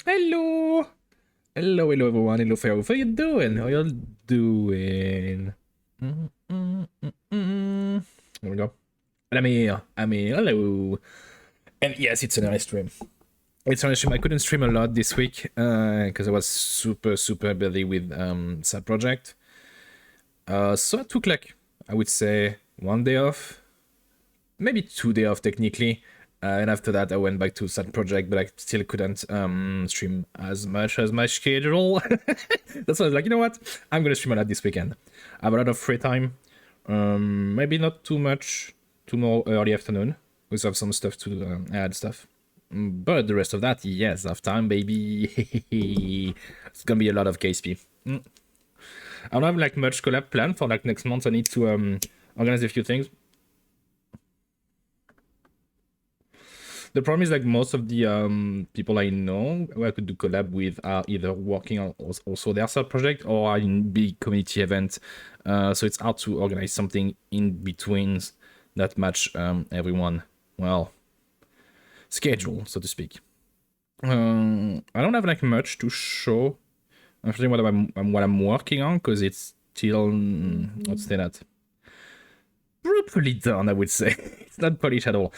Hello! Hello everyone. Hello Pharaoh. How you doing? How you doing? There we go. And I'm here. Hello. And yes, it's an early stream. It's an early stream. I couldn't stream a lot this week because I was super busy with side project. So I took like, I would say, 1 day off. Maybe 2 days off technically. And after that, I went back to side project, but I still couldn't stream as much as my schedule. That's why I was like, you know what? I'm gonna stream a lot this weekend. I have a lot of free time. Maybe not too much tomorrow early afternoon, because I have some stuff to add stuff. But the rest of that, yes, I have time, baby. It's gonna be a lot of KSP. I don't have like much collab planned for like next month. I need to organize a few things. The problem is like most of the people I know who I could do collab with are either working on also their side project or are in big community events. So it's hard to organize something in between that match everyone, well, schedule, so to speak. I don't have like much to show. I'm showing what I'm working on because it's still, let's say that, properly done, I would say. It's not polished at all.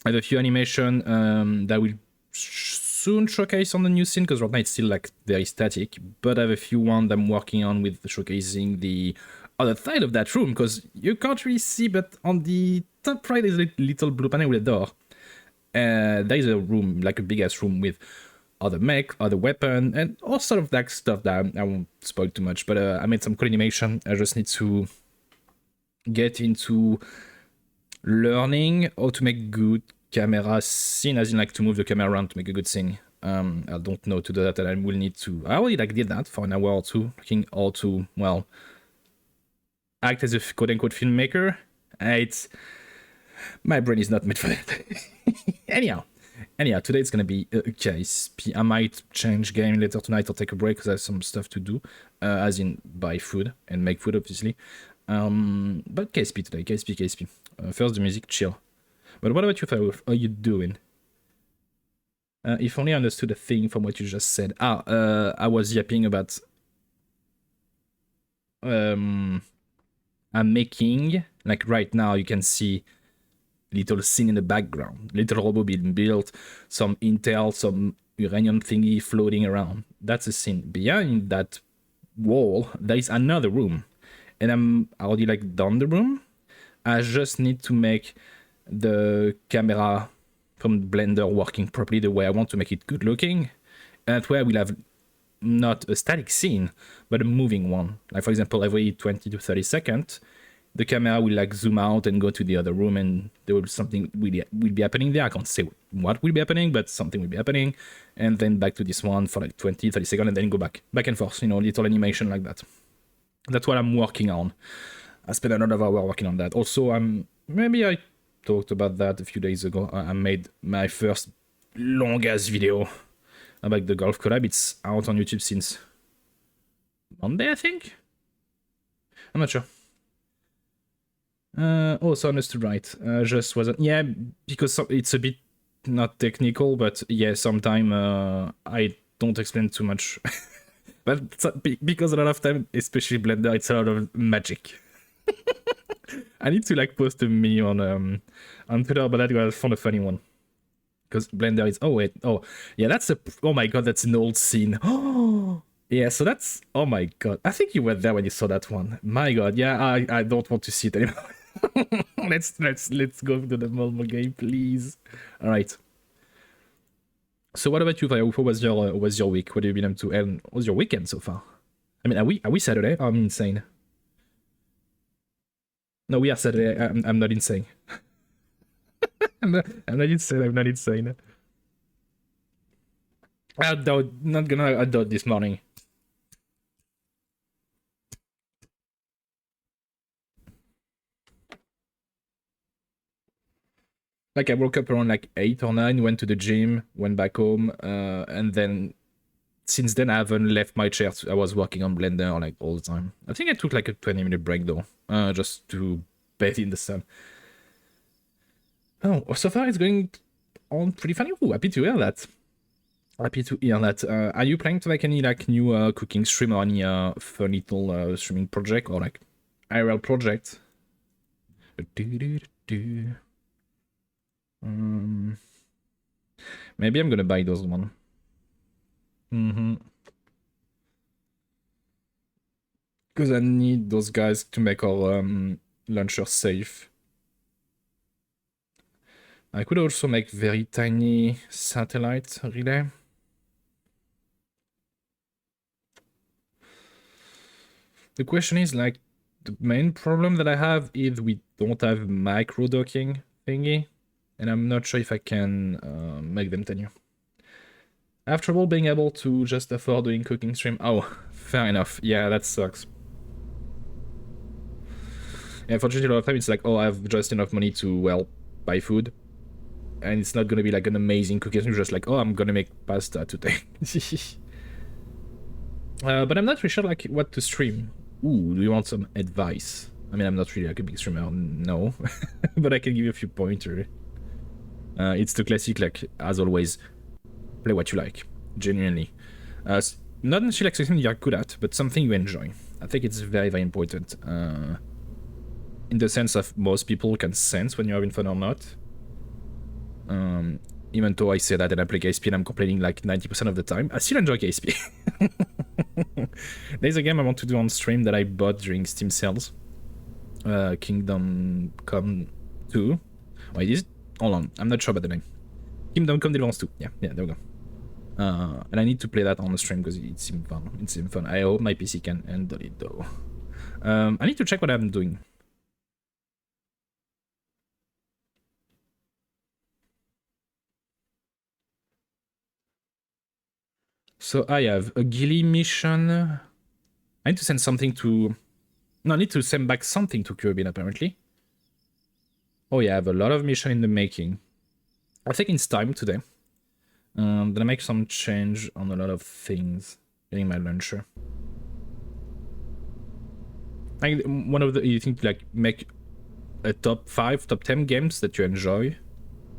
I have a few animation that will soon showcase on the new scene because right now it's still like very static, but I have a few ones I'm working on with showcasing the other side of that room because you can't really see, but on the top right is a little blue panel with a door. There is a room, like a big ass room with other mech, other weapon, and all sort of that stuff that I won't spoil too much, but I made some cool animation. I just need to get into learning how to make good camera scene, as in like to move the camera around to make a good scene. I don't know to do that, and I will need to. I already like did that for an hour or two, looking how to, well, act as a quote-unquote filmmaker. It's my brain is not made for that. anyhow, today it's gonna be KSP. I might change game later tonight or take a break because I have some stuff to do, as in buy food and make food, obviously. But KSP today, KSP. First the music, chill. But what about you, Farouk? How are you doing? If only I understood a thing from what you just said. I was yapping about I'm making, like right now you can see little scene in the background, little robot being built, some intel, some uranium thingy floating around. That's a scene. Behind that wall, there is another room. And I'm already like done the room. I just need to make the camera from Blender working properly the way I want to make it good looking. And that way I will have not a static scene, but a moving one. Like for example, every 20 to 30 seconds, the camera will like zoom out and go to the other room and there will something will be happening there. I can't say what will be happening, but something will be happening. And then back to this one for like 20, 30 seconds and then go back and forth, you know, little animation like that. That's what I'm working on. I spent another hour working on that. Also, maybe I talked about that a few days ago. I made my first long-ass video about the golf collab. It's out on YouTube since Monday, I think? I'm not sure. So I understood right. Just wasn't... Yeah, because it's a bit not technical, but yeah, sometimes I don't explain too much. But because a lot of time, especially Blender, it's a lot of magic. I need to like post a meme on Twitter, but I found a funny one. Because Blender is oh my god, that's an old scene. Oh yeah, so that's oh my god. I think you were there when you saw that one. My god, yeah, I don't want to see it anymore. let's go to the normal game, please. Alright. So what about you, Vaya? What was your week? What have you been up to? And what was your weekend so far? I mean, are we Saturday? I'm insane. No, we are Saturday. I'm not insane. I'm not insane. I'm not insane. Not gonna adult this morning. Like I woke up around like 8 or 9, went to the gym, went back home, and then since then I haven't left my chair. I was working on Blender like all the time. I think I took like a 20-minute break though, just to bathe in the sun. Oh, so far it's going on pretty funny. Ooh, happy to hear that. Happy to hear that. Are you planning to make any like new cooking stream or any fun little streaming project or like IRL project? Maybe I'm gonna buy those one. Because I need those guys to make our launcher safe. I could also make very tiny satellite relay. The question is like, the main problem that I have is we don't have micro docking thingy, and I'm not sure if I can make them tiny. I have trouble being able to just afford doing cooking stream. Oh, fair enough. Yeah, that sucks. Yeah, unfortunately, a lot of time it's like, oh, I have just enough money to, well, buy food. And it's not gonna be like an amazing cooking stream, just like, oh, I'm gonna make pasta today. But I'm not really sure like what to stream. Ooh, do you want some advice? I mean, I'm not really like a big streamer, no. But I can give you a few pointers. It's the classic, like, as always, play what you like, genuinely. Not necessarily like something you're good at, but something you enjoy. I think it's very, very important. In the sense of most people can sense when you're having fun or not. Even though I say that and I play KSP and I'm complaining like 90% of the time, I still enjoy KSP. There's a game I want to do on stream that I bought during Steam sales. Kingdom Come 2. Wait, is it? Hold on, I'm not sure about the name. Kingdom Come Deliverance 2. Yeah, there we go. And I need to play that on the stream because it seemed fun. It seemed fun. I hope my PC can handle it though. I need to check what I'm doing. So I have a Gilly mission. I need to send something to... No, I need to send back something to Kerbin, apparently. Oh yeah, I have a lot of mission in the making. I think it's time today. Then I make some change on a lot of things. Getting my launcher. Like one of the... You think like make a top 5, top 10 games that you enjoy.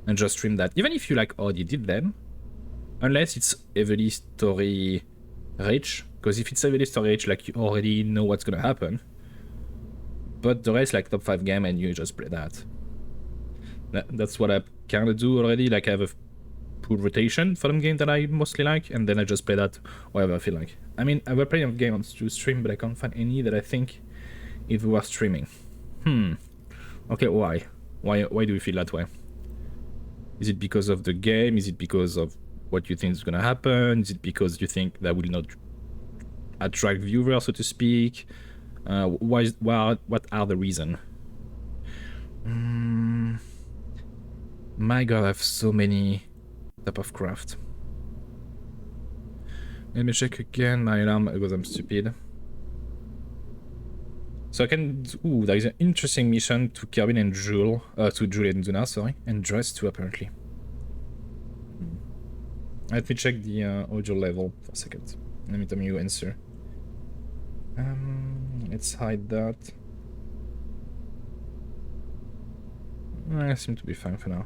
And just stream that. Even if you like already did them. Unless it's heavily story rich, because if it's heavily story rich, like you already know what's gonna happen. But the rest, like top 5 game, and you just play that. That's what I kind of do already. Like I have a pool rotation for them game that I mostly like, and then I just play that wherever I feel like. I mean, I have plenty of games to stream, but I can't find any that I think is worth streaming. Okay, why? Why do you feel that way? Is it because of the game? Is it because of what you think is gonna happen? Is it because you think that will not attract viewers, so to speak? What are the reasons? My god, I have so many type of craft. Let me check again my alarm because I'm stupid. So I can... Ooh, there is an interesting mission to Kerbin and Jewel. To Jewel and Duna, sorry. And Dress too, apparently. Let me check the audio level for a second. Let me tell you answer. Let's hide that. I seem to be fine for now.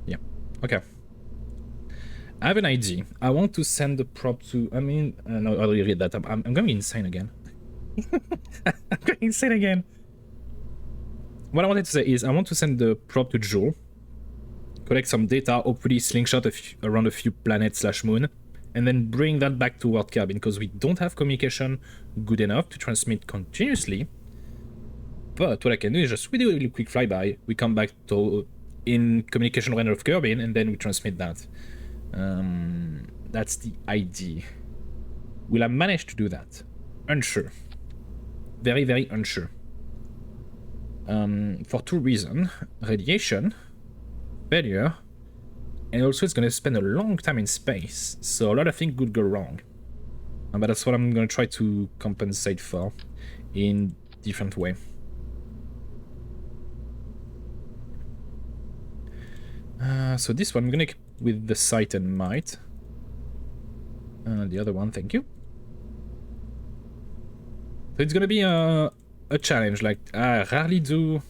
Yeah. Okay. I have an idea. I want to send the prop to... I mean... no, I already read that. I'm going insane again. I'm going insane again. What I wanted to say is I want to send the prop to Joe. Collect some data, hopefully slingshot around a few planets / moon, and then bring that back to World Cabin, because we don't have communication good enough to transmit continuously. But what I can do is just we do a really quick flyby, we come back to in communication range of Kerbin, and then we transmit that. That's the idea. Will I manage to do that? Unsure. Very, very unsure. For 2 reasons. Radiation, failure, and also it's gonna spend a long time in space, so a lot of things could go wrong. But that's what I'm gonna try to compensate for in different way. So this one I'm gonna keep with the sight and might. The other one, thank you. So it's gonna be a challenge. Like I rarely do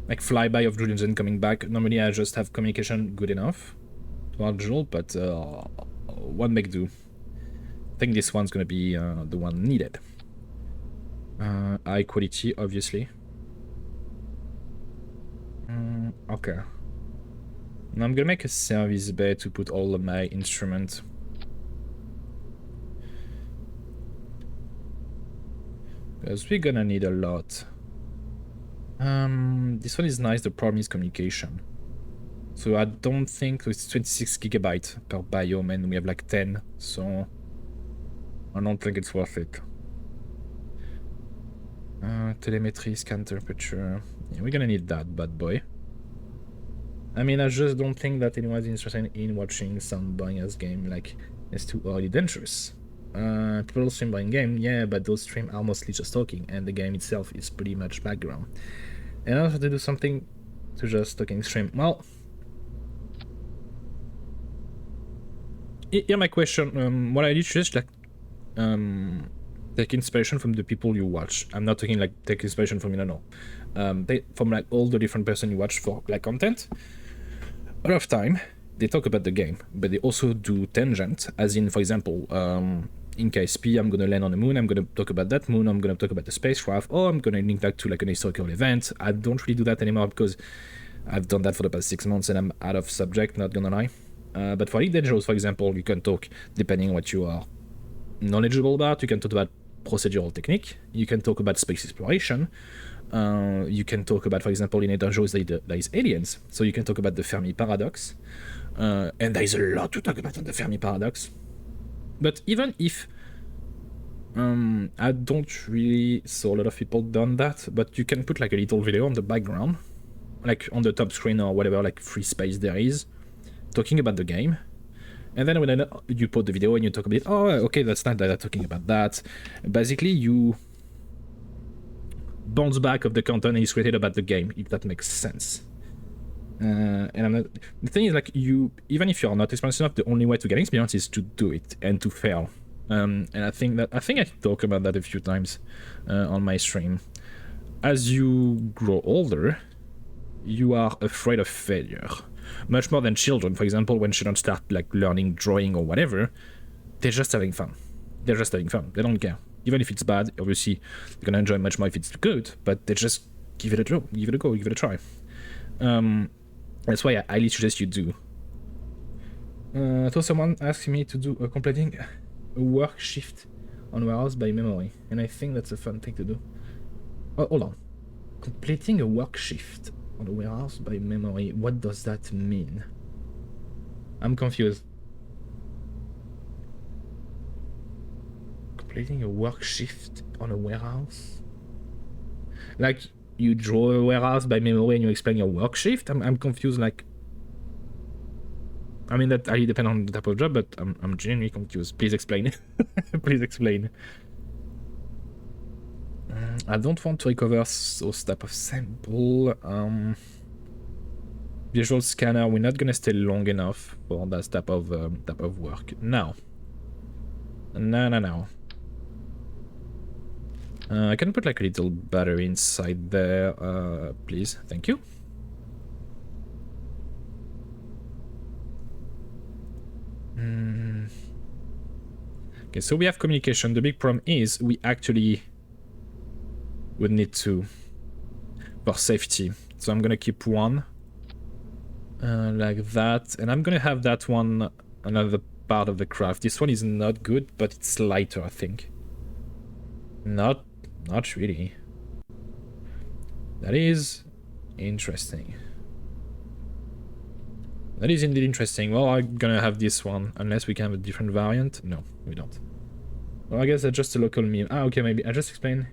like flyby of Julian Zen coming back. Normally I just have communication good enough toward Jewel, but one make do. I think this one's gonna be the one needed. High quality, obviously. Okay. Now I'm gonna make a service bay to put all of my instruments. Because we're gonna need a lot. This one is nice, the problem is communication. So I don't think it's 26 gigabytes per biome and we have like 10, so I don't think it's worth it. Telemetry, scan temperature. Yeah, we're gonna need that bad boy. I mean, I just don't think that anyone's interested in watching some buying as game, like, it's too early dangerous. People stream buying game, yeah, but those streams are mostly just talking, and the game itself is pretty much background. And I also have to do something to just talking stream. Well, yeah, my question, what I did just like, take inspiration from the people you watch. I'm not talking like take inspiration from, from like all the different person you watch for like content. A lot of time they talk about the game, but they also do tangent, as in, for example, in KSP, I'm gonna land on the moon, I'm gonna talk about that moon, I'm gonna talk about the spacecraft, or I'm gonna link that to like an historical event. I don't really do that anymore because I've done that for the past 6 months and I'm out of subject, not gonna lie. But for Elite Dangerous, for example, you can talk depending on what you are knowledgeable about. You can talk about procedural technique, you can talk about space exploration, you can talk about, for example, in Dangerous there is aliens, so you can talk about the Fermi paradox, and there is a lot to talk about on the Fermi paradox. But even if I don't really saw a lot of people done that, but you can put like a little video on the background, like on the top screen or whatever, like free space there is, talking about the game. And then when you put the video and you talk about it, oh, okay, that's not that, talking about that. Basically, you bounce back of the content is created about the game, if that makes sense. And I'm not, the thing is, like, you, even if you're not experienced enough, the only way to get experience is to do it and to fail. And I think I talk about that a few times on my stream. As you grow older, you are afraid of failure. Much more than children. For example, when children start like learning drawing or whatever, they're just having fun. They're just having fun. They don't care. Even if it's bad, obviously, they're gonna enjoy much more if it's good, but they just give it a go, give it a try. That's why I highly suggest you do. So someone asked me to do completing a work shift on warehouse by memory, and I think that's a fun thing to do. Oh, hold on. Completing a work shift on a warehouse by memory, what does that mean? I'm confused. Completing a work shift on a warehouse? Like, you draw a warehouse by memory and you explain your work shift? I'm confused, like... I mean, that highly depends on the type of job, but I'm genuinely confused. Please explain. Please explain. I don't want to recover those type of sample. Visual scanner, we're not gonna stay long enough for that type of work. No. No. I can put like a little battery inside there, please. Thank you. Okay, so we have communication. The big problem is we actually would need to for safety. So I'm gonna keep one like that, and I'm gonna have that one another part of the craft. This one is not good, but it's lighter, I think. Not really. That is interesting. That is indeed interesting. Well, I'm gonna have this one, unless we can have a different variant. No, we don't. Well, I guess that's just a local meme. Ah, okay, maybe I just explain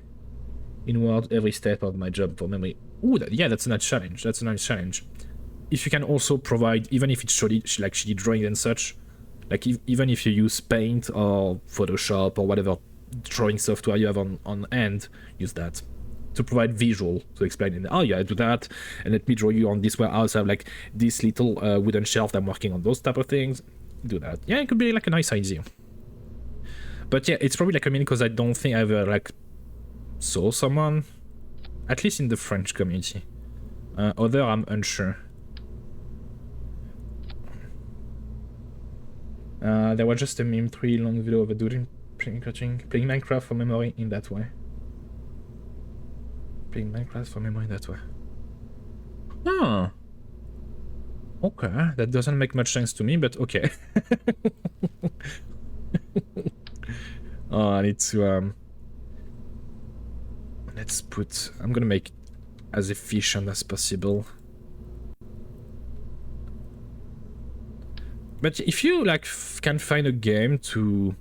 in words every step of my job for memory. Ooh, yeah, that's a nice challenge. That's a nice challenge. If you can also provide, even if it's shitty drawing and such, like even if you use Paint or Photoshop or whatever drawing software you have on hand, use that to provide visual to explain. Oh yeah, I do that, and let me draw you on this warehouse. I have like this little wooden shelf. I'm working on those type of things. Do that. Yeah, it could be like a nice idea. But yeah, it's probably like a mini because I don't think I ever like saw someone, at least in the French community, Other, I'm unsure. There was just a meme 3 long video of a dude playing Minecraft for memory in that way. Playing Minecraft for memory that way. Huh. Okay, that doesn't make much sense to me, but okay. Oh, I need to let's put, I'm gonna make it as efficient as possible. But if you like can find a game to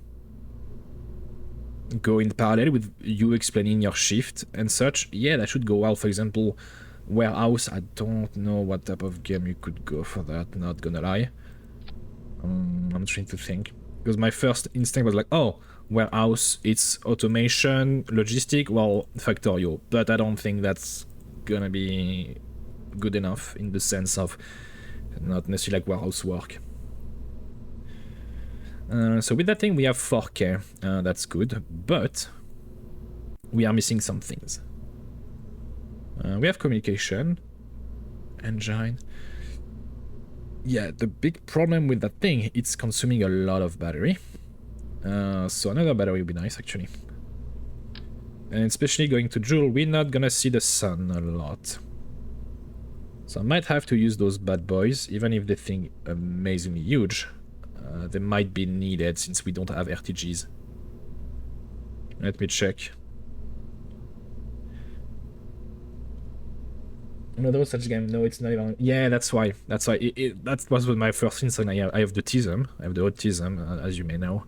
go in parallel with you explaining your shift and such, yeah, that should go well. For example, Warehouse, I don't know what type of game you could go for that, not gonna lie. I'm trying to think. Because my first instinct was like, oh, Warehouse, it's automation, logistic, well, Factorio. But I don't think that's gonna be good enough in the sense of not necessarily like warehouse work. So with that thing, we have 4K. That's good, but we are missing some things. We have communication, engine. Yeah, the big problem with that thing, it's consuming a lot of battery. So another battery would be nice, actually. And especially going to Joule, we're not gonna see the sun a lot. So I might have to use those bad boys, even if they think amazingly huge. They might be needed since we don't have RTGs. Let me check. No, such game. No, it's not even. Yeah, that's why. That's why. That was my first instinct. I have the autism. I have the autism, as you may know.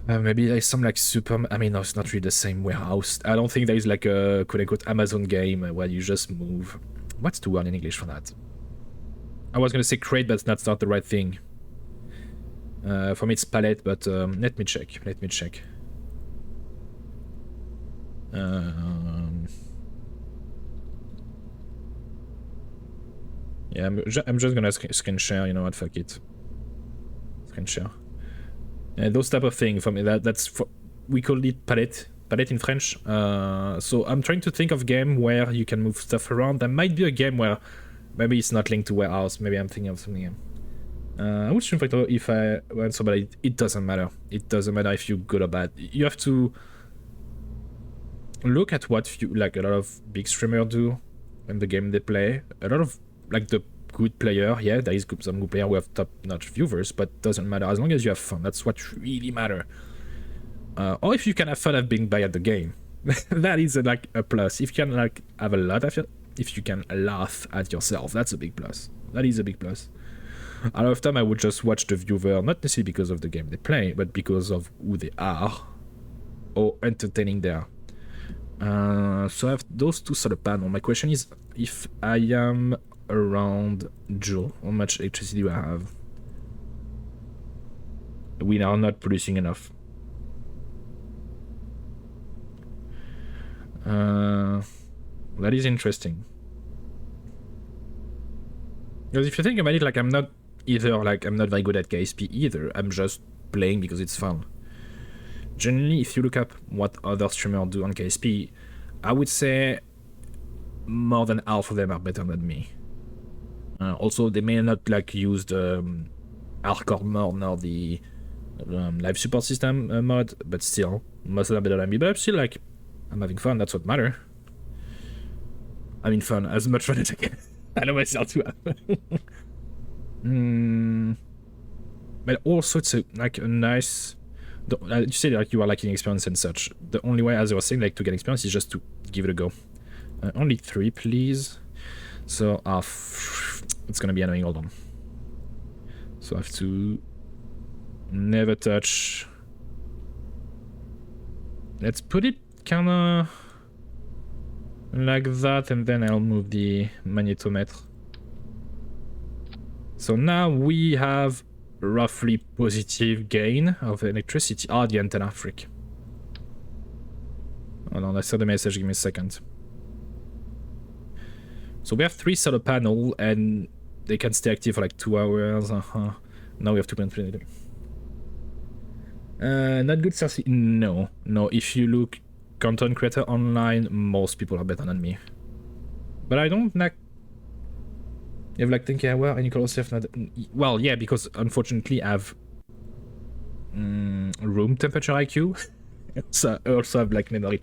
Maybe there's some like super. I mean, no, it's not really the same warehouse. I don't think there is like a quote unquote Amazon game where you just move. What's the word in English for that? I was gonna say crate, but that's not the right thing. For me, it's palette, but let me check. Let me check. Yeah, I'm just gonna screen share. You know what? Fuck it. Screen share. Those type of things for me. That's for, we call it palette in French. So I'm trying to think of game where you can move stuff around. There might be a game where maybe it's not linked to warehouse. Maybe I'm thinking of something. I would stream Factor if I went so, but it doesn't matter. It doesn't matter if you're good or bad. You have to look at what you like. A lot of big streamers do in the game they play. A lot of like the good player. Yeah, there is some good player who have top-notch viewers, but doesn't matter as long as you have fun. That's what really matter. Or if you can have fun of being bad at the game, that is like a plus. If you can like have a lot of it, if you can laugh at yourself, that's a big plus. That is a big plus. A lot of time I would just watch the viewer, not necessarily because of the game they play, but because of who they are or entertaining they are. So I have those two solar panels. My question is, if I am around Joule, how much electricity do I have? We are not producing enough. That is interesting. Because if you think about it, like I'm not very good at KSP either. I'm just playing because it's fun. Generally, if you look up what other streamers do on KSP, I would say more than half of them are better than me. Also, they may not like use the hardcore mod nor the live support system mod, but still, most of them are better than me. But I'm still like, I'm having fun. That's what matters. I mean, fun, as much fun as I can. I know myself too. But also, it's like a nice. You say like you are lacking experience and such. The only way, as I was saying, like to get experience is just to give it a go. Only 3, please. So it's gonna be annoying. Hold on. So I have to never touch. Let's put it kinda like that, and then I'll move the magnetometer. So now we have roughly positive gain of electricity. Ah, the antenna freak. Hold on, I saw the message, give me a second. So we have 3 solar panels and they can stay active for like 2 hours. Now we have 2.3. Not good source. No. If you look content creator online, most people are better than me. But I don't like. You have like 10k hour and you call yourself not. Well, yeah, because unfortunately I have room temperature IQ. So I also have like memory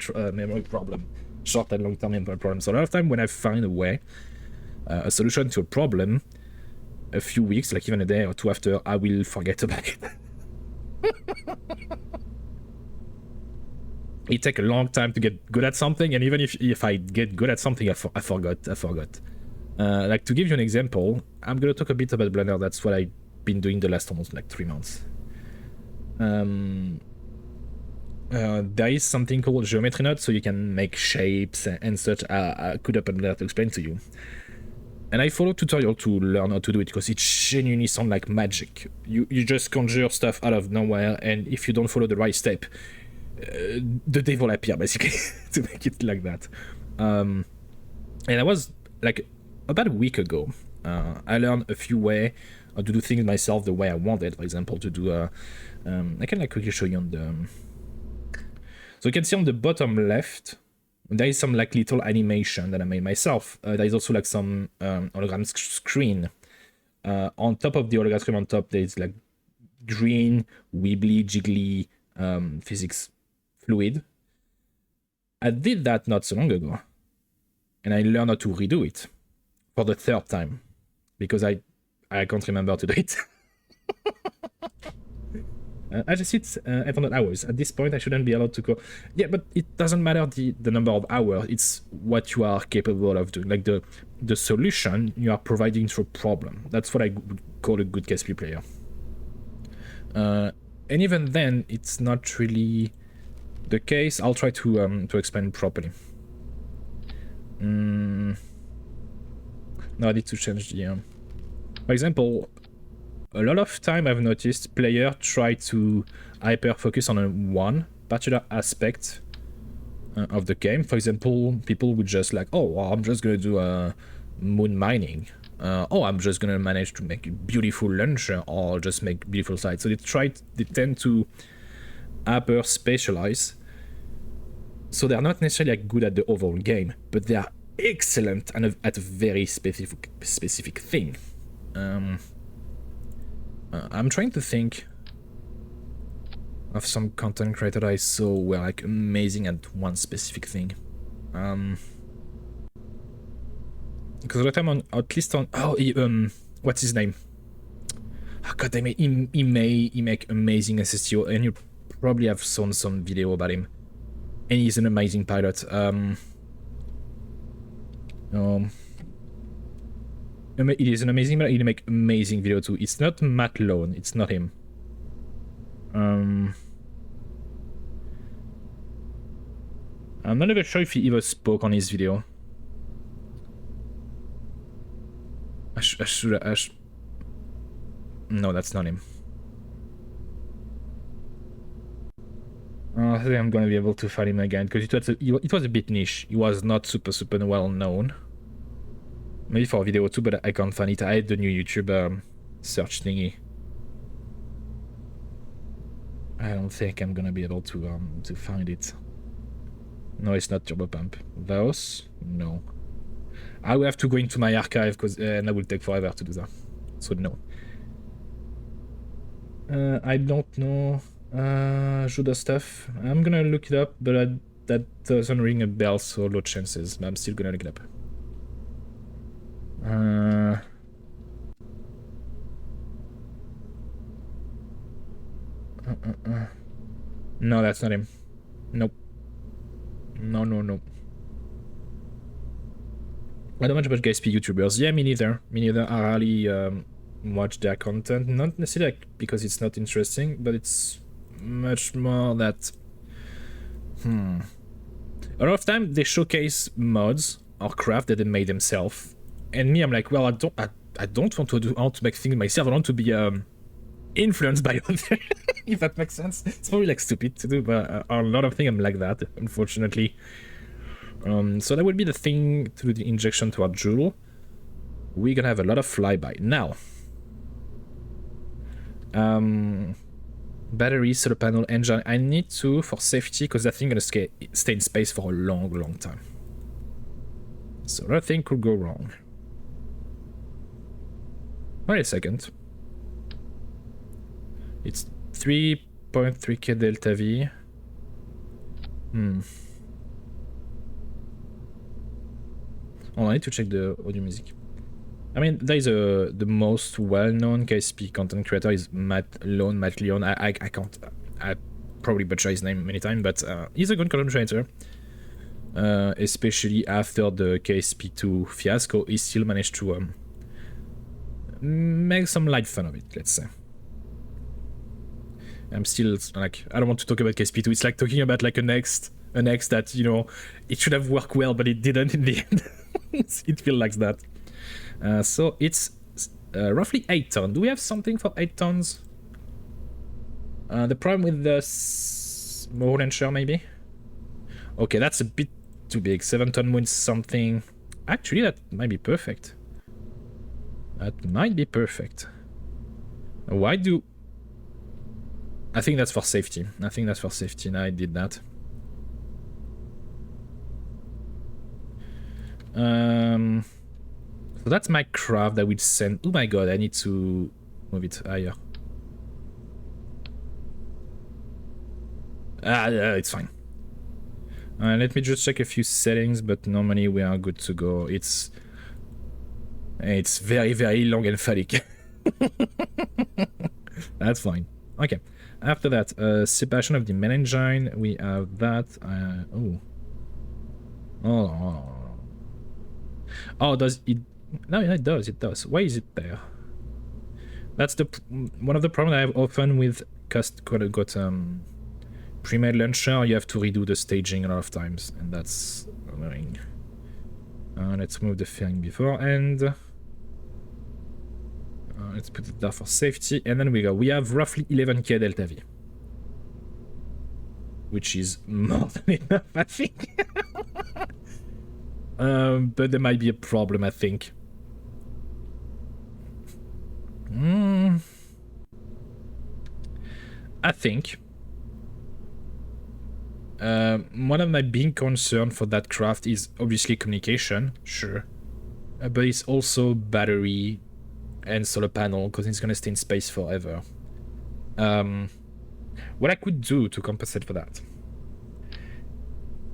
problem, short and long term memory problem. So a lot of time when I find a way, a solution to a problem, a few weeks, like even a day or two after, I will forget about it. It takes a long time to get good at something, and even if I get good at something, I forgot. Like to give you an example, I'm gonna talk a bit about Blender. That's what I've been doing the last almost like 3 months. There is something called geometry node, so you can make shapes and such. I could open there to explain to you. And I follow tutorial to learn how to do it because it genuinely sounds like magic. You just conjure stuff out of nowhere, and if you don't follow the right step, the devil appear basically to make it like that. And I was like about a week ago, I learned a few ways to do things myself the way I wanted. For example, to do I can like quickly show you on the. So you can see on the bottom left, there is some like little animation that I made myself. There is also like some hologram screen. On top of the hologram screen, on top there is like green, wibbly, jiggly physics fluid. I did that not so long ago, and I learned how to redo it for the 3rd time because I can't remember to do it. I just hit 800 hours. At this point, I shouldn't be allowed to go. Yeah, but it doesn't matter the number of hours. It's what you are capable of doing. Like the solution you are providing to a problem. That's what I would call a good gameplay player. And even then, it's not really the case. I'll try to explain properly. No, I need to change the. For example, a lot of time I've noticed players try to hyper focus on one particular aspect of the game. For example, people would just like, oh, well, I'm just gonna do moon mining. Oh, I'm just gonna manage to make a beautiful launcher or just make beautiful sites. So they tend to hyper specialize. So they're not necessarily like good at the overall game, but they are excellent at a very specific thing. I'm trying to think of some content creator I saw were like amazing at one specific thing. Because all the time on, at least on, what's his name? Oh god damn it, he make amazing SSTO, and you probably have seen some video about him. And he's an amazing pilot. It is an amazing, but he make amazing video too. It's not Matt Lone, it's not him. I'm not even sure if he ever spoke on his video. No, that's not him. I think I'm gonna be able to find him again because it was a bit niche. He was not super well known. Maybe for a video too, but I can't find it. I had the new YouTube search thingy. I don't think I'm gonna be able to find it. No, it's not Turbo Pump. Those? No. I will have to go into my archive because and that will take forever to do that. So no. I don't know. Judah stuff. I'm gonna look it up, but that doesn't ring a bell, so low chances. But I'm still gonna look it up. No, that's not him. Nope. No. I don't much about GSP YouTubers. Yeah, me neither. I rarely watch their content. Not necessarily like because it's not interesting, but it's much more that. A lot of time they showcase mods or craft that they made themselves. And me, I'm like, well, I don't want to make things myself. I want to be influenced by others. If that makes sense. It's probably like stupid to do, but a lot of things I'm like that, unfortunately. So that would be the thing to do the injection to our Joule. We're gonna have a lot of flyby now. Battery, solar panel, engine. I need to for safety because that thing gonna stay in space for a long time. So nothing could go wrong. Wait a second. It's 3.3k delta V. Oh, I need to check the audio music. I mean, there is the most well-known KSP content creator is Matt Leon. I can't. I probably butcher his name many times, but he's a good content creator. Especially after the KSP2 fiasco, he still managed to make some light fun of it, let's say. I'm still like, I don't want to talk about KSP2. It's like talking about like an X that, you know, it should have worked well, but it didn't in the end. It feels like that. So it's roughly 8 tons. Do we have something for 8 tons? The problem with the small launcher, maybe? Okay, that's a bit too big. 7 ton wins something. Actually, that might be perfect. That might be perfect. Why do... I think that's for safety. I think that's for safety. Now I did that. So that's my craft that will send... Oh my god, I need to move it higher. It's fine. Let me just check a few settings, but normally we are good to go. It's very, very long and phallic. That's fine. Okay. After that, separation of the main engine. We have that. Oh, does it? No, it does. It does. Why is it there? That's the one of the problems I have often with quote-unquote pre-made launcher. You have to redo the staging a lot of times, and that's annoying. Let's move the fairing beforehand. Let's put it there for safety, and then we go. We have roughly 11k delta V, which is more than enough, I think. But there might be a problem, I think. I think one of my big concerns for that craft is obviously communication, sure, but it's also battery and solar panel, because it's gonna stay in space forever. What I could do to compensate for that,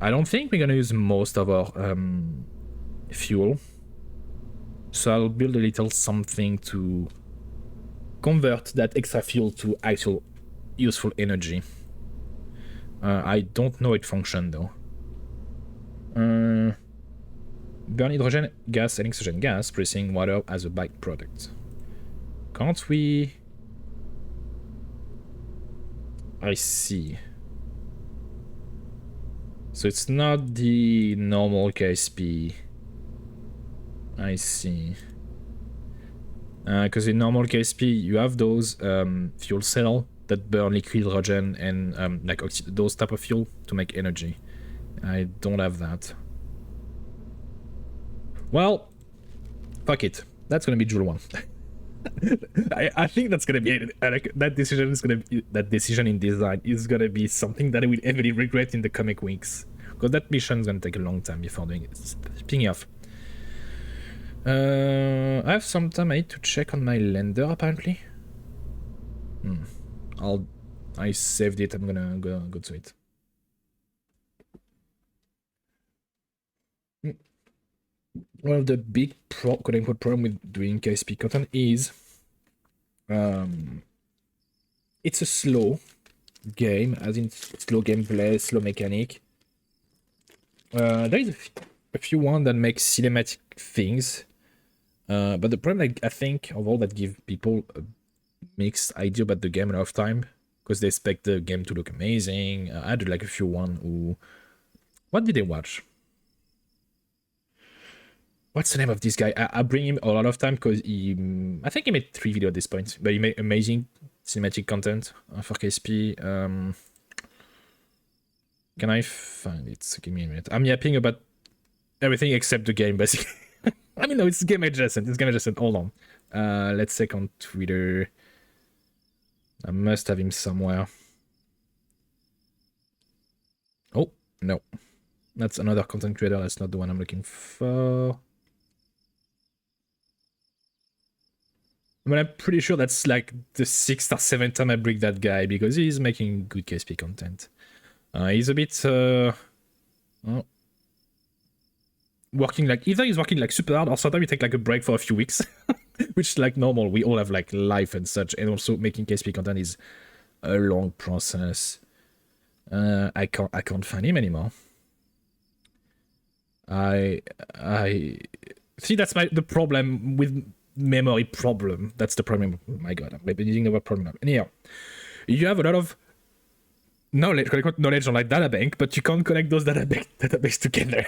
I don't think we're gonna use most of our fuel, so I'll build a little something to convert that extra fuel to actual useful energy. I don't know its function though. Burn hydrogen gas and oxygen gas, producing water as a byproduct. Can't we? I see. So it's not the normal KSP. I see. Because in normal KSP, you have those fuel cells that burn liquid hydrogen and like those type of fuel to make energy. I don't have that. Well, fuck it. That's gonna be Joule 1. I think that's gonna be like, that decision is gonna be, that decision in design is gonna be something that I will heavily regret in the coming weeks, because that mission is gonna take a long time before doing it. Speaking of, I have some time. I need to check on my lender apparently. I saved it. I'm gonna go to it. Well, the big quote-unquote problem with doing KSP content is it's a slow game, as in slow gameplay, slow mechanic. There is a few ones that make cinematic things, but the problem, I think, of all that give people a mixed idea about the game a lot of time, because they expect the game to look amazing. I had like a few one who... What did they watch? What's the name of this guy? I bring him a lot of time because I think he made 3 videos at this point, but he made amazing cinematic content for KSP. Can I find it? Give me a minute. I'm yapping about everything except the game, basically. I mean, no, it's game adjacent. It's game adjacent. Hold on. Let's check on Twitter. I must have him somewhere. Oh, no. That's another content creator. That's not the one I'm looking for. But I'm pretty sure that's like the 6th or 7th time I break that guy because he's making good KSP content. He's a bit working like either he's working like super hard or sometimes we take like a break for a few weeks, which is like normal. We all have like life and such, and also making KSP content is a long process. I can't find him anymore. I see that's the problem with memory problem. That's the problem. Oh my god, I'm using the word problem. Anyhow, you have a lot of knowledge on like data bank, but you can't connect those database together.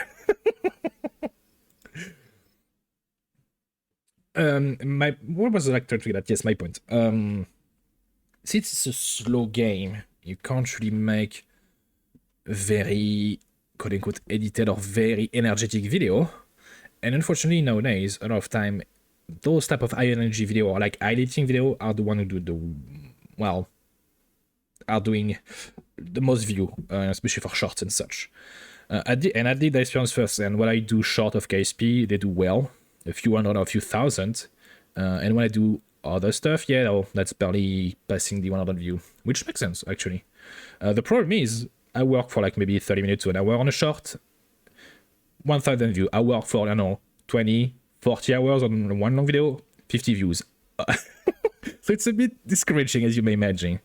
What was the like trying to get at? Yes, my point. Since it's a slow game, you can't really make very quote unquote edited or very energetic video. And unfortunately nowadays, a lot of time those type of high energy video or like editing video are the one who do are doing the most view, especially for shorts and such. I did the experience first, and when I do short of KSP, they do well, a few hundred or a few thousand. And when I do other stuff, yeah, no, that's barely passing the 100 view, which makes sense actually. The problem is I work for like maybe 30 minutes to an hour on a short, 1,000 view. I work for, I don't know, 20, 40 hours on one long video, 50 views. So it's a bit discouraging, as you may imagine.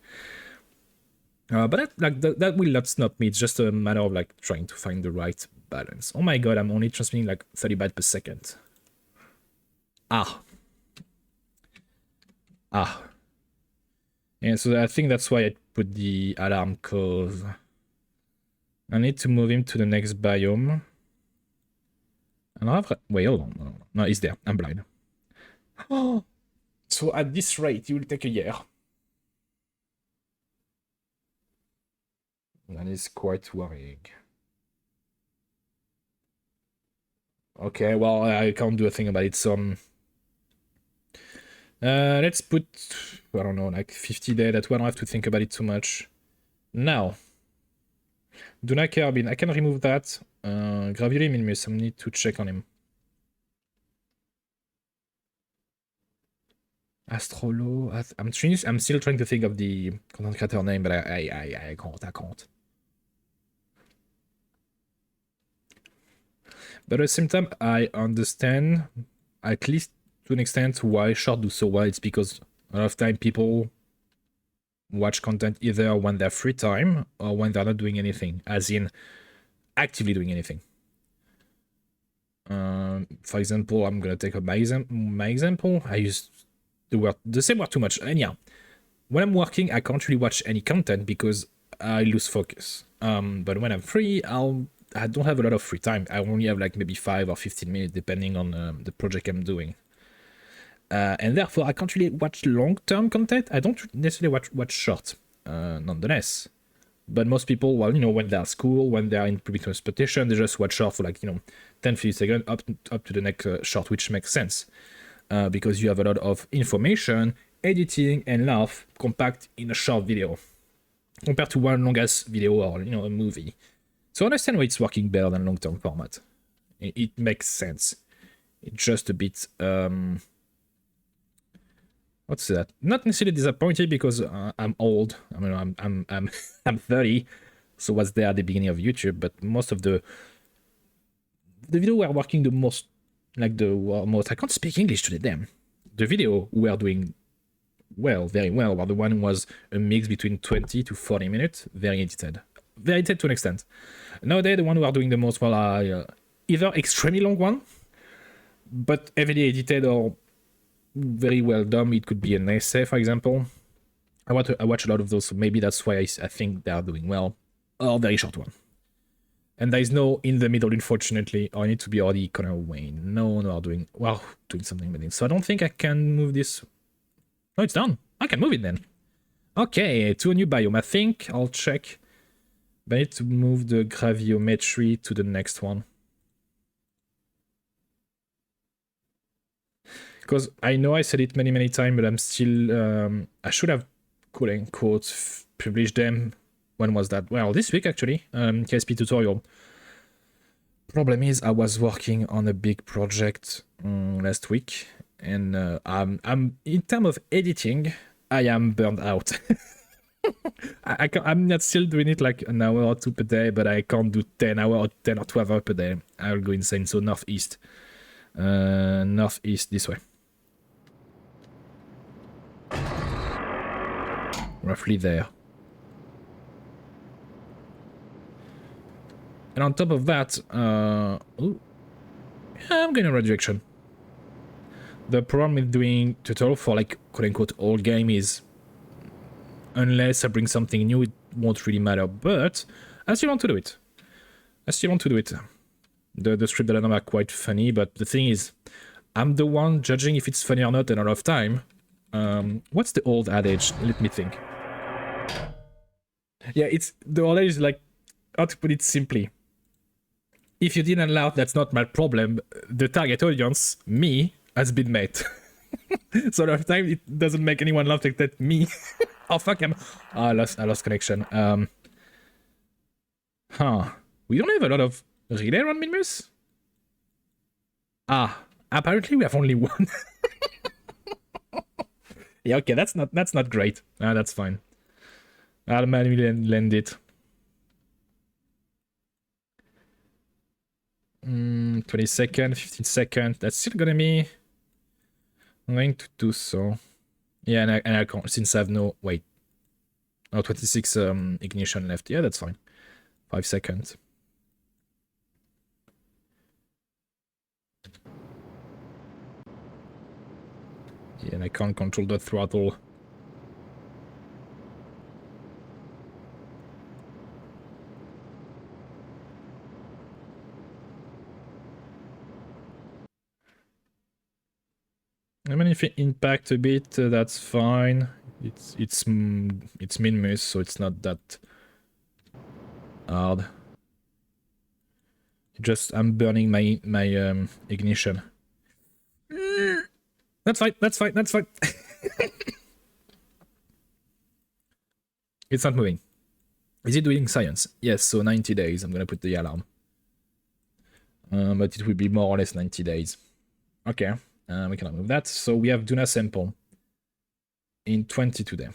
But that will not stop me. It's just a matter of like trying to find the right balance. Oh my god, I'm only transmitting like 30 bytes per second. And so I think that's why I put the alarm cause I need to move him to the next biome. And I have... Wait, hold on. No, he's there. I'm blind. Oh, so at this rate, it will take a year. That is quite worrying. Okay, well, I can't do a thing about it, so... let's put... I don't know, like 50 days. That way I don't have to think about it too much. Now... Do not Kerbin. I can remove that. Gravity Minimus. I need to check on him. Astrolo. I'm still trying to think of the content creator name, but I can't. But at the same time, I understand, at least to an extent, why short do so well. It's because a lot of time people watch content either when they're free time or when they're not doing anything, as in actively doing anything. For example, I'm gonna take up my example. I use the same word too much. And yeah, when I'm working, I can't really watch any content because I lose focus. But when I'm free, I don't have a lot of free time. I only have like maybe 5 or 15 minutes depending on the project I'm doing. And therefore, I can't really watch long-term content. I don't necessarily watch short, nonetheless. But most people, well, you know, when they're at school, when they're in public transportation, they just watch short for like, 10, 15 seconds up to the next short, which makes sense. Because you have a lot of information, editing, and laugh compact in a short video. Compared to one long-ass video or, a movie. So I understand why it's working better than long-term format. It makes sense. It's just a bit... what's that? Not necessarily disappointed because I'm old. I mean, I'm 30, so was there at the beginning of YouTube. But most of the video we're working the most, I can't speak English today. Damn, the video we are doing well, very well. But the one was a mix between 20 to 40 minutes, very edited to an extent. Nowadays, the one we are doing the most well are either extremely long one, but heavily edited or very well done. It could be an essay, for example. I watch a lot of those, so maybe that's why I think they are doing well. Or very short one. And there is no in the middle, unfortunately. Or I need to be already kind of away. No, doing something with it. So I don't think I can move this. No, it's done. I can move it then. Okay, to a new biome. I think I'll check. But I need to move the graviometry to the next one. Because I know I said it many times, but I'm still... I should have, quote-unquote, published them. When was that? Well, this week, actually. KSP tutorial. Problem is, I was working on a big project last week, and I'm in terms of editing, I am burned out. I'm not still doing it like an hour or two per day, but I can't do 10 hour or 10 or 12 hours per day. I'll go insane. So northeast, northeast this way, roughly there. And on top of that, ooh, I'm going in the right direction. The problem with doing tutorial for like quote-unquote old game is unless I bring something new, it won't really matter. But I still want to do it. I still want to do it. The script that I know are quite funny, but the thing is, I'm the one judging if it's funny or not in a lot of time. What's the old adage? Let me think. Yeah, it's the old adage is like, how to put it simply. If you didn't laugh, that's not my problem. The target audience, me, has been made. So a lot of time it doesn't make anyone laugh except me. Oh fuck, I lost connection. We don't have a lot of relay around Minmus? Apparently we have only one. Yeah, okay, that's not great. That's fine. I'll manually lend it. 20 seconds, 15 seconds. That's still gonna be. I'm going to do so. Yeah, and I can't since I have no wait. Oh, 26 ignition left. Yeah, that's fine. 5 seconds. Yeah, and I can't control the throttle. I mean, if it impacts a bit, that's fine. It's Minmus, so it's not that hard. Just I'm burning my ignition. That's fine. That's fine. That's fine. It's not moving. Is it doing science? Yes. So 90 days. I'm gonna put the alarm. But it will be more or less 90 days. Okay. We cannot move that. So we have Duna sample in 22 days.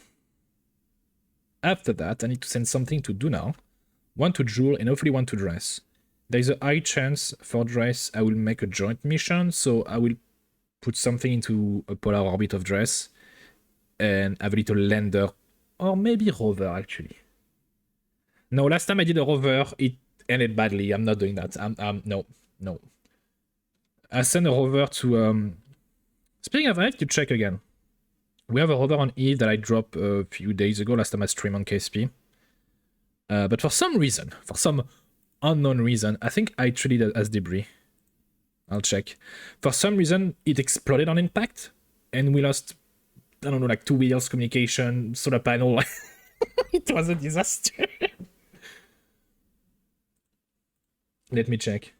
After that, I need to send something to Duna, one to Joule, and hopefully one to Dress. There's a high chance for Dress I will make a joint mission, so I will put something into a polar orbit of Dress and have a little lander, or maybe rover actually. No, last time I did a rover, it ended badly. I'm not doing that. No. I sent a rover to speaking of, I have to check again. We have a rover on Eve that I dropped a few days ago, last time I streamed on KSP. But for some reason, for some unknown reason, I think I treated it as debris. I'll check. For some reason, it exploded on impact, and we lost, I don't know, like 2 wheels, communication, solar panel. It was a disaster. Let me check.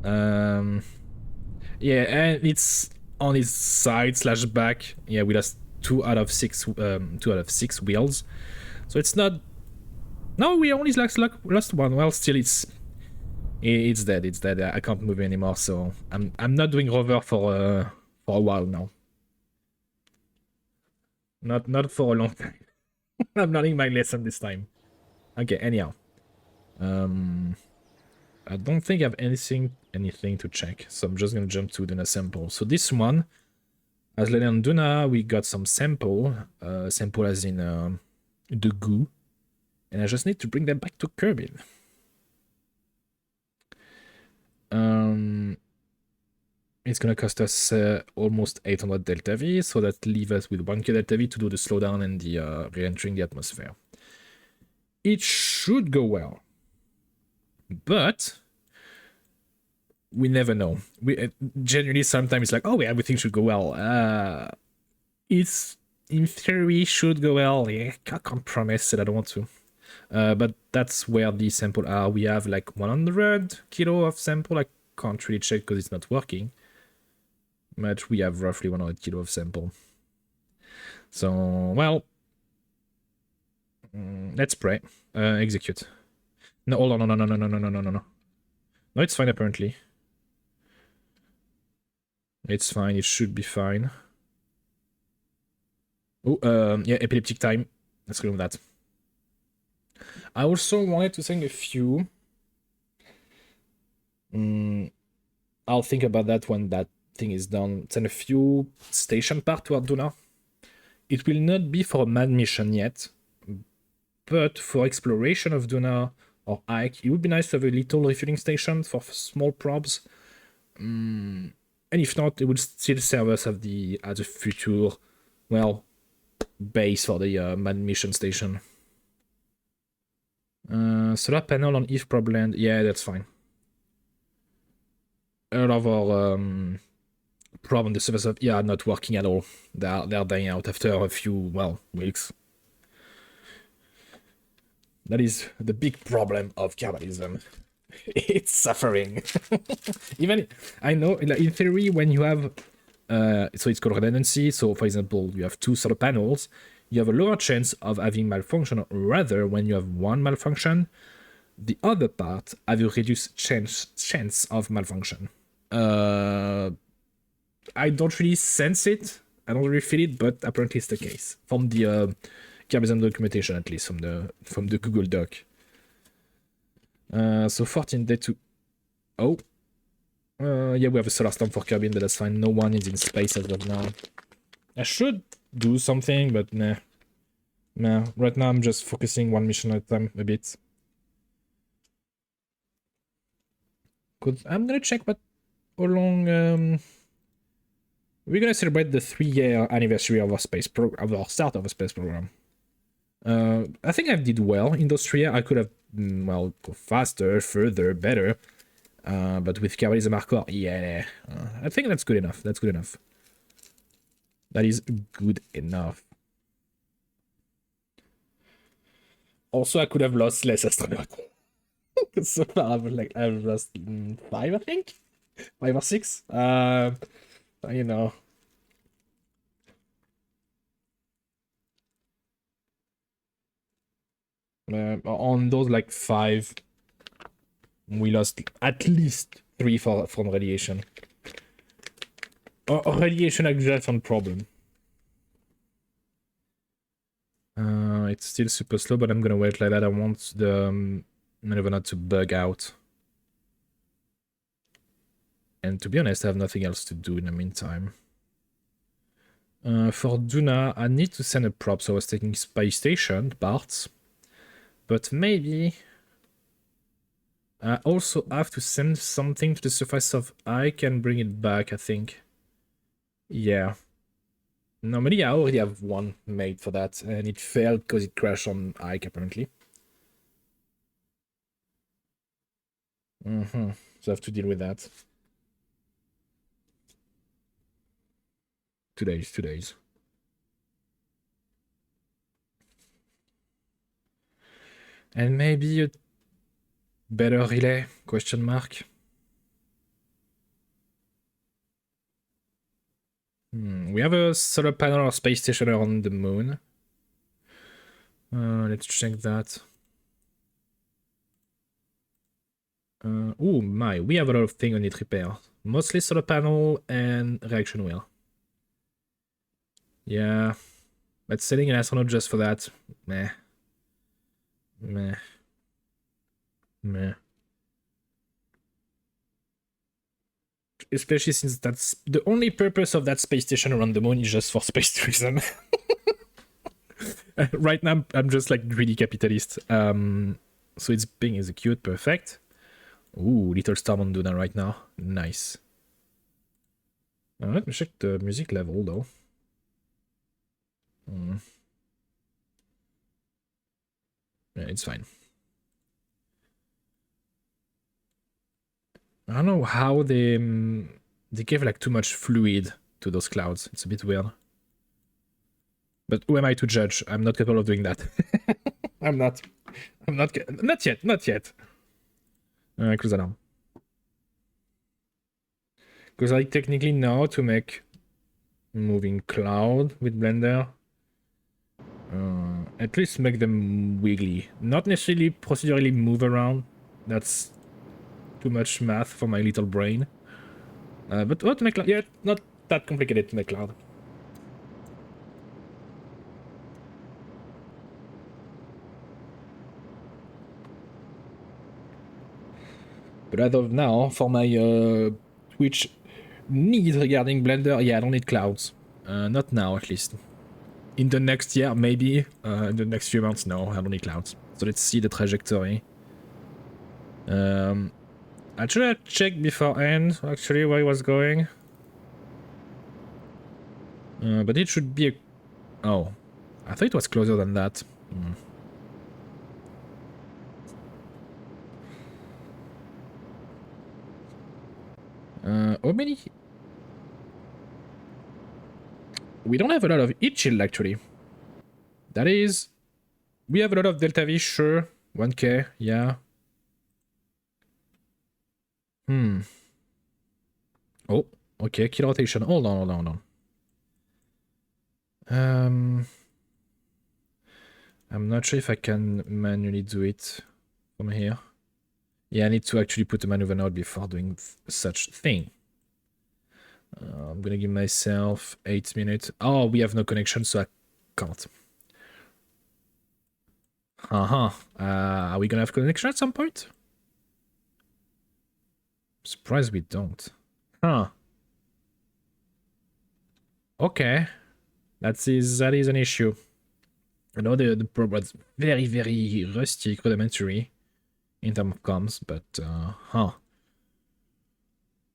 Yeah, and it's on his side slash back. Yeah, we lost 2 out of 6 wheels. So it's not. No, we only lost one. Well, still it's dead. It's dead. I can't move anymore. So I'm not doing rover for a while now. Not for a long time. I'm learning my lesson this time. Okay. Anyhow, I don't think I have anything to check. So I'm just gonna jump to Duna sample. So this one, as later on Duna, we got some sample. Sample as in the goo. And I just need to bring them back to Kerbal. It's gonna cost us almost 800 Delta V, so that leaves us with 1k Delta V to do the slowdown and the re-entering the atmosphere. It should go well, but we never know. We generally sometimes it's like, oh, everything should go well. It's in theory should go well. Yeah, I can't promise that I don't want to. But that's where the sample are. We have like 100 kilo of sample. I can't really check because it's not working. But we have roughly 100 kilo of sample. So, well, let's pray. Execute. No, hold on, no, no, no, no, no, no, no, no, no, no. No, it's fine apparently. It's fine. It should be fine. Oh, yeah, epileptic time. Let's go with that. I also wanted to sing a few. I'll think about that when that thing is done. Send a few station part to Arduna. It will not be for a mad mission yet, but for exploration of Duna or Ike, it would be nice to have a little refueling station for small probes. And if not, it would still serve us as the future, well, base for the mad mission station. Solar panel on Eve Probland. Yeah, that's fine. A lot of our probe on the surface of not working at all. They're dying out after a few, well, weeks. That is the big problem of Kerbalism. It's suffering. Even, I know, in theory, when you have, so it's called redundancy. So, for example, you have two solar panels, you have a lower chance of having malfunction. Rather, when you have one malfunction, the other part have a reduced chance of malfunction. I don't really sense it. I don't really feel it, but apparently it's the case from the Kerbalism documentation, at least from the Google Doc. So 14 day to... Oh. Yeah, we have a solar storm for Kirby, but that's fine. No one is in space as of now. I should do something, but nah. Nah, right now I'm just focusing one mission at a time a bit. Cause I'm gonna check how long we're gonna celebrate the 3-year anniversary of our start of a space program. I think I did well in those 3 years. I could have, well, go faster, further, better. But with Kerbalism Hardcore, yeah, I think that's good enough. That's good enough. That is good enough. Also, I could have lost less astronauts. So far, I've lost 5, I think, 5 or 6. You know. On those 5, we lost at least 3 from radiation. Radiation aggregation problem. It's still super slow, but I'm gonna wait like that. I want the Maneuver to bug out. And to be honest, I have nothing else to do in the meantime. For Duna, I need to send a prop, so I was taking space station parts. But maybe I also have to send something to the surface of Ike and bring it back, I think. Yeah. Normally I already have one made for that, and it failed because it crashed on Ike, apparently. So I have to deal with that. 2 days, 2 days. And maybe a better relay, question mark. We have a solar panel or space station on the moon. Let's check that. Oh my, we have a lot of things on it repair. Mostly solar panel and reaction wheel. Yeah, but selling an astronaut just for that, meh. Meh. Meh. Especially since that's the only purpose of that space station around the moon is just for space tourism. Right now, I'm just greedy capitalist. So it's being executed, perfect. Ooh, little storm on Duna right now. Nice. Let me check the music level though. Yeah, it's fine. I don't know how they gave too much fluid to those clouds. It's a bit weird. But who am I to judge? I'm not capable of doing that. I'm not yet. Not yet. Close alarm. Because I technically know to make moving cloud with Blender. At least make them wiggly. Not necessarily procedurally move around. That's too much math for my little brain. But what to make loud? Yeah, not that complicated to make loud. But as of now, for my Twitch needs regarding Blender, yeah, I don't need clouds. Not now, at least. In the next year, maybe. In the next few months, no, I don't need clouds. So let's see the trajectory. Actually, I checked beforehand, actually, where it was going. But it should be a... Oh. I thought it was closer than that. How many... We don't have a lot of heat shield, actually. That is... We have a lot of Delta V, sure. 1k, yeah. Oh, okay, kill rotation. Hold on, hold on, hold on. I'm not sure if I can manually do it from here. Yeah, I need to actually put a maneuver node before doing such thing. I'm gonna give myself 8 minutes. Oh, we have no connection, so I can't. Are we gonna have connection at some point? Surprised we don't. Huh. Okay. That is an issue. I know the probe was very, very rusty, rudimentary in terms of comms, but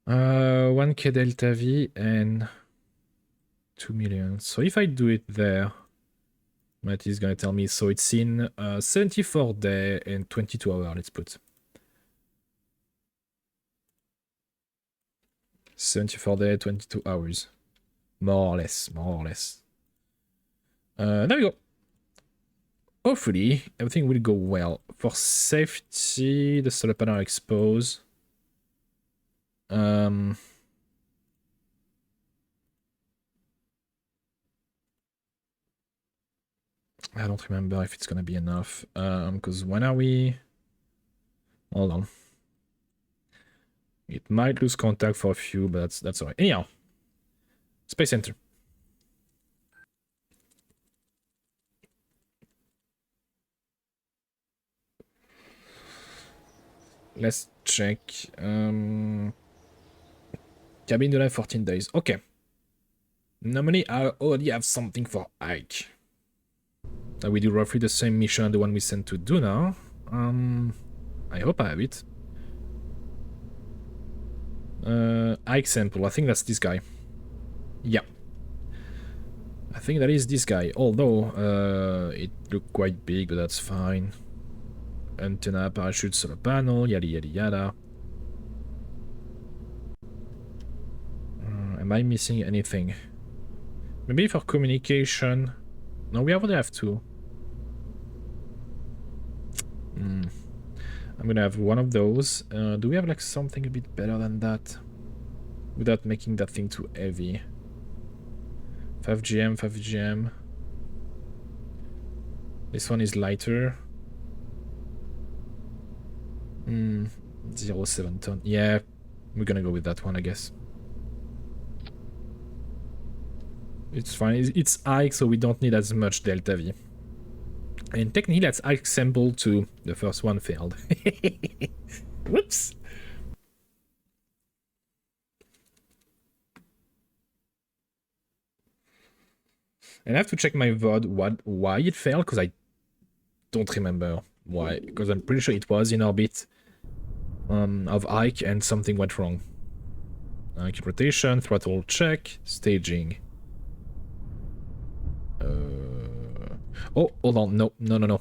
1k delta V and 2 million. So if I do it there, what is gonna tell me? So it's in 74 day and 22 hours, let's put. 74 day, 22 hours. More or less, more or less. There we go. Hopefully, everything will go well. For safety, the solar panel exposed. I don't remember if it's gonna be enough. Because when are we? Hold on. It might lose contact for a few, but that's alright. Anyhow, Space Center. Let's check. Cabin delay 14 days. Okay. Normally, I already have something for Ike. We do roughly the same mission, the one we sent to Duna. I hope I have it. Ike sample. I think that's this guy. Yeah. I think that is this guy. Although, it looked quite big, but that's fine. Antenna, parachute, solar panel, yada yada yada. Am I missing anything? Maybe for communication. No, we already have two. I'm gonna have one of those. Do we have like something a bit better than that? Without making that thing too heavy. 5GM, 5GM. This one is lighter. 0.7 ton. Yeah, we're gonna go with that one, I guess. It's fine. It's Ike, so we don't need as much Delta V. And technically, that's Ike sample too. The first one failed. Whoops. And I have to check my VOD why it failed, because I don't remember why. Because I'm pretty sure it was in orbit of Ike and something went wrong. Keep rotation, throttle check, staging. Oh, hold on. No.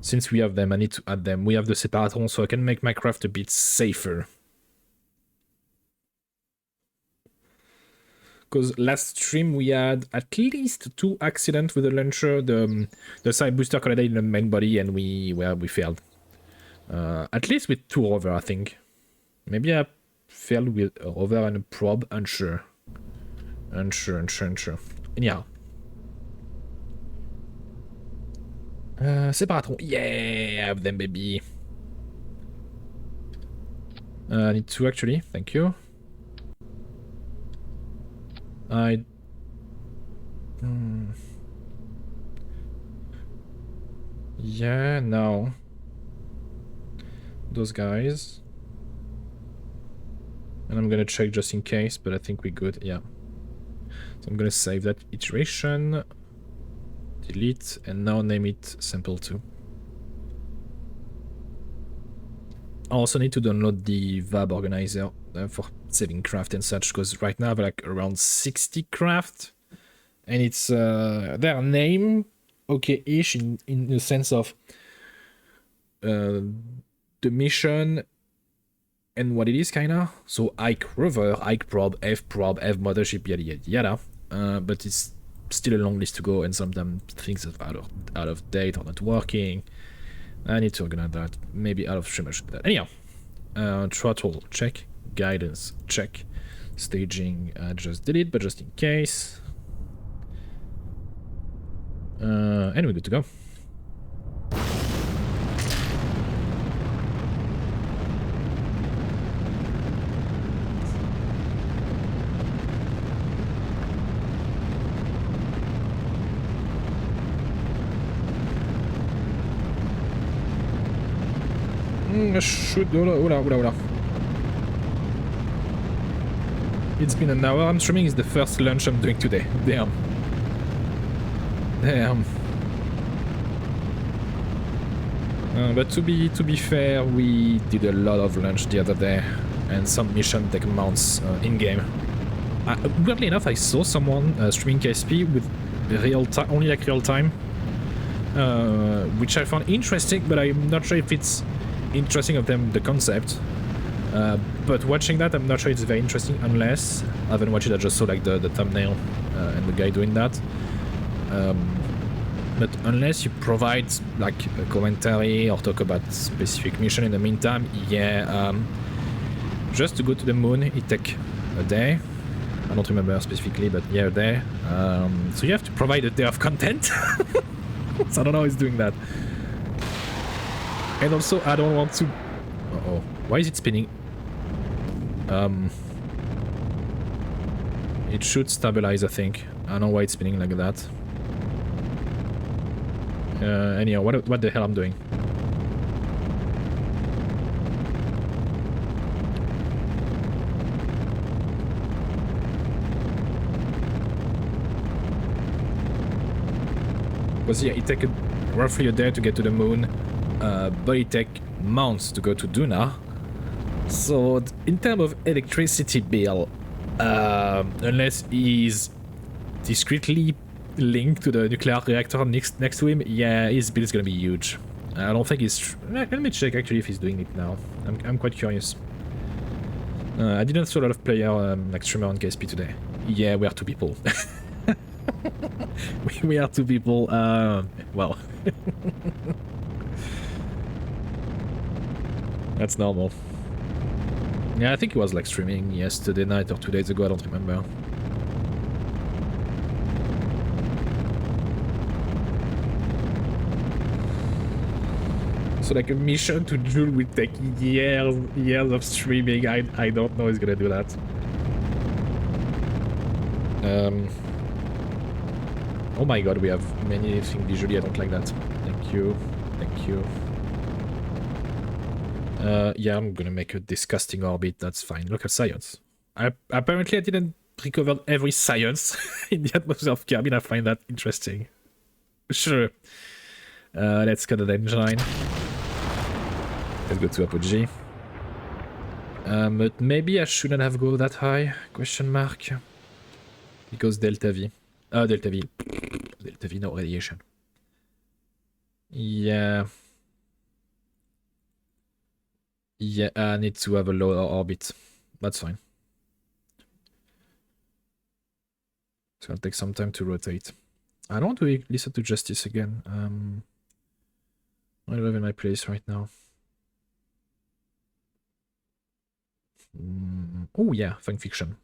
Since we have them, I need to add them. We have the separatron, so I can make my craft a bit safer. Because last stream we had at least 2 accidents with the launcher. The side booster collided in the main body, and we failed. At least with 2 rover, I think. Maybe I failed with a rover and a probe. Unsure. Anyhow. Séparatron. Yeah, have them, baby. I need two, actually. Thank you. I... Yeah, no. Those guys. And I'm gonna check just in case, but I think we're good, yeah. So I'm gonna save that iteration. Delete, and now name it sample 2. I also need to download the VAB organizer for saving craft and such, because right now I have like around 60 craft, and it's their name okay-ish in the sense of the mission and what it is, kinda. So Ike rover, Ike prob, F mothership, yada yada yada. But it's still a long list to go, and sometimes things are out of date or not working. I need to organize that. Maybe out of stream I should do that. Anyhow, throttle check, guidance check, staging just delete, but just in case. And we're good to go. Shoot, oula. It's been an hour. I'm streaming. Is the first lunch I'm doing today. Damn. But to be fair, we did a lot of lunch the other day, and some mission take months in game. Weirdly enough, I saw someone streaming KSP with real time, only like real time, which I found interesting, but I'm not sure if it's interesting of them, the concept. But watching that, I'm not sure it's very interesting unless I haven't watched it. I just saw like the thumbnail and the guy doing that. But unless you provide like a commentary or talk about specific mission in the meantime, yeah, just to go to the moon, it take a day. I don't remember specifically, but yeah, a day. So you have to provide a day of content. So I don't know how he's doing that. And also, I don't want to... Uh-oh. Why is it spinning? It should stabilize, I think. I don't know why it's spinning like that. Anyhow, what the hell I'm doing? Because yeah, it takes roughly a day to get to the moon, but it takes months to go to Duna. So in terms of electricity bill, unless he's discreetly linked to the nuclear reactor next to him, yeah, his bill is gonna be huge. I don't think he's... Let me check actually if he's doing it now. I'm quite curious. I didn't see a lot of player like streamer on KSP today. Yeah, we are two people. we are two people. Well, that's normal. Yeah, I think he was like streaming yesterday night or 2 days ago. I don't remember. So like a mission to Joule will take years of streaming. I don't know he's gonna do that. Oh my god, we have many things visually. I don't like that. Thank you. Thank you. Yeah, I'm gonna make a disgusting orbit. That's fine. Local science. Apparently, I didn't recover every science in the atmosphere of Kirby, and I find that interesting. Sure. Let's cut the engine. Let's go to Apogee. But maybe I shouldn't have go that high? Question mark. Because Delta V. Delta V. Delta V, no radiation. Yeah. Yeah, I need to have a lower orbit. That's fine. It's gonna take some time to rotate. I don't want to listen to Justice again. I don't have in my place right now. Oh yeah, fan fiction.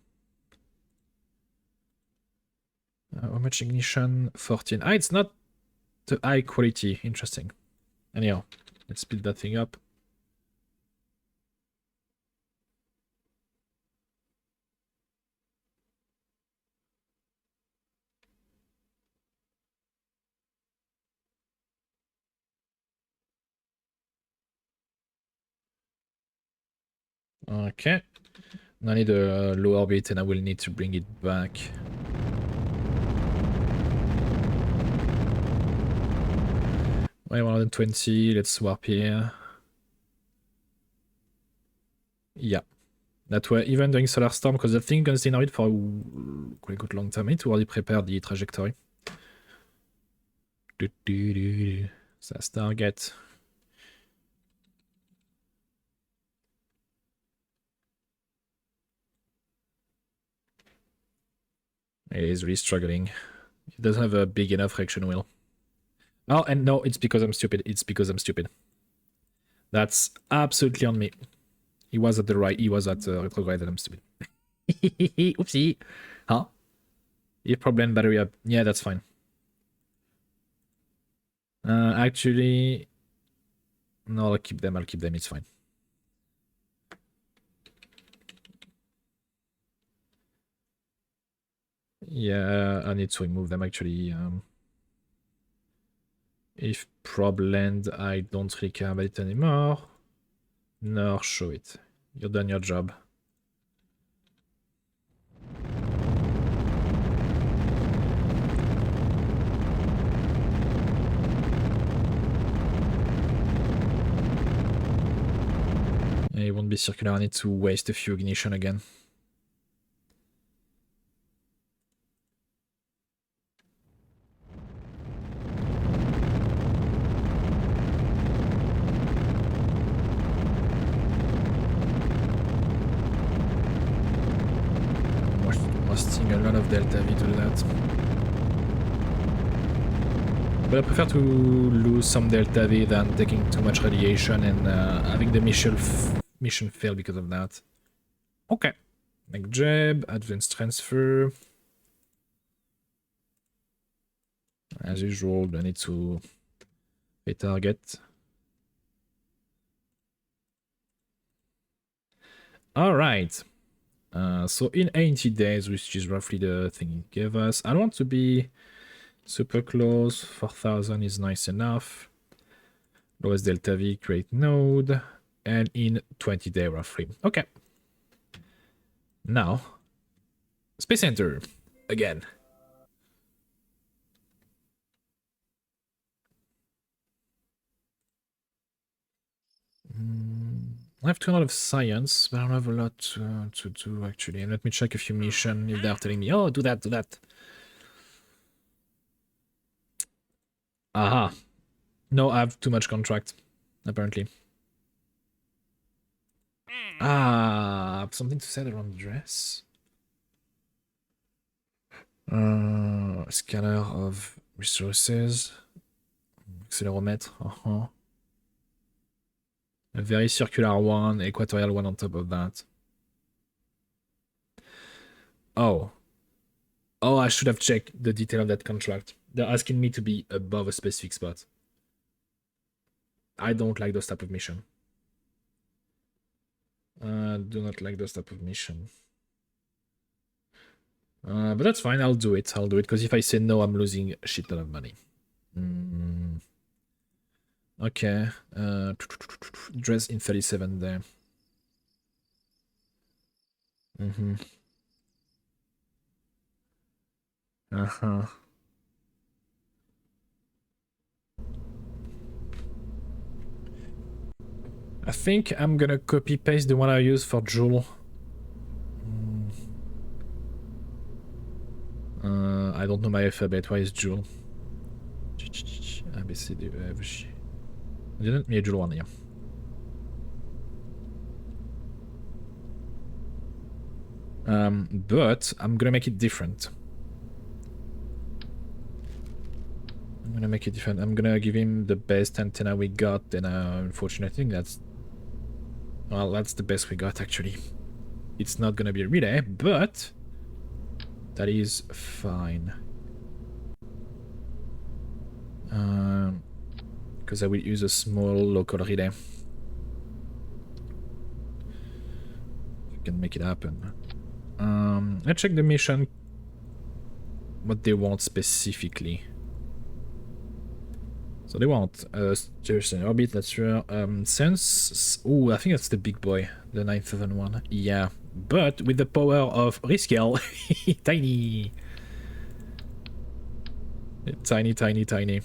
How much ignition? 14. Ah, it's not The high quality, interesting. Anyhow, let's speed that thing up. Okay. I need a low orbit and I will need to bring it back. Why 120? Let's warp here. Yeah. That way, even during Solar Storm, because the thing can stay in orbit for quite a good long time. I need to already prepare the trajectory. So that's target. It is really struggling. It doesn't have a big enough friction wheel. Oh, and no, it's because I'm stupid. It's because I'm stupid. That's absolutely on me. He was at the right. He was at retrograde and I'm stupid. Oopsie. Huh? If problem battery up. Yeah, that's fine. Actually, no, I'll keep them. I'll keep them. It's fine. Yeah, I need to remove them actually. If problem, I don't really care about it anymore. Nor show it. You've done your job. It won't be circular. I need to waste a few ignition again. Wasting a lot of delta V to do that. But I prefer to lose some delta V than taking too much radiation and having the mission fail because of that. Okay. Make jab, advanced transfer. As usual, I need to retarget. Alright. So in 80 days, which is roughly the thing it gave us, I don't want to be super close. 4000 is nice enough. Lowest delta V, create node. And in 20 days, roughly. Okay. Now, Space Center again. I have 200 of science, but I don't have a lot to do actually. And let me check a few missions if they're telling me, oh, do that, do that. Aha. No, I have too much contract, apparently. Ah, I have something to say around dress. Scanner of resources. Accelerometer. A very circular one, equatorial one on top of that. Oh. Oh, I should have checked the detail of that contract. They're asking me to be above a specific spot. I don't like those type of mission. Do not like those type of mission. But that's fine, I'll do it. I'll do it, because if I say no, I'm losing a shit ton of money. Okay. Dress in 37 there. I think I'm gonna copy paste the one I use for Joule. I don't know my alphabet. Why is Joule? A, B, C, D, E, F, G. Didn't me Joule one here. But I'm gonna make it different. I'm gonna give him the best antenna we got, and unfortunately, that's the best we got actually. It's not gonna be a relay, but that is fine. Because I will use a small local relay. If I can make it happen. Let's check the mission. What they want specifically. So they want just an orbit, that's sure. Sense. Oh, I think that's the big boy, the 971. Yeah, but with the power of rescale. Tiny. Tiny, tiny, tiny.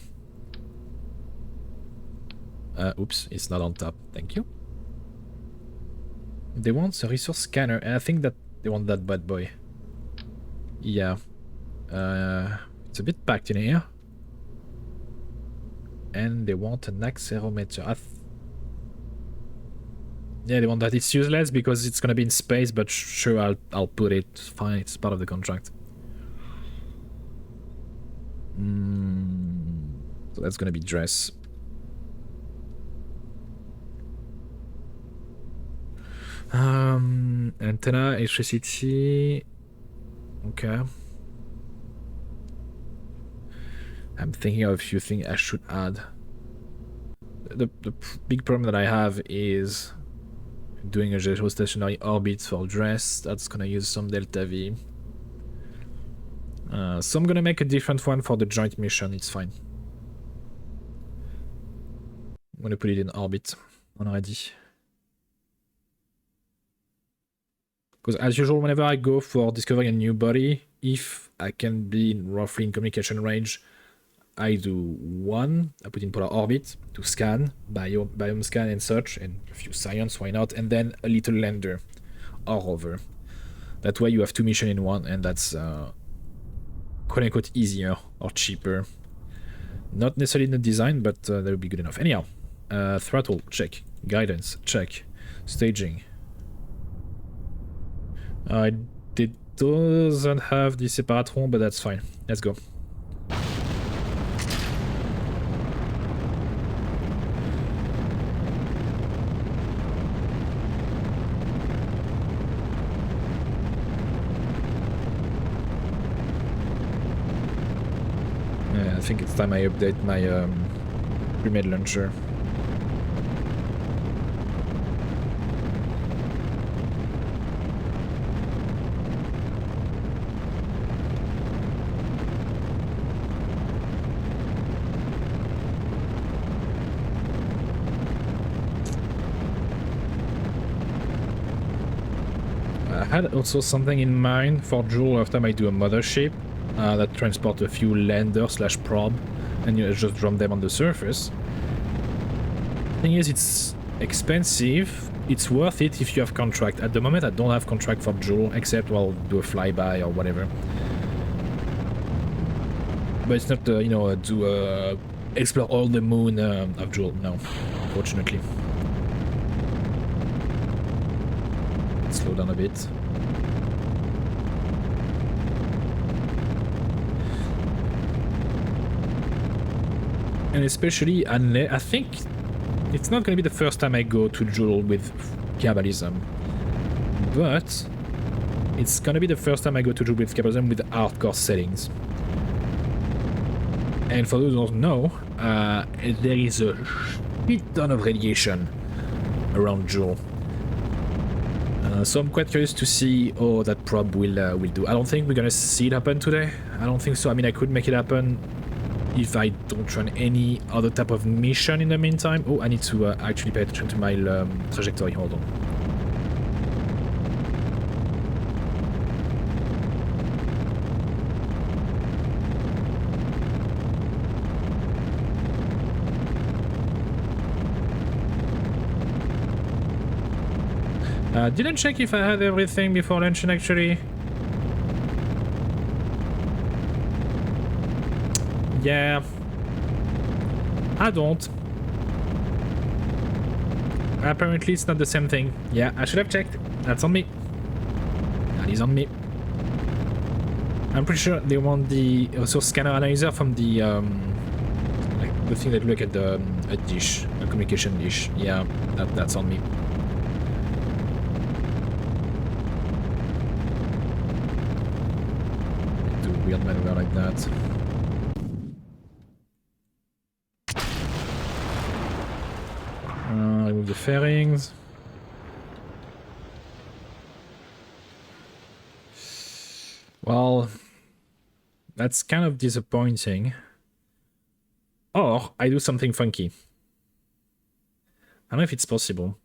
Oops, it's not on top. Thank you. They want a resource scanner, and I think that they want that bad boy. Yeah. It's a bit packed in here. And they want an accelerometer. Yeah, they want that. It's useless because it's gonna be in space, but sure, I'll put it. Fine, it's part of the contract. So that's gonna be dress. Antenna, electricity. Okay. I'm thinking of a few things I should add. The big problem that I have is doing a geostationary orbit for dress. That's gonna use some delta V. So I'm gonna make a different one for the joint mission. It's fine. I'm gonna put it in orbit already. Because as usual, whenever I go for discovering a new body, if I can be roughly in communication range, I do one, I put in polar orbit to scan, biome scan and such, and a few science, why not, and then a little lander or rover. That way you have two missions in one, and that's quote unquote easier or cheaper. Not necessarily in the design, but that would be good enough. Anyhow, throttle, check. Guidance, check. Staging. It doesn't have the separatron, but that's fine. Let's go. I think it's time I update my pre-made launcher. I had also something in mind for Joule after I do a mothership. That transport a few lander slash probe, and you just drop them on the surface. Thing is, it's expensive. It's worth it if you have contract. At the moment, I don't have contract for Joule, except well, do a flyby or whatever. But it's not, you know, to explore all the moon of Joule. No, unfortunately. Let's slow down a bit. And especially, I think it's not going to be the first time I go to Joule with Kerbalism, but it's going to be the first time I go to Joule with Kerbalism with hardcore settings. And for those who don't know, there is a shit ton of radiation around Joule. So I'm quite curious to see how that probe will do. I don't think we're going to see it happen today. I don't think so. I mean, I could make it happen if I don't run any other type of mission in the meantime. Oh, I need to actually pay attention to my trajectory. Hold on. Didn't check if I had everything before launching actually. Yeah, I don't. Apparently it's not the same thing. Yeah, I should have checked. That's on me. That is on me. I'm pretty sure they want the resource scanner analyzer from the like the thing that look at the a dish, a communication dish. Yeah, that's on me. Do weird maneuver like that. remove the fairings. Well, that's kind of disappointing. Or I do something funky. I don't know if it's possible.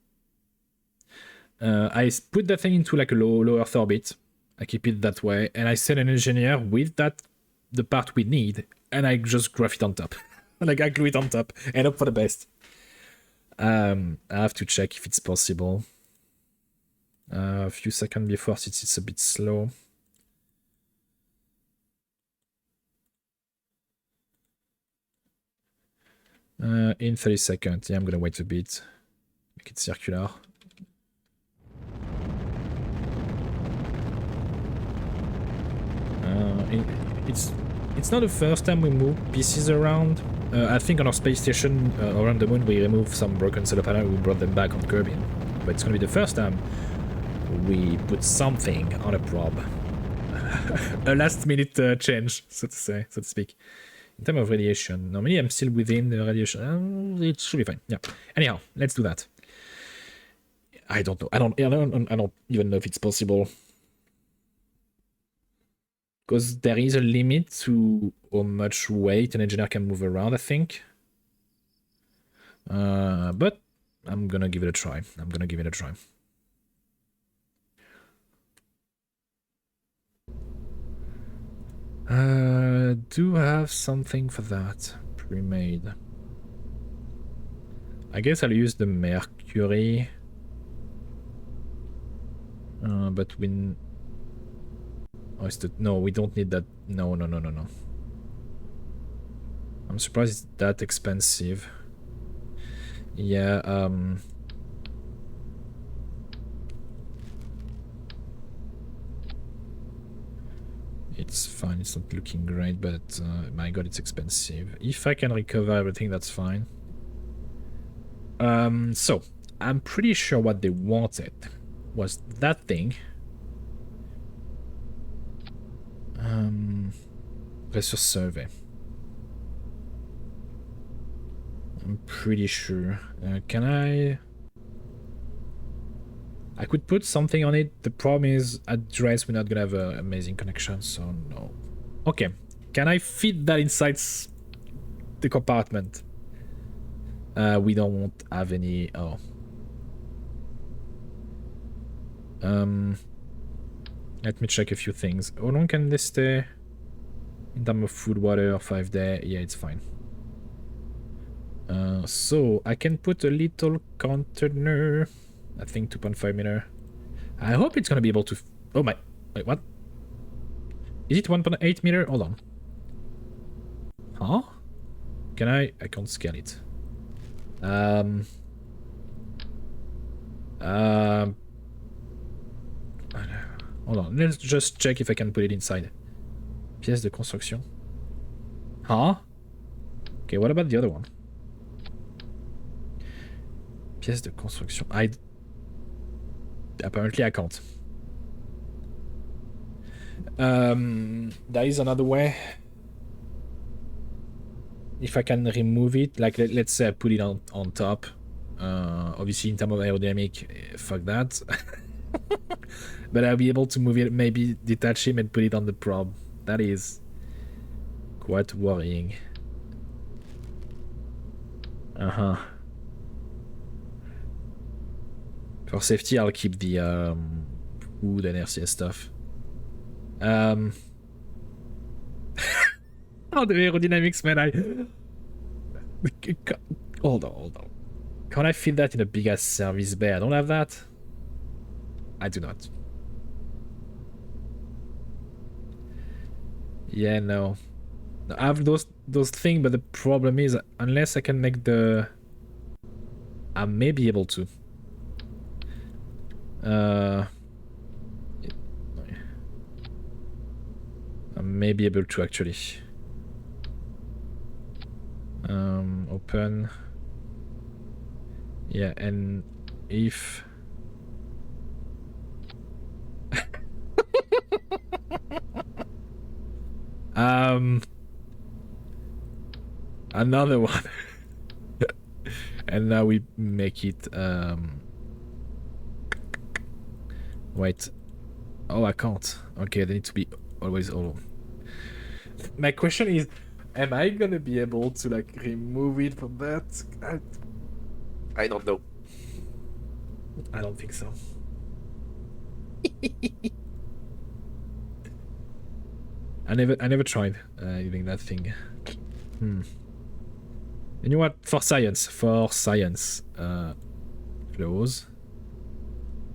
I put that thing into like a low Earth orbit. I keep it that way, and I send an engineer with the part we need, and I just graph it on top. Like I glue it on top and hope for the best. I have to check if it's possible. A few seconds before, since it's a bit slow. In 30 seconds. Yeah, I'm gonna wait a bit. Make it circular. It's not the first time we move pieces around. I think on our space station around the moon we removed some broken solar panels, we brought them back on Kerbin. But it's gonna be the first time we put something on a probe. A last minute change, so to speak. In terms of radiation, normally I'm still within the radiation. It should be fine. Yeah. Anyhow, let's do that. I don't know. I don't even know if it's possible. Because there is a limit to how much weight an engineer can move around, I think. But I'm gonna give it a try. Do have something for that pre-made. I guess I'll use the mercury. But we... Oh, no, we don't need that. No. I'm surprised it's that expensive. Yeah, it's fine, it's not looking great, but my god, it's expensive. If I can recover everything, that's fine. So, I'm pretty sure what they wanted was that thing. Resource survey. I'm pretty sure. Can I could put something on it. The problem is address, we're not gonna have an amazing connection, so no. Okay. Can I fit that inside the compartment? We don't have any... Oh. Let me check a few things. How long can this stay? In terms of food, water, 5 days. Yeah, it's fine. So I can put a little container. I think 2.5 meter. I hope it's gonna be able to... Oh my... Wait, what? Is it 1.8 meter? Hold on. Huh? Can I can't scale it. Hold on, let's just check if I can put it inside. Pièce de construction. Huh? Okay, what about the other one? Pièce de construction. Apparently I can't. There is another way. If I can remove it, like let's say I put it on top. Obviously in terms of aerodynamic, fuck that. But I'll be able to move it, maybe detach him and put it on the probe. That is quite worrying. For safety, I'll keep the food and RCS stuff. Oh, the aerodynamics, man! Hold on. Can I fit that in a big ass service bay? I don't have that. I do not. Yeah, no. I have those things, but the problem is, unless I can make the... I may be able to. I may be able to, actually. Open. Yeah, and if... Another one. And now we make it wait. Oh, I can't. Okay, they need to be always all. My question is, am I gonna be able to like remove it from that? I don't know. I don't think so. I never tried using that thing. You know what? For science, close,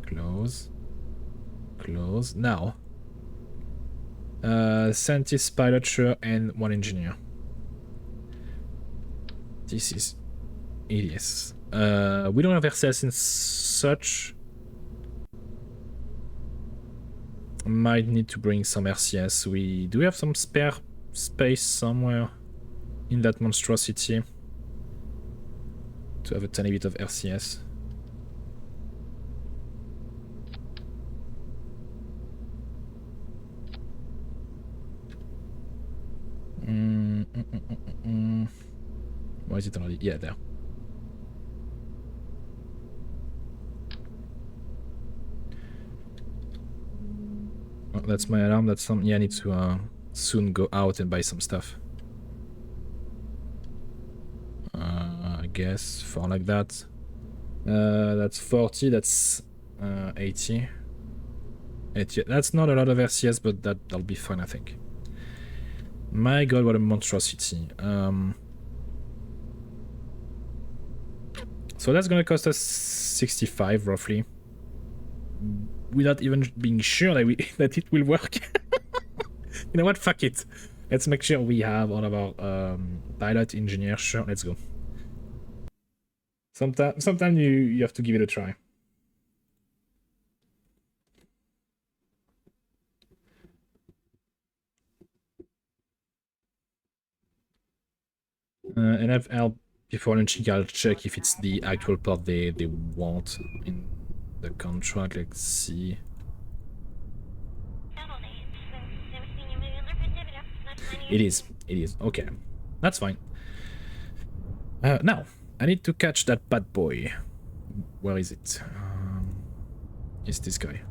close, close. Now, scientist, pilot, sure, and one engineer. This is hideous. We don't have RCS in such. Might need to bring some RCS. We do have some spare space somewhere in that monstrosity to have a tiny bit of RCS. Why is it already? Yeah, there. Oh, that's my alarm. That's some. Yeah, I need to soon go out and buy some stuff. I guess for like that. That's 40. That's 80. 80. That's not a lot of RCS, but that'll be fine, I think. My god, what a monstrosity. So that's gonna cost us 65 roughly. Without even being sure that that it will work. You know what? Fuck it. Let's make sure we have all of our pilot engineer. Sure, let's go. Sometimes you have to give it a try. And I've helped before launching. I'll check if it's the actual part they want in the contract. Let's see. It is. It is. Okay. That's fine. Now, I need to catch that bad boy. Where is it? It's this guy.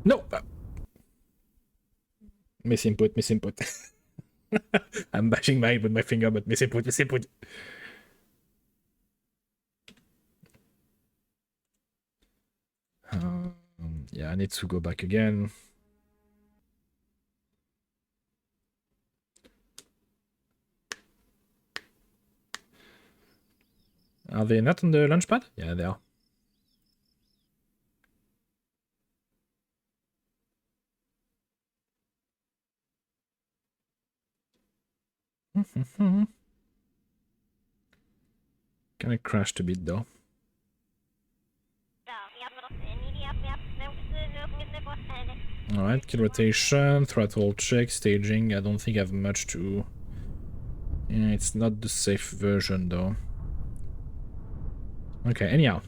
No! Miss input, miss input. I'm bashing my head with my finger, but miss input, miss input. Yeah, I need to go back again. Are they not on the launch pad? Yeah, they are. Kinda crashed a bit though. Alright, kill rotation, throttle check, staging. I don't think I have much to... Yeah, it's not the safe version though. Okay, anyhow.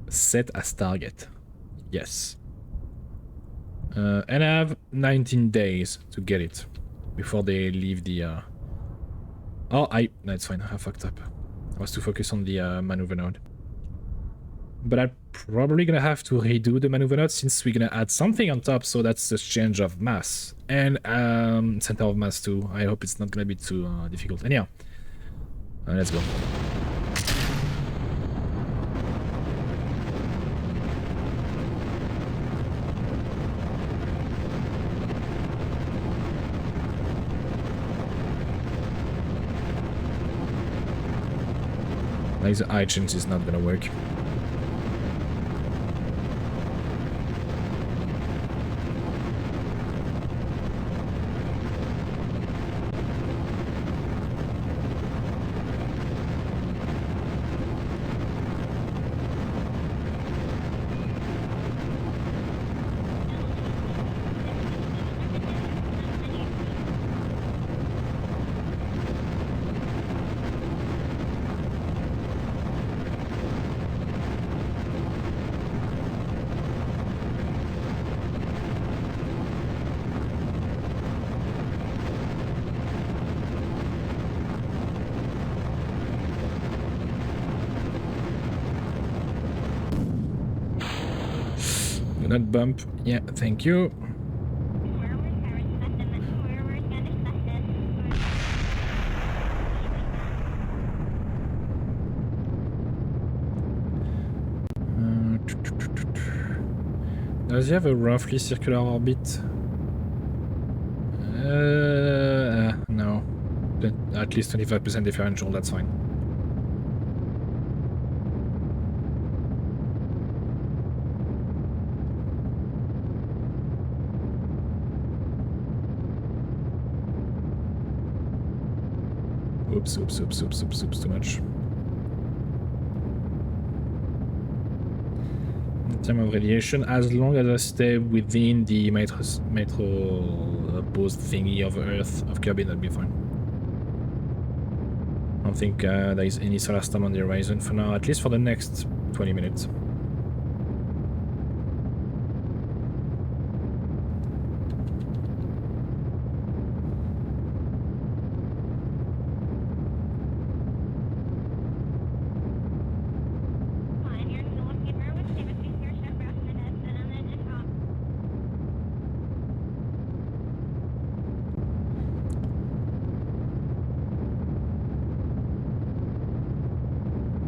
Set as target. Yes. And I have 19 days to get it before they leave the... Oh, no, it's fine. I fucked up. I was too focused on the maneuver node. But I'm probably gonna have to redo the maneuver node since we're gonna add something on top, so that's the change of mass. And center of mass too. I hope it's not gonna be too difficult. Anyhow, let's go. Laser agent is not gonna work. not bump. Yeah, thank you. Does he have a roughly circular orbit? No. At least 25% differential, that's fine. Oops, too much. In terms of radiation, as long as I stay within the metro post thingy of Earth, of Kirby, that'll be fine. I don't think there is any solar storm on the horizon for now, at least for the next 20 minutes.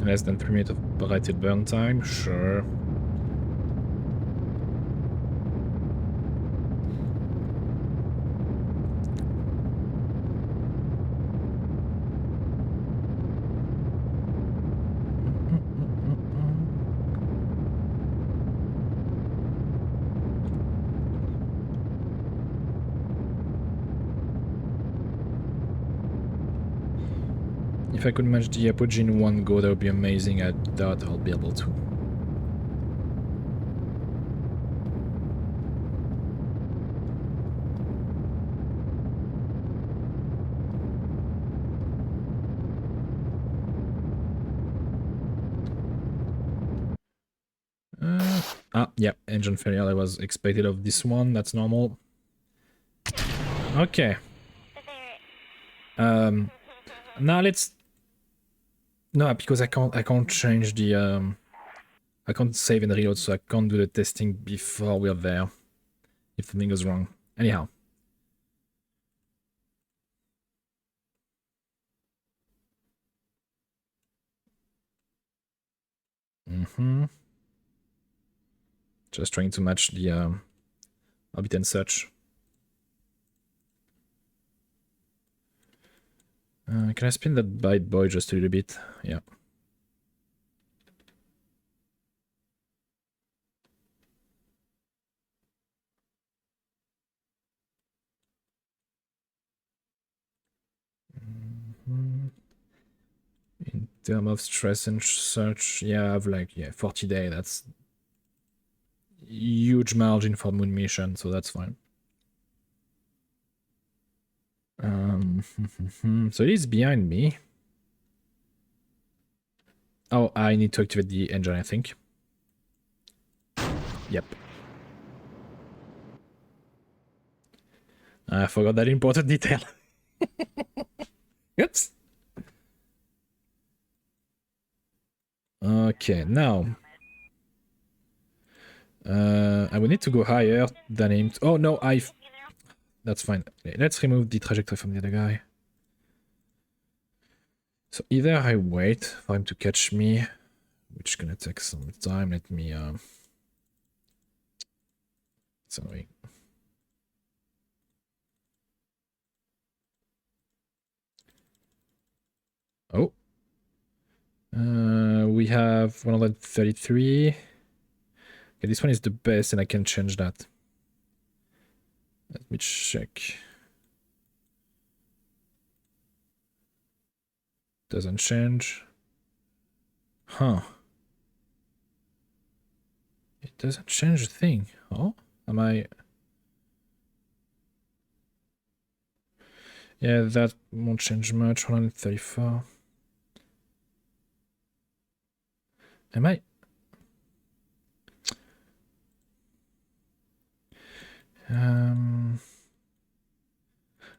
Less than 3 minutes of operated burn time, sure. If I could match the apogee in one go, that would be amazing. I doubt I'll be able to. Yeah, engine failure. That was expected of this one. That's normal. Okay. Now let's. No, because I can't change the. I can't save and reload, so I can't do the testing before we're there. If something goes wrong. Anyhow. Just trying to match the orbit and such. Can I spin that byte boy just a little bit? Yeah. In terms of stress and such, yeah, I have like 40 days. That's huge margin for moon mission, so that's fine. So it is behind me. Oh, I need to activate the engine, I think. Yep. I forgot that important detail. Oops. Okay, now. I will need to go higher than him. Oh no, that's fine. Okay, let's remove the trajectory from the other guy. So either I wait for him to catch me, which is gonna take some time. Let me sorry. Oh. We have 133. Okay, this one is the best and I can change that. Let me check. Doesn't change. Huh. It doesn't change a thing. Oh, am I... Yeah, that won't change much. 134. Am I...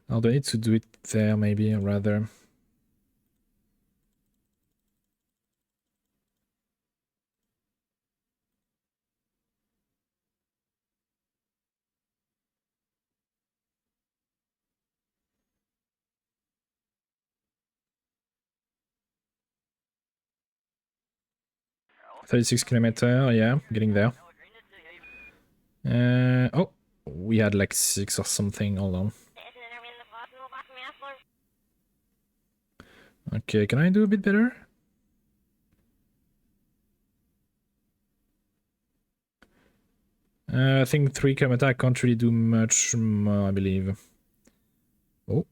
Oh, do I need to do it there, maybe, rather? 36 kilometer, yeah, getting there. Oh, we had like 6 or something, hold on. Okay, can I do a bit better? I think 3 kilometer, I can't really do much more, I believe. Oh,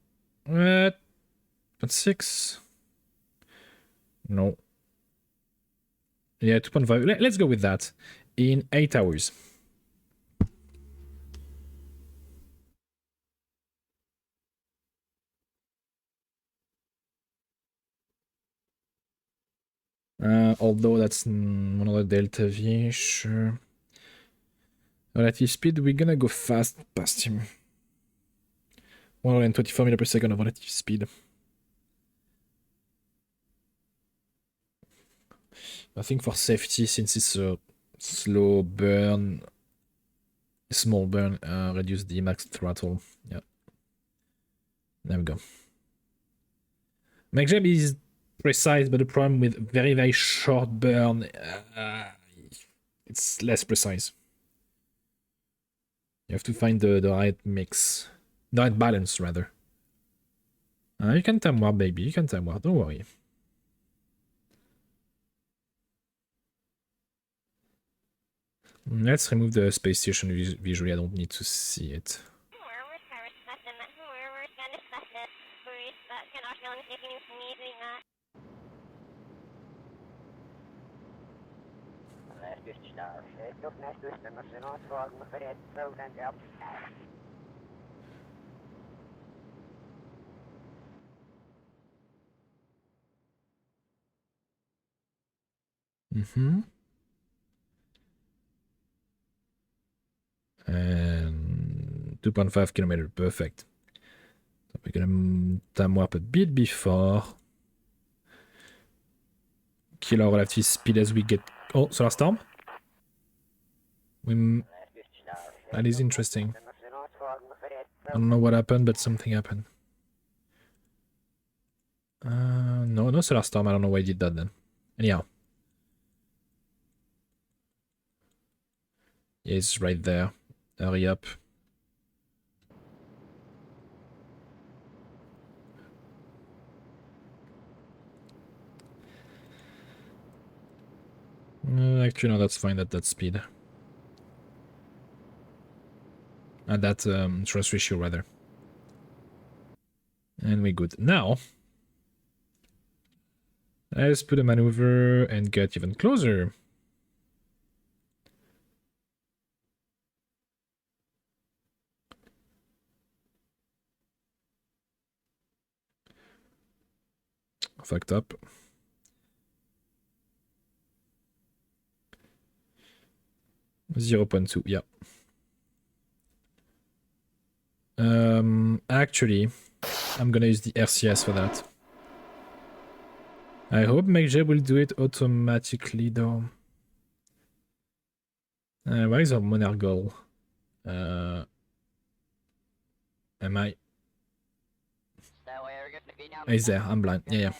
but 6? No. Yeah, 2.5. Let's go with that. In 8 hours. Although that's another delta V, sure. Relative speed, we're gonna go fast past him. 124 meters per second of relative speed. I think for safety, since it's a slow burn, small burn, reduce the max throttle. Yeah. There we go. Max jab is precise, but the problem with very, very short burn, it's less precise. You have to find the right mix. The right balance, rather. You can time warp, baby. You can time warp. Don't worry. Let's remove the space station visually. I don't need to see it. And 2.5 kilometer, perfect. So we're gonna time warp a bit before. Kill our relative speed as we get. Oh, solar storm. That is interesting. I don't know what happened, but something happened. No solar storm. I don't know why I did that then. Anyhow. Yeah, it's right there. Hurry up. Actually, no, that's fine at that speed. At that thrust ratio, rather. And we're good. Now, let's put a maneuver and get even closer. Fucked up. 0.2, yeah. Actually, I'm gonna use the RCS for that. I hope MacJ will do it automatically, though. Where is our Monargol? Am I? He's there, I'm blind. Yeah.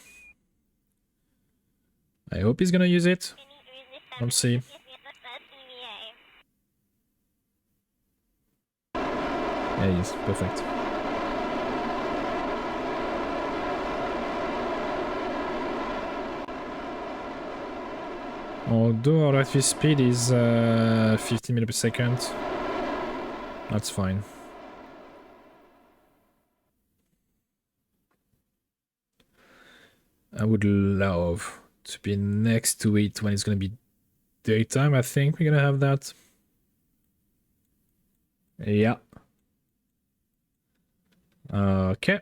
I hope he's gonna use it. We'll see. Yeah, he is. Perfect. Although our relative speed is 15 meters per second, that's fine. I would love to be next to it when it's gonna be daytime. I think we're gonna have that. Yeah. Okay.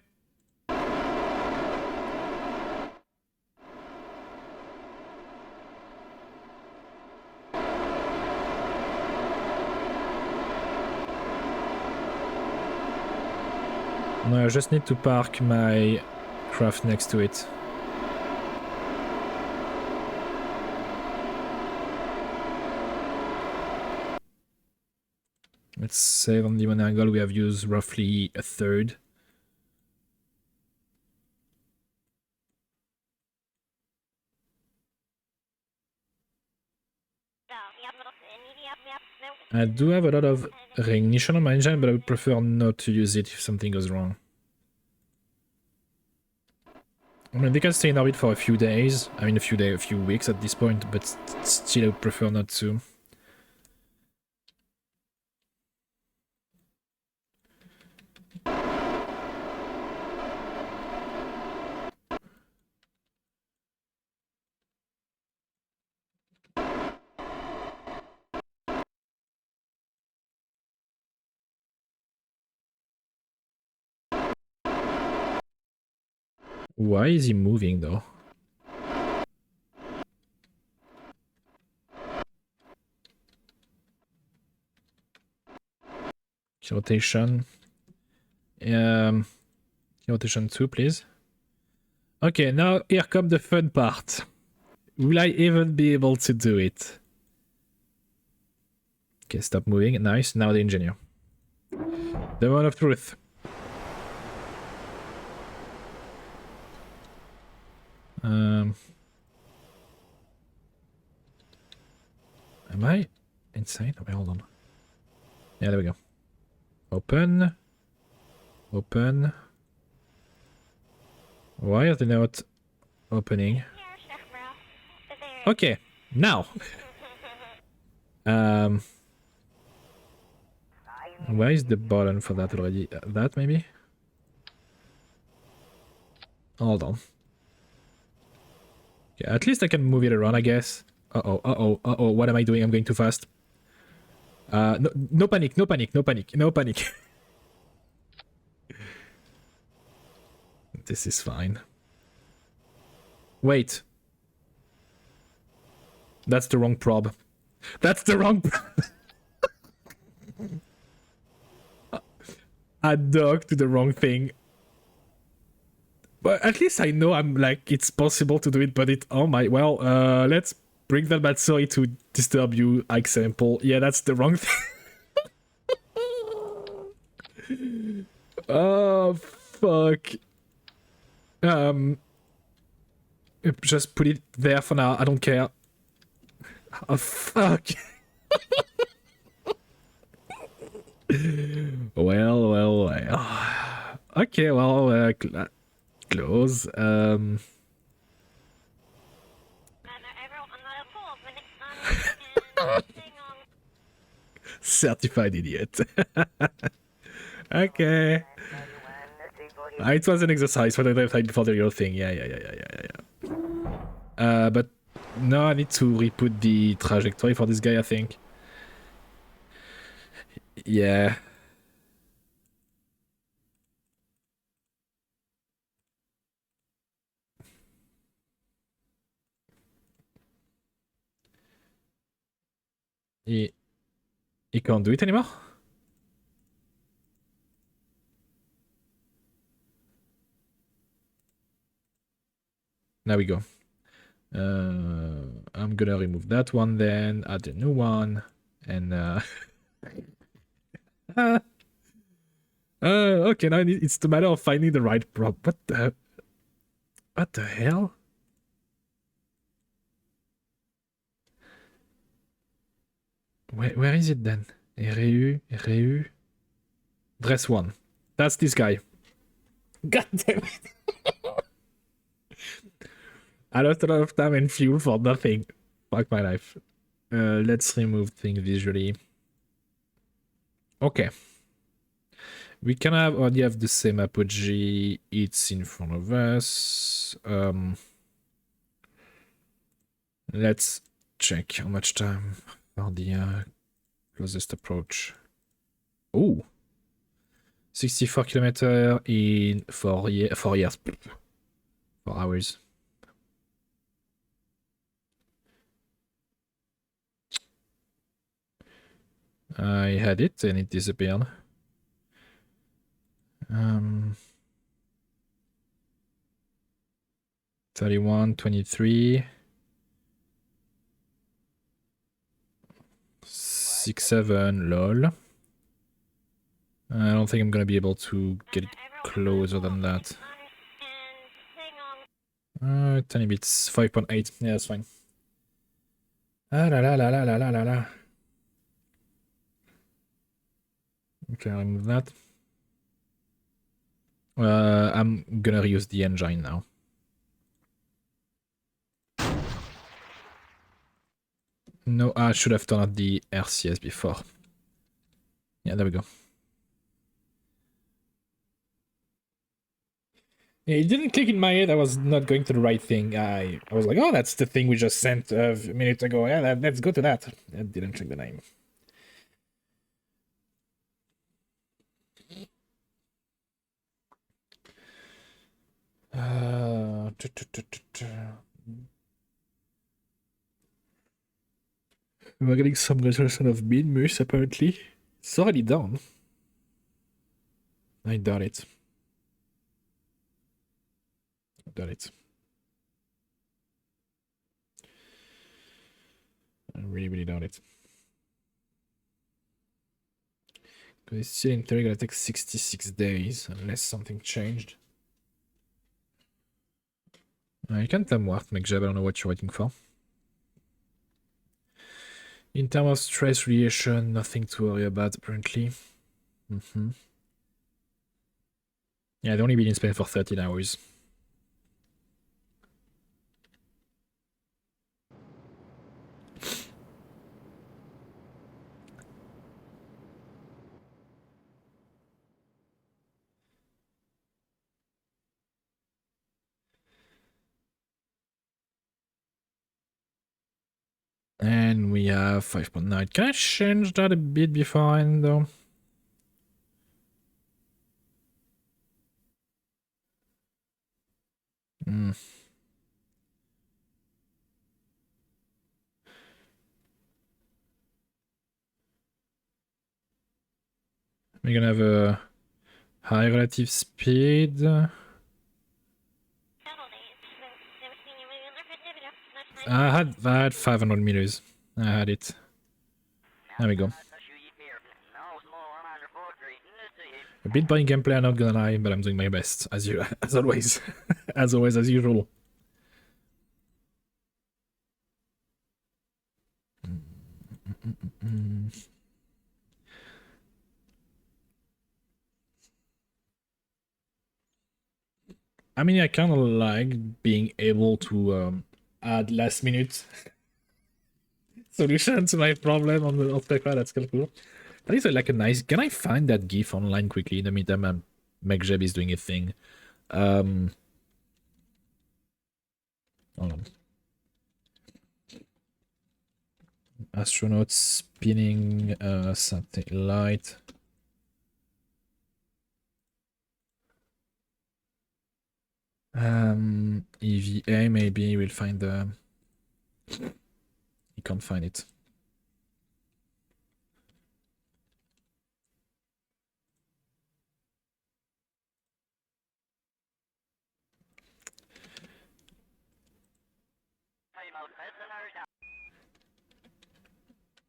No, I just need to park my craft next to it. Let's save on the one angle. We have used roughly a third. I do have a lot of recognition on my engine, but I would prefer not to use it if something goes wrong. I mean, they can stay in orbit for a few days. I mean, a few weeks at this point, but still I would prefer not to. Why is he moving, though? Rotation. Rotation 2, please. Okay, now here comes the fun part. Will I even be able to do it? Okay, stop moving. Nice. Now the engineer. The one of truth. Am I insane? Okay, hold on. Yeah, there we go. Open. Open. Why are they not opening? Okay, now. Where is the button for that already? That maybe? Hold on. Okay, at least I can move it around, I guess. Uh-oh, uh-oh, uh-oh, what am I doing? I'm going too fast. No panic, no panic, no panic, no panic. This is fine. Wait. That's the wrong probe. That's the wrong probe. I docked to the wrong thing. But at least I know I'm like, it's possible to do it, but it, oh my, well, let's bring that back. Sorry to disturb you, example. Yeah, that's the wrong thing. Oh, fuck. Just put it there for now. I don't care. Oh, fuck. Well. Okay, well, close. Certified idiot. Okay. It was an exercise for the time before the real thing. Yeah. But no, I need to re-put the trajectory for this guy, I think. Yeah. He can't do it anymore? There we go. I'm gonna remove that one then, add a new one, and okay, now it's the matter of finding the right prop. What the hell? Where is it then? Reu. Dress 1. That's this guy. God damn it. I lost a lot of time and fuel for nothing. Fuck my life. Let's remove things visually. Okay. We can already have the same apogee. It's in front of us. Let's check how much time for the closest approach. Oh, 64 kilometers in 4 years. 4 hours. I had it and it disappeared. 31, 23, 6, 7, lol. I don't think I'm gonna be able to get it closer than that. Tiny bits, 5.8. Yeah, that's fine. Ah la la la la la la la la. Okay, I'll remove that. I'm gonna reuse the engine now. No, I should have turned off the RCS before. Yeah, there we go. Yeah, it didn't click in my head. I was not going to the right thing. I was like, oh, that's the thing we just sent a minute ago. Yeah, let's go to that. I didn't check the name. We're getting some resolution of mid-moose, apparently. It's already done. I doubt it. I doubt it. I really, really doubt it. Because it's still in theory gonna take 66 days, unless something changed. You can tell me what, make sure I don't know what you're waiting for. In terms of stress relation, nothing to worry about, apparently. Yeah, they've only been in Spain for 13 hours. And we have 5.9. Can I change that a bit before I end, though? We're gonna have a high relative speed. I had 500 meters. I had it. There we go. A bit boring gameplay, I'm not gonna lie, but I'm doing my best, as always. As always, as usual. I mean, I kind of like being able to add last minute solution to my problem on the Spectra. That's kind of cool. That is like a nice. Can I find that GIF online quickly? In the meantime, MacJeb is doing a thing. Hold on. Astronaut spinning satellite. EVA, maybe we'll find the. You can't find it.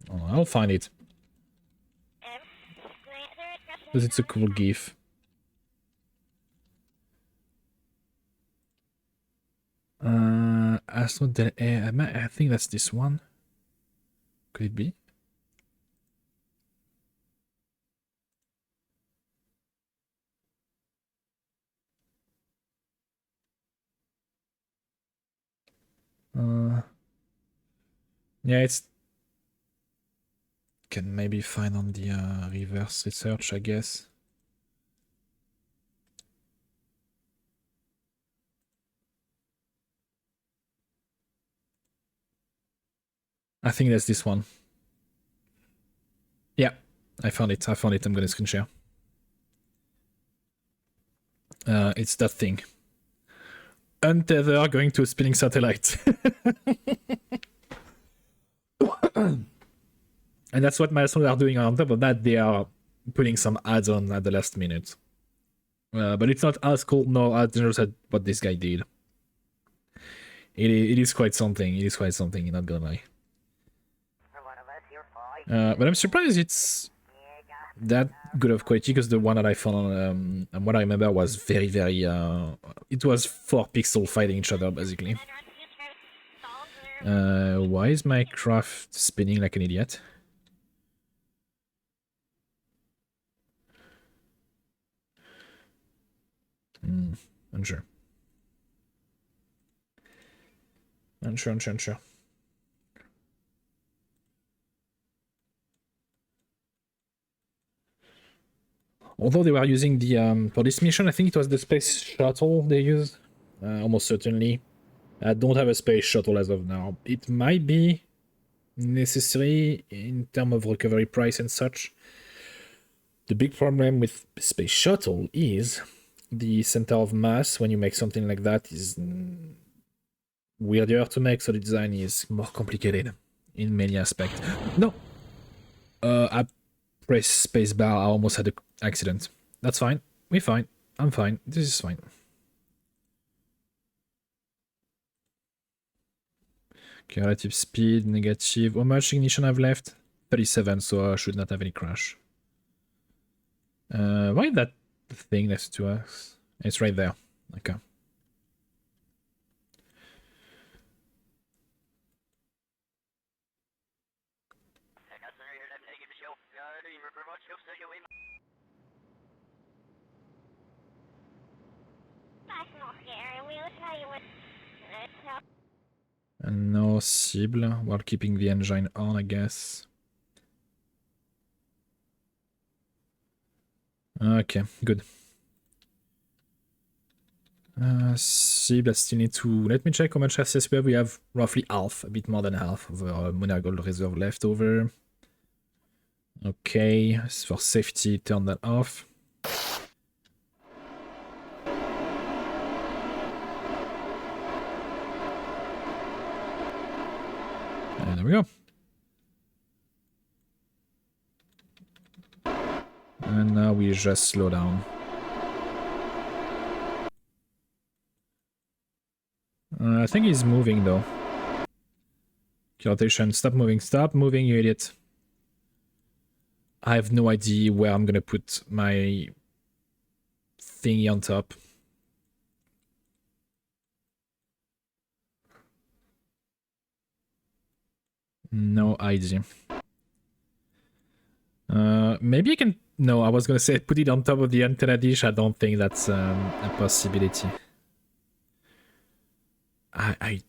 Oh, I'll find it. Because it's a cool GIF. Astronaut Del Air. I think that's this one. Could it be? Yeah, it's can maybe find on the reverse research, I guess. I think that's this one. Yeah, I found it. I'm gonna screen share. It's that thing. Untether going to a spinning satellite. And that's what my astronauts are doing. On top of that, they are putting some ads on at the last minute. But it's not as cool, no, as dangerous as what this guy did. It is quite something. It is quite something, not gonna lie. But I'm surprised it's that good of quality, because the one that I found and what I remember was very, very... it was 4 pixels fighting each other, basically. Why is my craft spinning like an idiot? Unsure. Unsure. Although they were using the, for this mission, I think it was the space shuttle they used. Almost certainly. I don't have a space shuttle as of now. It might be necessary in terms of recovery price and such. The big problem with space shuttle is the center of mass when you make something like that is weirder to make, so the design is more complicated in many aspects. No! I pressed spacebar, I almost had an accident. That's fine. We're fine. I'm fine. This is fine. Okay, relative speed, negative. How much ignition I've left? 37, so I should not have any crash. Why is that thing next to us? It's right there. Okay. And no cible while keeping the engine on, I guess. Okay, good. Cible, I still need to... Let me check how much access we have. We have roughly half, a bit more than half of our Monagold reserve left over. Okay, for safety, turn that off. And there we go. And now we just slow down. I think he's moving though. Rotation, stop moving, you idiot. I have no idea where I'm gonna put my thingy on top. No idea. Maybe I can... No, I was gonna say put it on top of the antenna dish. I don't think that's a possibility. I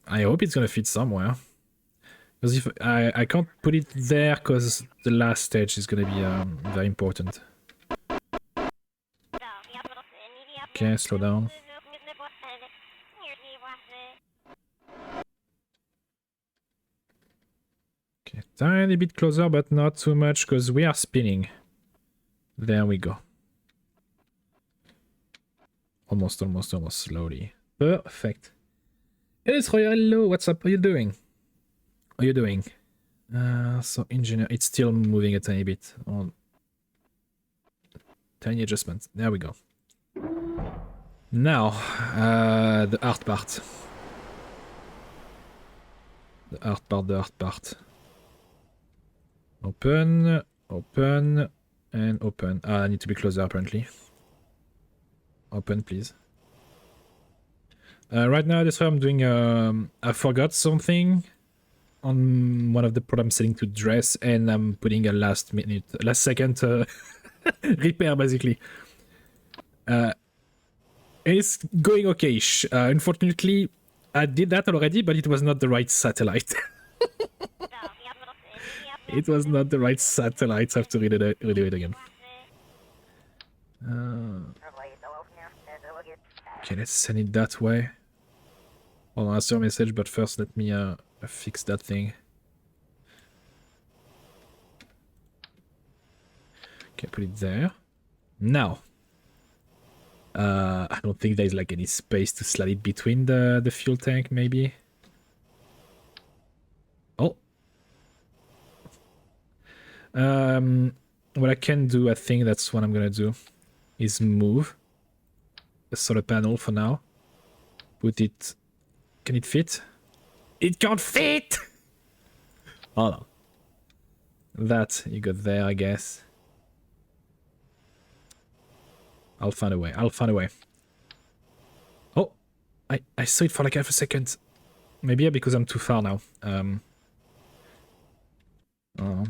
hope it's gonna fit somewhere. Because if I can't put it there, because the last stage is gonna be very important. Okay, slow down. Okay, tiny bit closer, but not too much, because we are spinning. There we go. Almost, slowly. Perfect. Hey, it's Royal, hello, what's up? How you doing? How you doing? So engineer, it's still moving a tiny bit. On tiny adjustment. There we go. Now, the hard part. The hard part. Open, and open. I need to be closer apparently. Open, please. Right now, that's why I'm doing. I forgot something on one of the program setting to dress, and I'm putting a last second repair basically. It's going okay. Unfortunately, I did that already, but it was not the right satellite. It was not the right satellite. I have to redo it again. Okay, let's send it that way. Hold on, I saw a message, but first let me fix that thing. Okay, put it there. Now. I don't think there's like any space to slide it between the fuel tank, maybe. Oh. What I can do, I think that's what I'm gonna do, is move the solar panel for now. Put it... Can it fit? It can't fit! Oh no. That you got there, I guess. I'll find a way. Oh! I saw it for like half a second. Maybe because I'm too far now. Oh.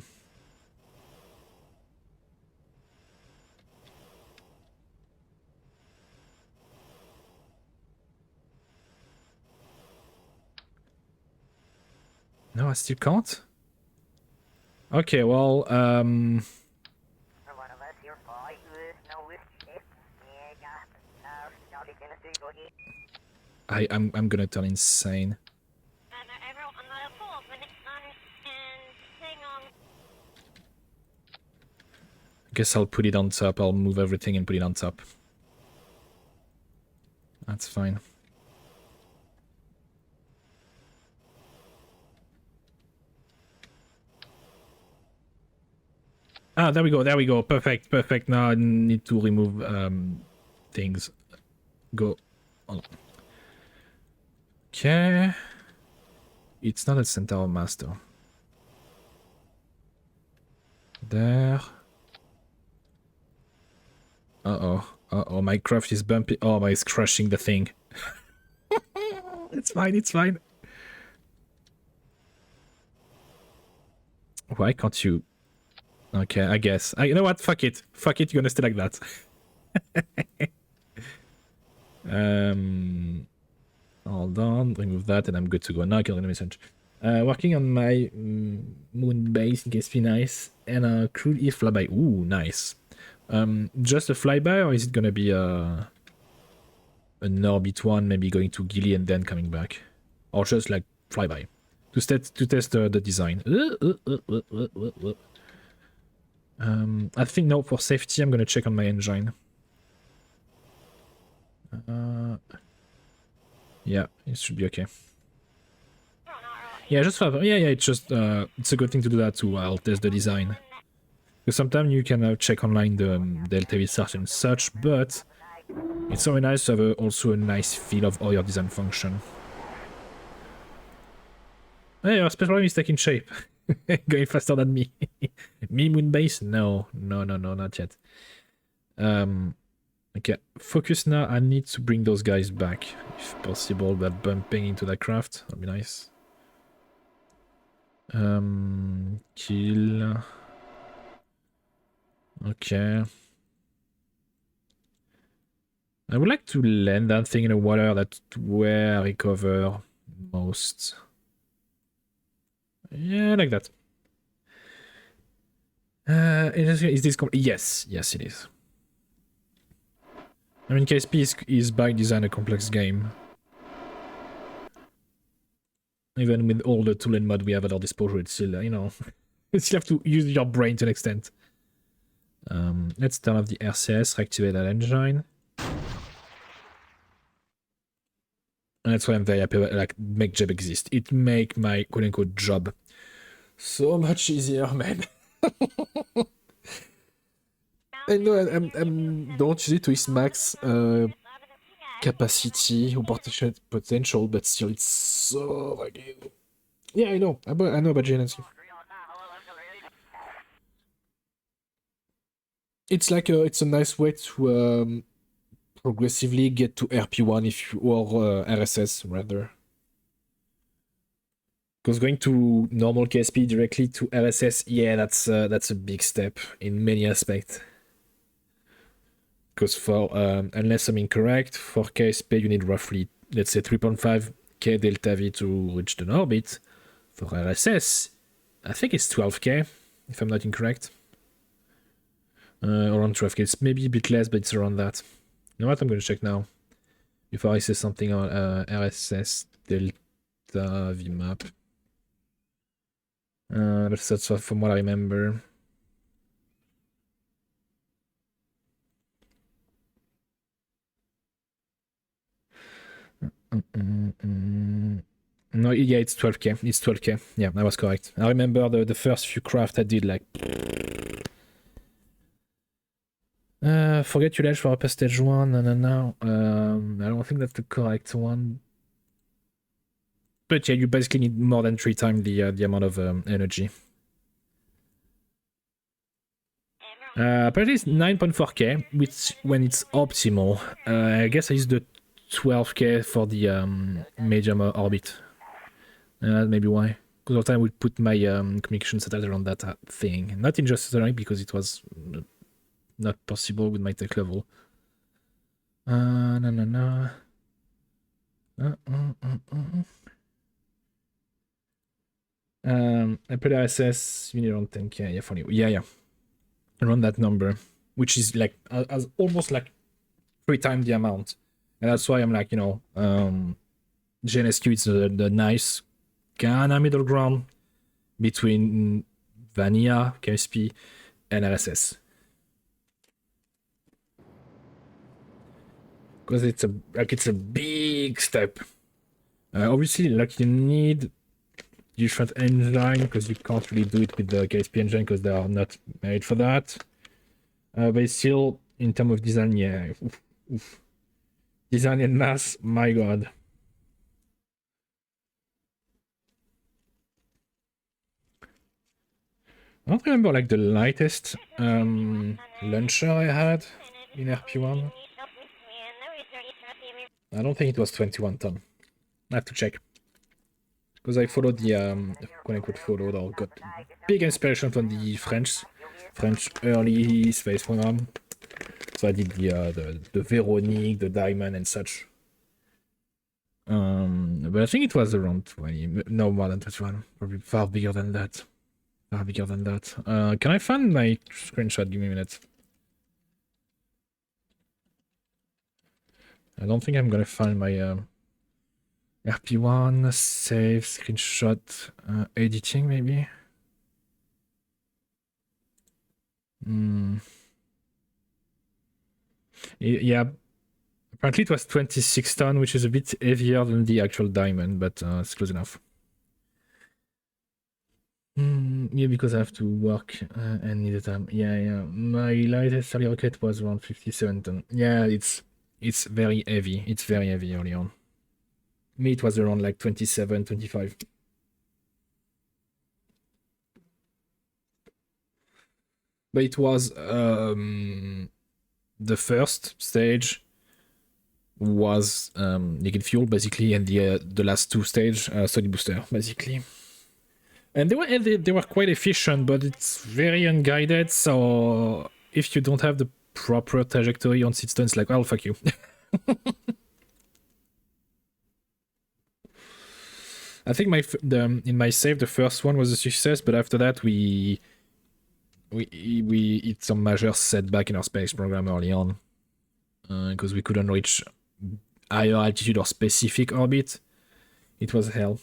No, I still can't. Okay, well, I'm gonna turn insane. Guess I'll put it on top. I'll move everything and put it on top. That's fine. Ah, there we go, there we go. Perfect, perfect. Now I need to remove things. Go. Oh. Okay. It's not a center of master. There. Uh-oh. Uh-oh, my craft is bumpy. Oh, my, it's crushing the thing. It's fine, it's fine. Why can't you... Okay, I guess. You know what? Fuck it. Fuck it, you're gonna stay like that. Hold on, remove that and I'm good to go. Now I can read a message. Working on my moon base in case be nice. And a crude E flyby. Ooh, nice. Just a flyby, or is it gonna be an orbit one, maybe going to Gilly and then coming back? Or just like flyby? To test the design. I think no, for safety I'm gonna check on my engine. Yeah, it should be okay. Yeah, just yeah, it's just it's a good thing to do that too. I'll test the design. Because sometimes you can check online the LTV search and such, but it's so nice to have also a nice feel of how your design function. Hey, your special is taking shape. Going faster than me. Me Moonbase? No, not yet. Okay, focus now. I need to bring those guys back, if possible, but bumping into that craft. That'd be nice. Kill. Okay. I would like to land that thing in the water. That's where I recover most. Yeah, like that. Is this yes, it is. I mean, KSP is by design a complex game. Even with all the tool and mod we have at our disposal, it's still, you know, you still have to use your brain to an extent. Let's turn off the RCS, reactivate that engine. And that's why I'm very happy, like, make job exist. It make my quote-unquote job so much easier, man. I know I'm don't use it to its max capacity or potential, but still it's so like, yeah, I know about GNC. It's like it's a nice way to progressively get to RP1 if you or RSS rather. Because going to normal KSP directly to RSS, yeah, that's a big step in many aspects. Because for, unless I'm incorrect, for KSP you need roughly, let's say 3.5k delta V to reach the orbit. For RSS, I think it's 12k, if I'm not incorrect. Around 12k, it's maybe a bit less, but it's around that. You know what, I'm going to check now. Before I say something on RSS delta V map. That's from what I remember. No, yeah, it's 12k. It's 12k. Yeah, I was correct. I remember the first few craft I did, like... forget your edge for upper stage 1. No. I don't think that's the correct one. But yeah, you basically need more than 3 times the amount of energy. Apparently it's 9.4k, which when it's optimal. I guess I use the 12k for the medium orbit. Maybe why. Because all the time I would put my communication settings around that thing. Not in just Suddenly because it was not possible with my tech level. No, no, no. I put RSS, you need around 10k, yeah, funny. Yeah. Around that number, which is like as almost like 3 times the amount. And that's why I'm like, GNSQ is the nice kind of middle ground between vanilla, KSP, and RSS. Because it's a big step. Obviously, like you need different engine because you can't really do it with the KSP engine because they are not made for that. But still, in terms of design, yeah. Oof. Design and mass, my god. I don't remember like the lightest launcher I had in RP1. I don't think it was 21 ton. I have to check. Because I followed the quote-unquote followed or got big inspiration from the French early space program. So I did the Veronique, the Diamond and such. But I think it was around 20, no more than 21, probably far bigger than that. Can I find my screenshot? Give me a minute. I don't think I'm gonna find my RP1 save screenshot editing maybe. Yeah, apparently it was 26 ton, which is a bit heavier than the actual Diamond, but it's close enough. Yeah, because I have to work and need the time. Yeah. My lightest early rocket was around 57 ton. Yeah, it's very heavy. It's very heavy early on. Me, it was around like 27, 25. But it was the first stage was liquid fuel basically, and the last 2 stage solid booster basically. And they were quite efficient, but it's very unguided. So if you don't have the proper trajectory on seed stone, it's like, oh fuck you. I think in my save the first one was a success, but after that we hit some major setback in our space program early on because we couldn't reach higher altitude or specific orbit. It was hell.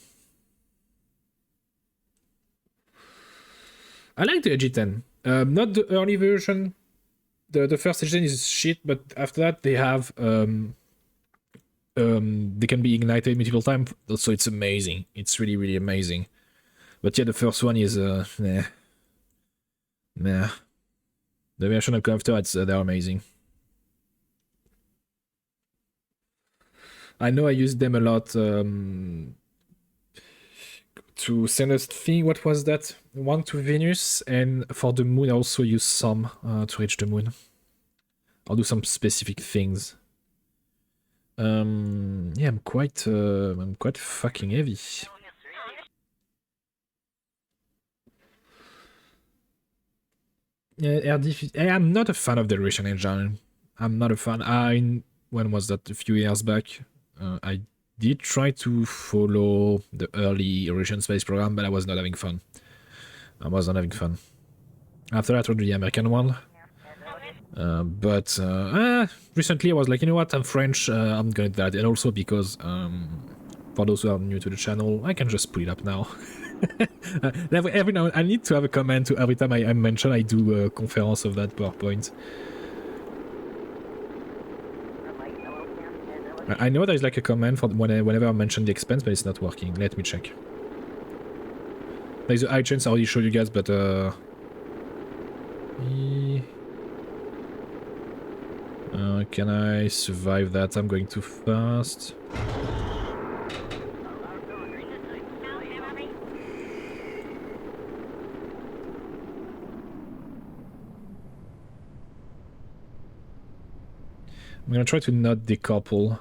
I like the G10. Not the early version. The first G10 is shit, but after that they have they can be ignited multiple times, so it's amazing. It's really, really amazing. But yeah, the first one is nah. The version of after they're amazing. I know I use them a lot to send us thing. What was that? One to Venus, and for the moon I also use some to reach the moon. I'll do some specific things. Yeah, I'm quite fucking heavy. Yeah, I'm not a fan of the Russian engine. I'm not a fan. When was that? A few years back. I did try to follow the early Russian space program, but I was not having fun. After that, I tried the American one. But recently I was like, you know what, I'm French, I'm gonna do that. And also because, for those who are new to the channel, I can just put it up now. Every now I need to have a comment to every time I mention I do a conference of that PowerPoint. I know there's like a comment for whenever I mention the expense, but it's not working. Let me check. There's a high chance I already showed you guys, but can I survive that? I'm going too fast. I'm gonna try to not decouple.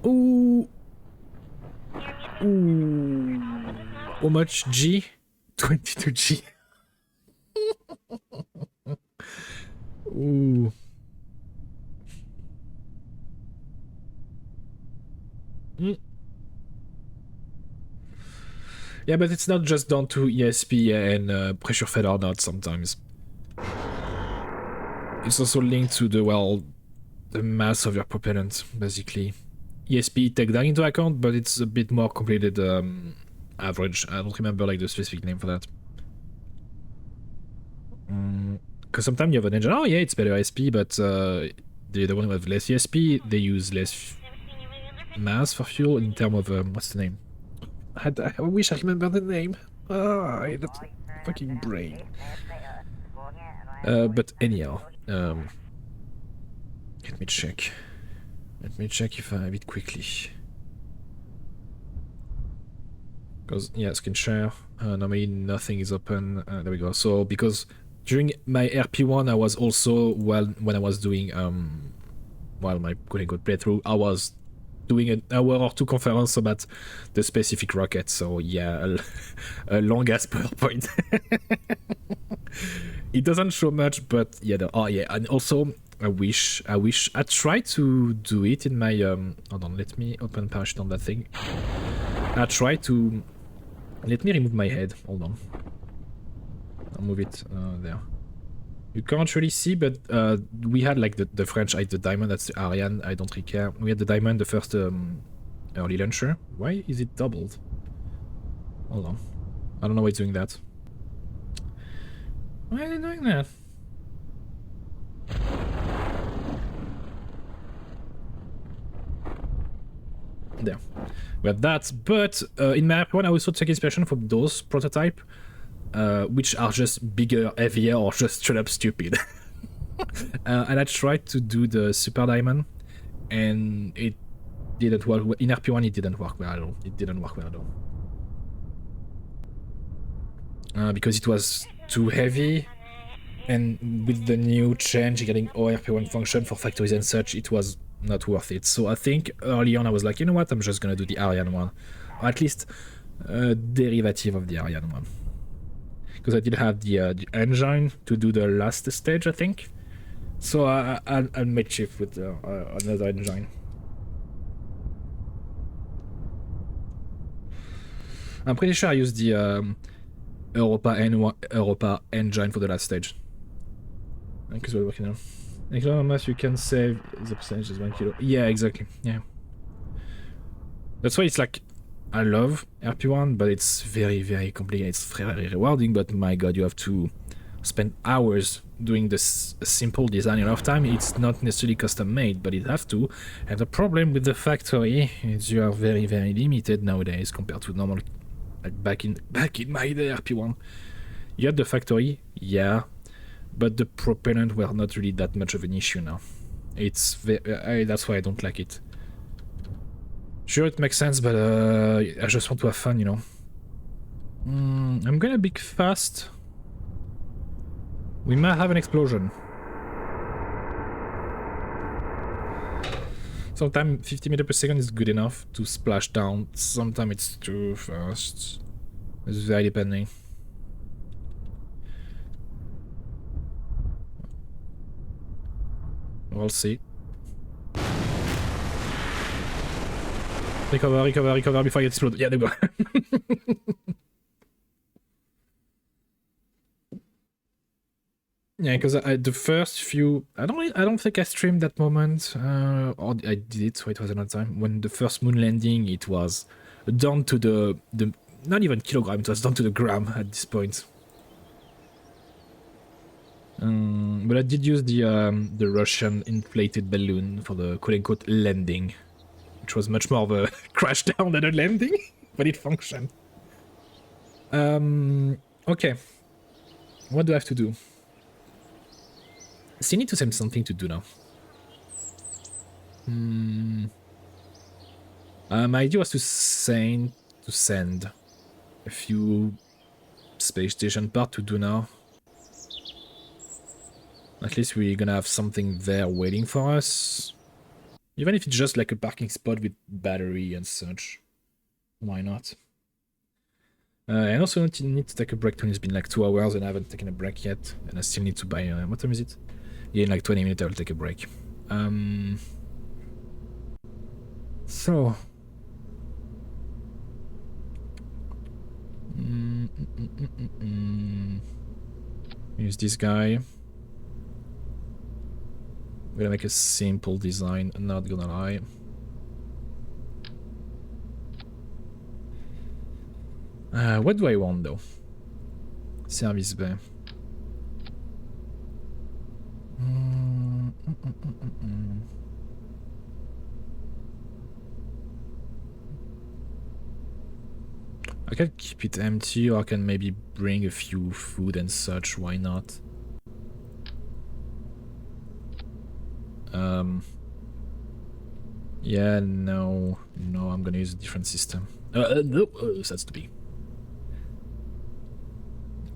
Ooh, Ooh. How much G? 22G. Ooh. Mm. Yeah, but it's not just down to ESP and pressure fed or not sometimes. It's also linked to the, well, the mass of your propellant, basically. ESP take that into account, but it's a bit more complicated average. I don't remember like the specific name for that. Because sometimes you have an engine, oh yeah, it's better ESP, but the one with less ESP, they use less mass for fuel in terms of, what's the name? I wish I remember the name. Ah, that fucking brain. But anyhow, let me check. Let me check if I have it quickly. Because, yeah, screen share. Normally nothing is open. There we go. So, because during my RP1, I was also, well, when I was doing, well, my quote-unquote playthrough, I was doing an hour or two conference about the specific rocket. So, yeah, a long-ass PowerPoint. It doesn't show much, but yeah, oh yeah, and also I tried to do it in my hold on, let me open parachute on that thing. I tried to let me remove my head. Hold on, I'll move it there. You can't really see, but we had like the French, the diamond. That's the Ariane. I don't really care. We had the diamond, the first early launcher. Why is it doubled? Hold on, I don't know why it's doing that. Why are they doing that? There. We had that, but in my one I also took inspiration from those prototype, which are just bigger, heavier, or just straight up stupid. And I tried to do the Super Diamond, and it didn't work. In RP1 it didn't work well at all. It didn't work well at all. Because it was too heavy, and with the new change getting ORP1 function for factories and such, it was not worth it. So I think early on I was like, you know what, I'm just gonna do the Ariane one, or at least a derivative of the Ariane one, because I did have the engine to do the last stage, I think. So I'll make shift with another engine. I'm pretty sure I used the Europa engine for the last stage. Because we're working on. Unless you can save the percentage is 1 kilo. Yeah, exactly. Yeah. That's why it's like, I love RP1, but it's very, very complicated. It's very rewarding, but my god, you have to spend hours doing this simple design in a lot of time. It's not necessarily custom made, but it has to. And the problem with the factory is you are very, very limited nowadays compared to normal, like back in my day RP1. You had the factory, yeah, but the propellant were not really that much of an issue now. It's that's why I don't like it. Sure, it makes sense, but I just want to have fun, you know. I'm gonna be fast. We might have an explosion. Sometimes 50 meters per second is good enough to splash down. Sometimes it's too fast. It's very depending. We'll see. Recover before I get exploded. Yeah, there we go. Yeah, because the first few, I don't think I streamed that moment, or I did it, so it was another time. When the first moon landing, it was down to the not even kilogram, it was down to the gram at this point. But I did use the Russian inflated balloon for the quote-unquote landing, which was much more of a crash down than a landing, but it functioned. Okay. What do I have to do? So you need to send something to do now. My idea was to send a few space station parts to do now. At least we're gonna have something there waiting for us. Even if it's just like a parking spot with battery and such. Why not? I also need to take a break. It's been like 2 hours and I haven't taken a break yet. And I still need to buy... what time is it? Yeah, in like 20 minutes I'll take a break. So... Use this guy. I'm gonna make a simple design, I'm not gonna lie. What do I want though? Service bay. I can keep it empty, or I can maybe bring a few food and such, why not? Yeah, no, I'm gonna use a different system. No, that's to be.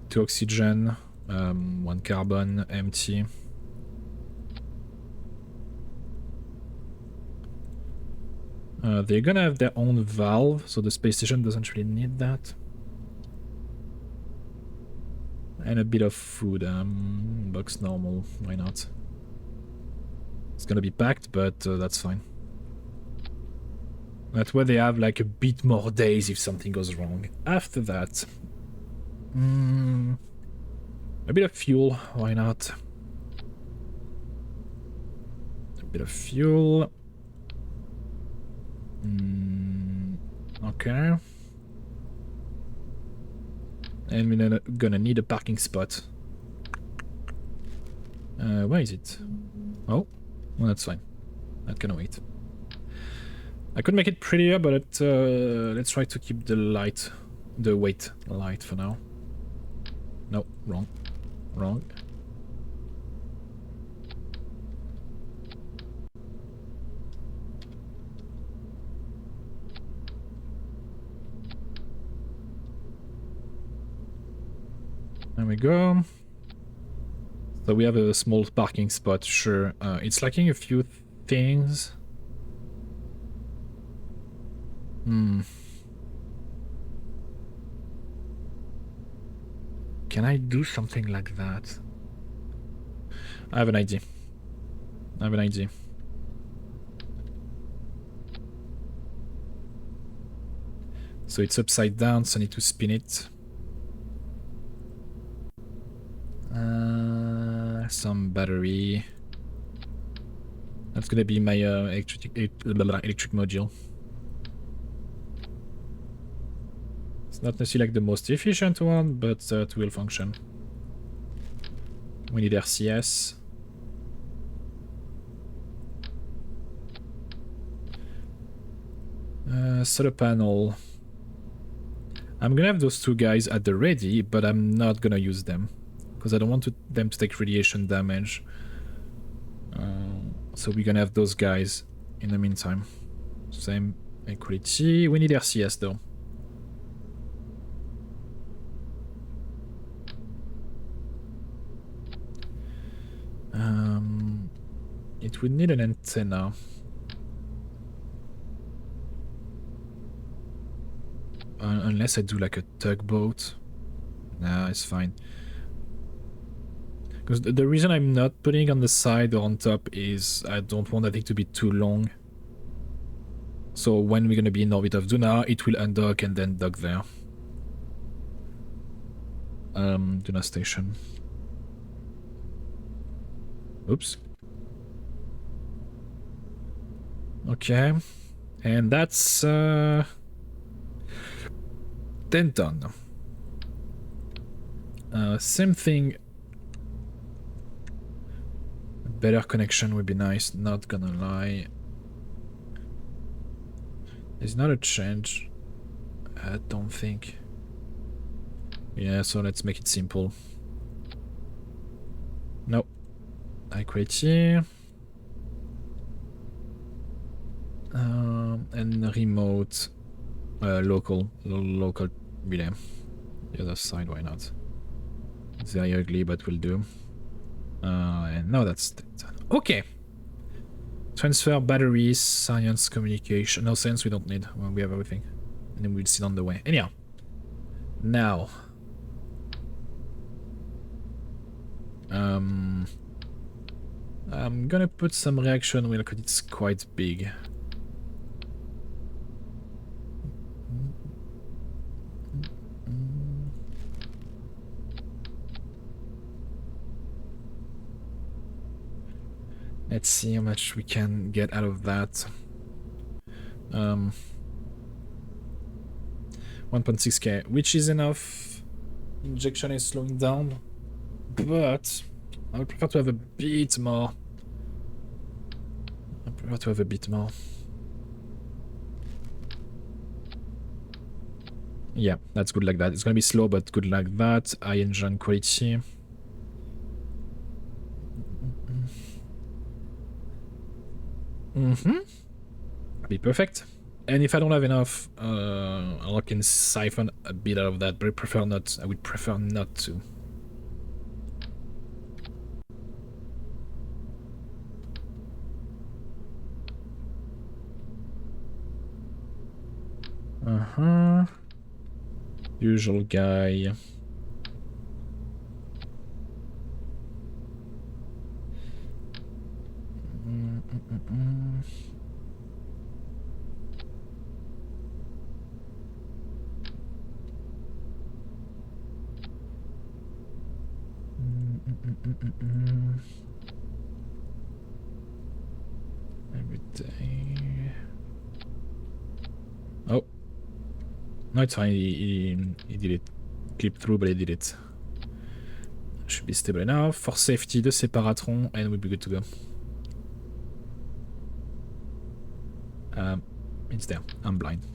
2 oxygen, 1 carbon, empty. They're gonna have their own valve, so the space station doesn't really need that. And a bit of food, box normal, why not? It's gonna be packed, but that's fine. That's where they have like a bit more days if something goes wrong. After that, a bit of fuel, why not? A bit of fuel. Okay. And we're gonna need a parking spot. Where is it? Oh, well, that's fine. That can wait. I could make it prettier, but let's try to keep the weight light for now. No, wrong. Wrong. There we go. So we have a small parking spot, sure. It's lacking a few things. Can I do something like that? I have an idea. So it's upside down, so I need to spin it. Some battery. That's gonna be my electric module. It's not necessarily like the most efficient one, but it will function. We need RCS. Solar panel. I'm gonna have those 2 guys at the ready, but I'm not gonna use them because I don't want them to take radiation damage. So we're gonna have those guys in the meantime. Same equality. We need RCS though. It would need an antenna. Unless I do like a tugboat. Nah, it's fine. Because the reason I'm not putting on the side or on top is I don't want that thing to be too long. So when we're gonna be in orbit of Duna, it will undock and then dock there. Duna station. Oops. Okay. And that's then done. Same thing. Better connection would be nice, not gonna lie. There's not a change. I don't think. Yeah, so let's make it simple. Nope. I create here. And remote local relay. The other side, why not? It's very ugly, but will do. And now that's done. Okay. Transfer batteries, science, communication. No science we don't need. Well, we have everything. and then we'll see on the way. Anyhow, now, I'm gonna put some reaction wheel because it's quite big. Let's see how much we can get out of that. 1.6k, which is enough. Injection is slowing down, but I would prefer to have a bit more. I prefer to have a bit more. Yeah, that's good like that. It's gonna be slow, but good like that. High engine quality. Be perfect. And if I don't have enough, I can siphon a bit out of that, but I prefer not. I would prefer not to. Usual guy. Every day. Oh. No, it's fine. He did it. Clip through, but he did it. Should be stable enough. For safety, the separatron, and we'll be good to go. It's there. I'm blind.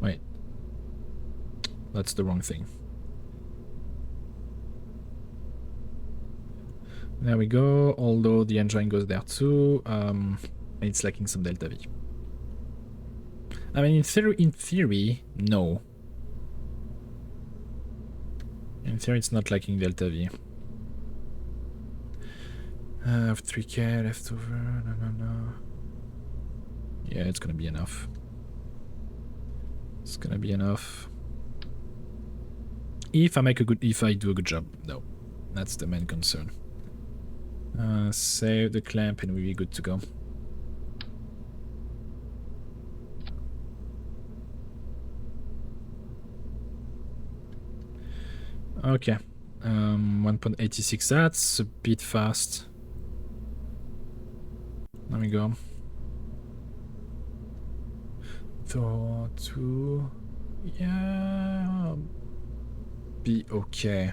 Wait. That's the wrong thing. There we go, although the engine goes there too. It's lacking some delta V. I mean, in theory, no. In theory, it's not lacking delta V. I have 3k left over. No. Yeah, it's gonna be enough. It's gonna be enough. If I do a good job, no. That's the main concern. Save the clamp and we'll be good to go. Okay. 1.86, that's a bit fast. There we go. 2. Yeah. Be okay.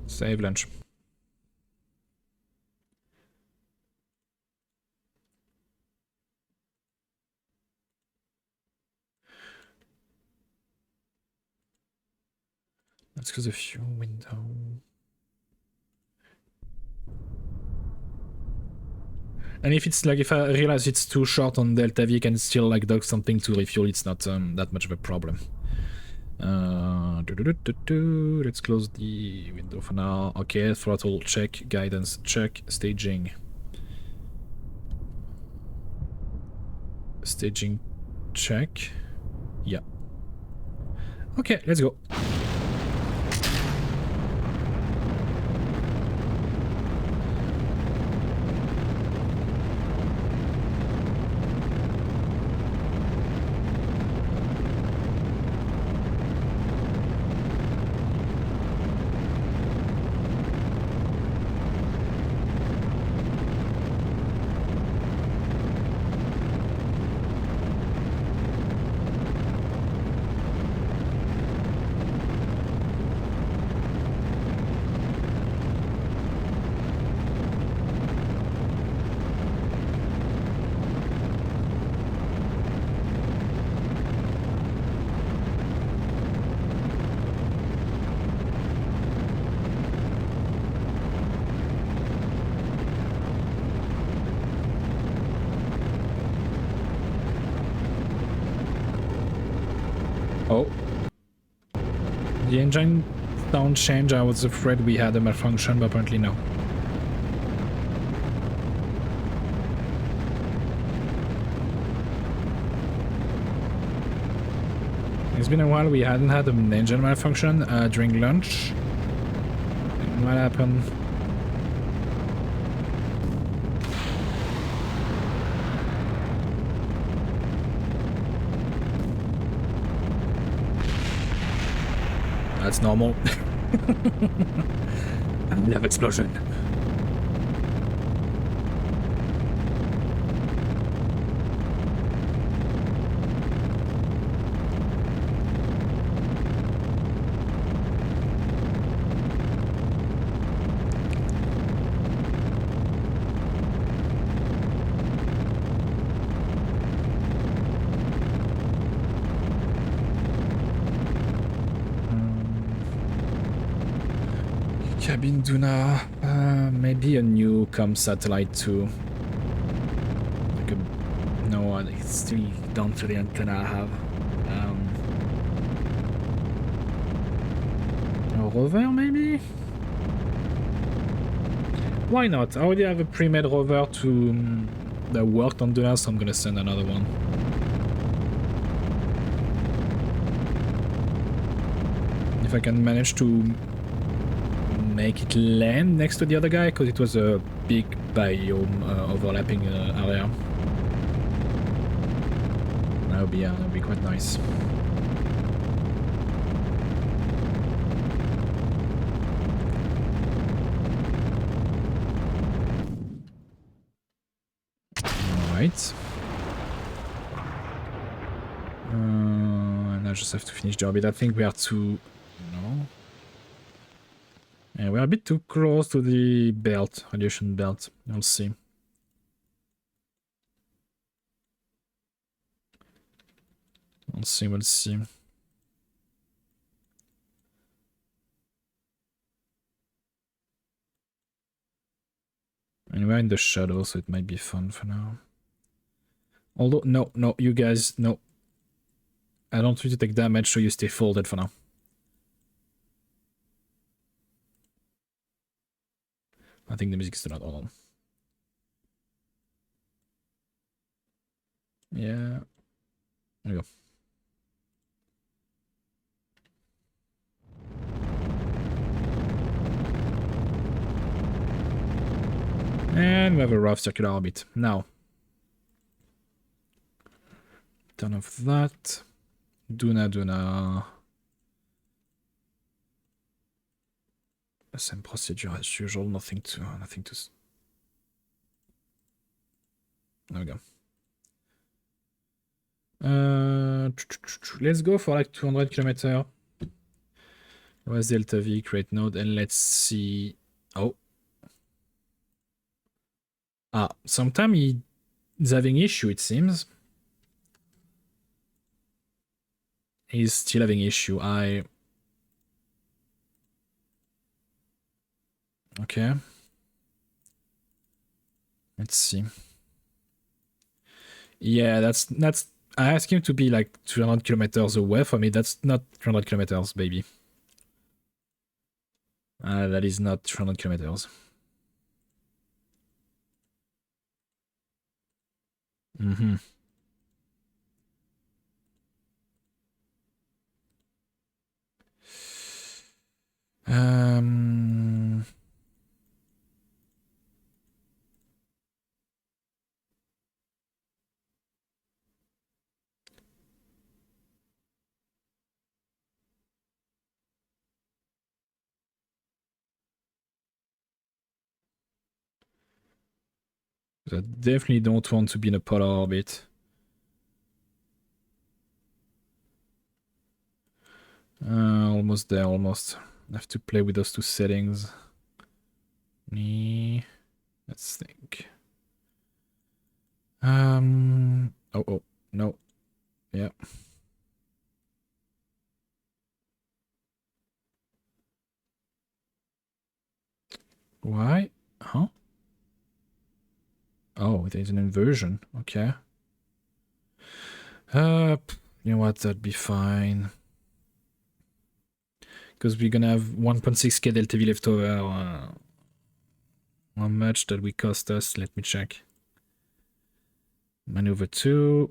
Save lunch. Let's close the fuel window. And if it's like, if I realize it's too short on Delta V, I can still like dock something to refuel. It's not that much of a problem. Let's close the window for now. Okay, throttle check, guidance check, staging. Staging check. Yeah. Okay, let's go. The engine sound change, I was afraid we had a malfunction, but apparently no. It's been a while we hadn't had an engine malfunction during lunch. And what happened? That's normal. I love explosion. Cabin Duna, maybe a new com satellite too. Like a, no, it's still down to the antenna I have. A rover maybe? Why not? I already have a pre-made rover that worked on Duna, so I'm gonna send another one. If I can manage to make it land next to the other guy, because it was a big biome overlapping area. That would be quite nice. Alright. And I just have to finish the orbit. I think we are too... No. Yeah, we're a bit too close to the belt, radiation belt. We'll see. We'll see, we'll see. And we're in the shadow, so it might be fun for now. Although, no, you guys, no. I don't want you to take damage, so you stay folded for now. I think the music is not on. Yeah. There we go. And we have a rough circular orbit. Now. Turn off that. Duna. The same procedure as usual, nothing to... There we go. Let's go for like 200 km. Where's Delta V, create node, and let's see... Oh. Sometime he's having issue, it seems. He's still having issue. Okay. Let's see. Yeah, that's... I asked him to be like 200 kilometers away from me. That's not 300 kilometers, baby. That is not 300 kilometers. Mm-hmm. I definitely don't want to be in a polar orbit. Almost there, almost. I have to play with those two settings. Let's think. Oh, no. Yeah. Why? Huh? Oh, there's an inversion. Okay. You know what? That'd be fine. Because we're gonna have 1.6k delta V left over. How much that we cost us? Let me check. Maneuver 2.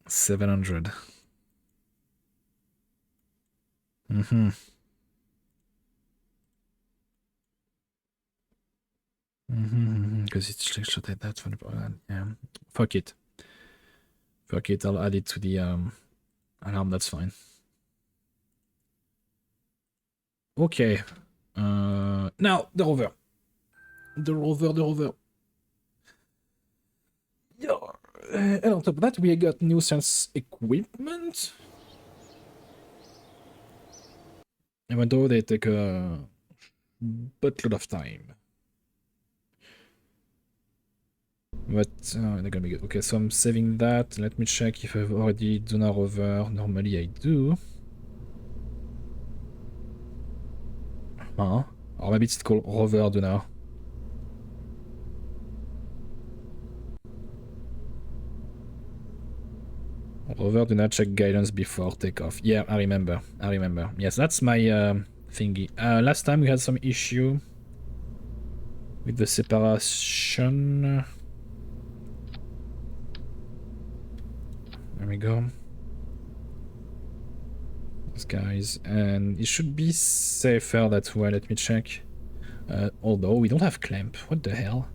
700. Because it's shot at that one. Yeah. Fuck it. Fuck it. I'll add it to the alarm. That's fine. Okay. Now the rover. The rover. Yeah. And on top of that, we got new sense equipment. Even though they take a buttload of time. But they're gonna be good. Okay, so I'm saving that. Let me check if I've already done a rover. Normally I do. Huh? Or maybe it's called rover donor. Rover do not check guidance before takeoff. Yeah, I remember. Yes, that's my thingy. Last time we had some issue with the separation. There we go. Those guys. And it should be safer that way. Let me check. Although we don't have clamp. What the hell?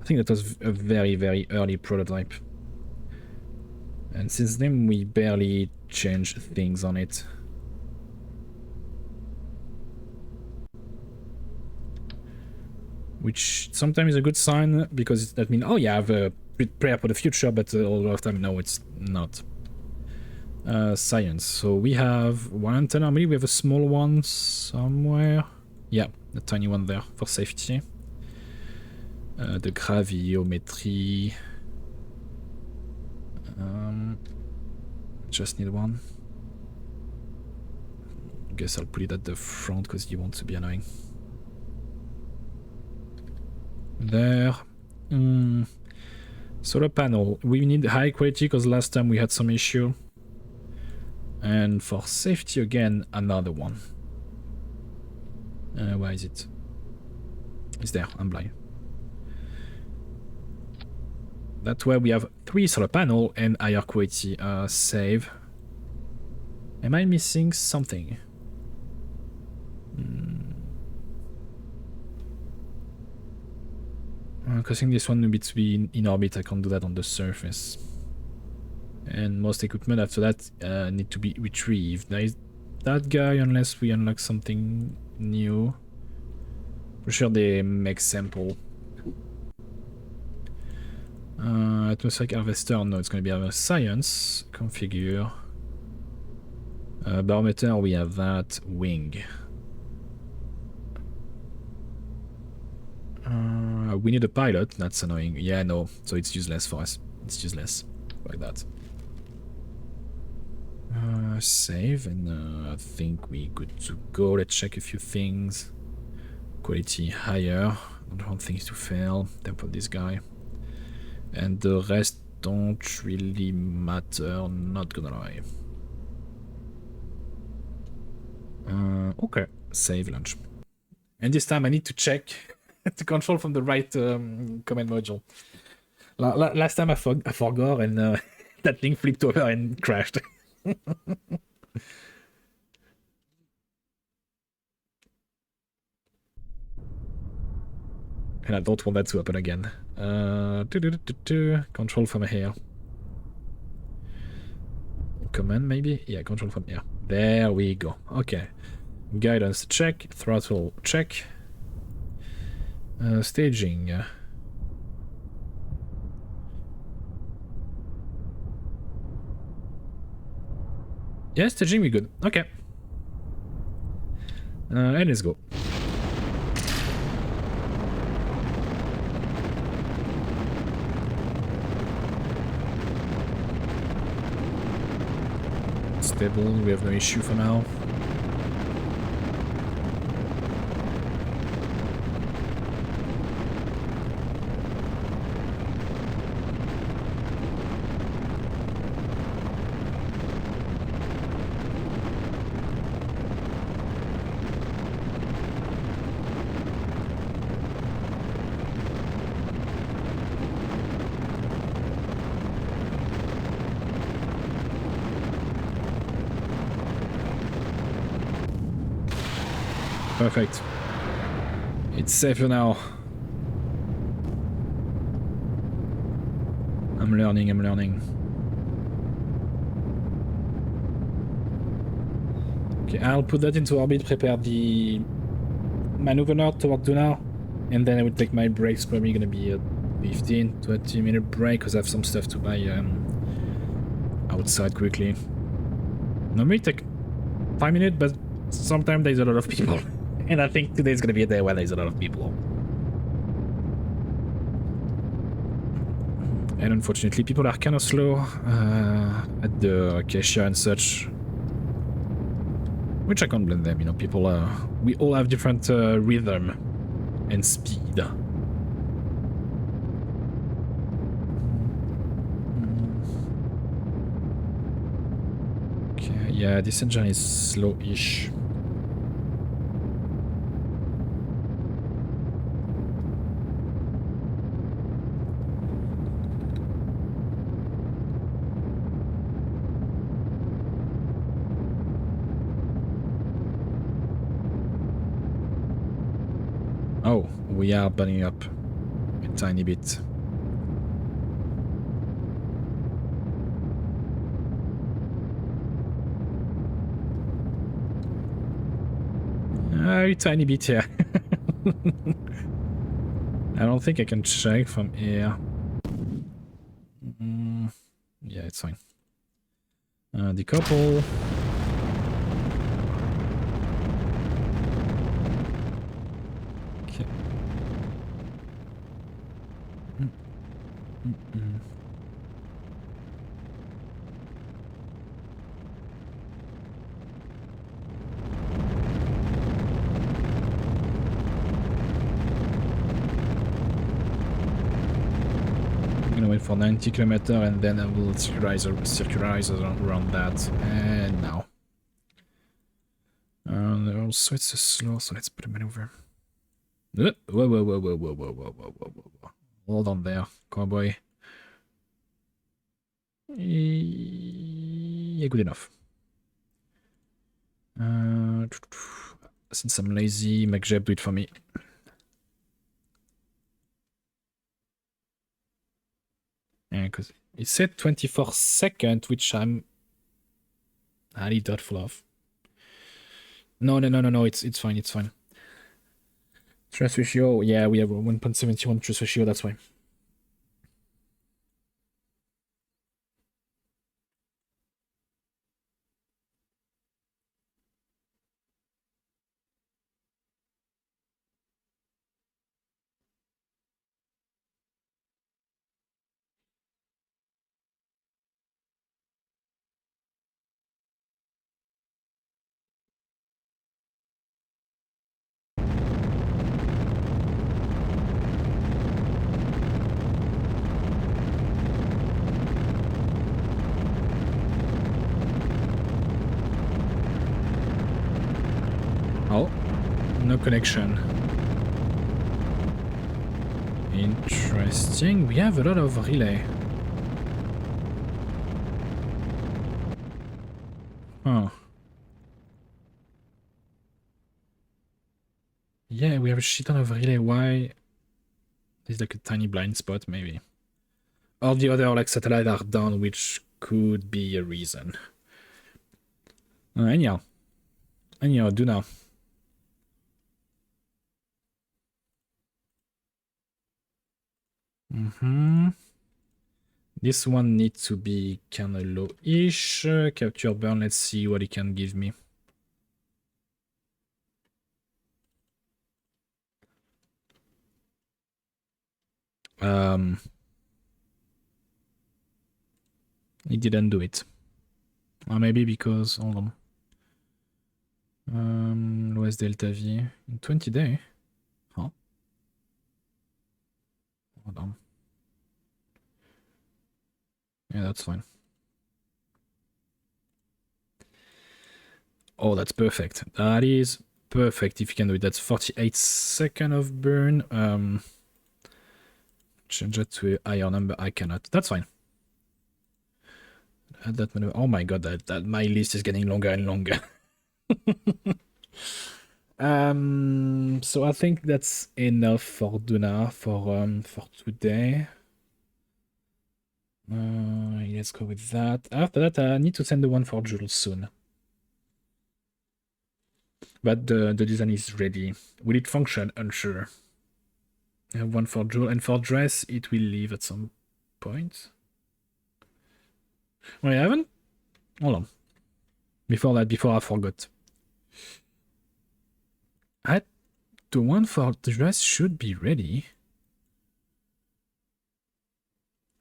I think that was a very, very early prototype. And since then we barely changed things on it. Which sometimes is a good sign, because that means, oh yeah, I have a prayer for the future, but a lot of time, no, it's not. Science. So we have one antenna. Maybe we have a small one somewhere. Yeah, a tiny one there for safety. The graviometry. Just need one. Guess I'll put it at the front because you want to be annoying. There. Solar panel. We need high quality because last time we had some issue. And for safety again, another one. Where is it? It's there. I'm blind. That's where we have 3 solar panel and higher quality. Save. Am I missing something? Because I think this one will be in orbit. I can't do that on the surface. And most equipment after that need to be retrieved. There is that guy unless we unlock something new. For sure they make sample. Atmospheric harvester, no, it's going to be our science. Configure. Barometer, we have that. Wing. We need a pilot, that's annoying. Yeah, no, so it's useless for us. It's useless. Like that. Save, and I think we're good to go. Let's check a few things. Quality higher. I don't want things to fail. Temple this guy. And the rest don't really matter, not gonna lie. Okay, save launch. And this time I need to check to control from the right command module. Last time I forgot and that thing flipped over and crashed. And I don't want that to happen again. Control from here. Command maybe? Yeah, control from here. There we go. Okay. Guidance check. Throttle check. Staging. Yeah, staging we good. Okay. And let's go. Stable, we have no issue for now. Perfect. It's safer now. I'm learning, I'm learning. Okay, I'll put that into orbit, prepare the maneuver node toward Duna, and then I will take my breaks, probably gonna be a 15-20 minute break, because I have some stuff to buy outside quickly. Normally take 5 minutes, but sometimes there's a lot of people. And I think today's gonna be a day where there's a lot of people. And unfortunately, people are kind of slow at the cashier and such. Which I can't blame them, you know, people we all have different rhythm and speed. Okay, yeah, this engine is slow-ish. Oh, we are burning up a tiny bit. A tiny bit, yeah. I don't think I can check from here. Yeah, it's fine. Decouple. Okay. I'm gonna wait for 90 kilometers and then I will circularize around that. And now. Also, it's a slow, so let's put a maneuver. Whoa, whoa, whoa, whoa, whoa, whoa, whoa, whoa, whoa, whoa, whoa. Hold on there, cowboy. Yeah, good enough. Since I'm lazy, make Jeb do it for me. Yeah, because it said 24 seconds, which I'm highly doubtful of. No, it's fine, it's fine. Trust ratio, yeah, we have a 1.71 trust ratio, that's why. Oh, no connection. Interesting. We have a lot of relay. Huh. Yeah, we have a shit ton of relay. Why? There's like a tiny blind spot, maybe. All the other like satellites are down, which could be a reason. Anyhow, do now. This one needs to be kind of low-ish. Capture burn, let's see what it can give me. It didn't do it. Or maybe because, hold on. Lowest delta V in 20 days. Huh. Hold on. Yeah, that's fine. Oh, that's perfect. That is perfect if you can do it. That's 48 seconds of burn. Change it to a higher number. I cannot. That's fine. Add that maneuver. Oh my god, that my list is getting longer and longer. So I think that's enough for Duna for today. Let's go with that. After that, I need to send the one for Jules soon. But the design is ready. Will it function? Unsure. I have one for Jules, and for dress, it will leave at some point. Wait, I haven't? Hold on. Before I forgot. The one for dress should be ready.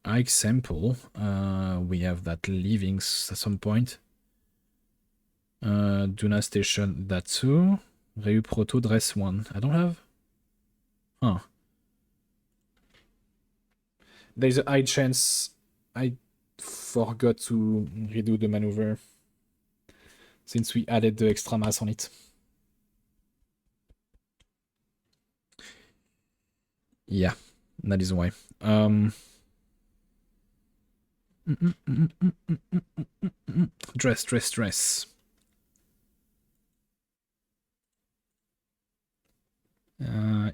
Example, we have that leaving at some point. Duna Station, that too. Reu Proto, dress 1. I don't have? Huh. There's a high chance I forgot to redo the maneuver since we added the extra mass on it. Yeah, that is why. Dress.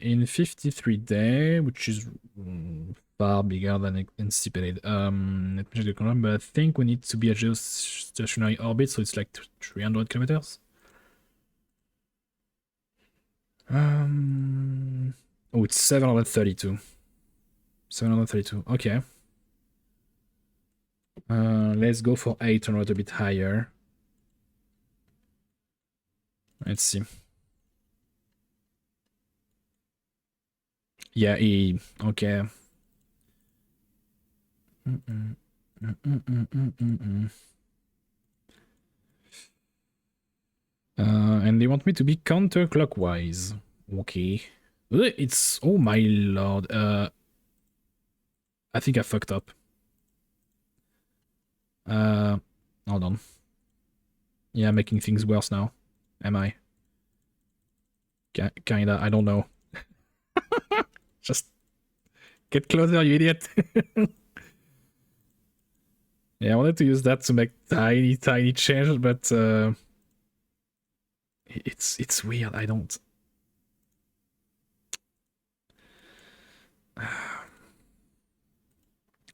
In 53 days, which is far bigger than anticipated. Let me check the column, but I think we need to be at geostationary orbit, so it's like 300 kilometers. Oh, it's 732. 732. Okay. Let's go for 800, a bit higher. Let's see. Yeah, okay. And they want me to be counterclockwise. Okay. It's... Oh my lord. I think I fucked up. Hold on. Yeah, making things worse now. Am I? Kinda, I don't know. Just get closer, you idiot. Yeah, I wanted to use that to make tiny changes, but it's weird. I don't.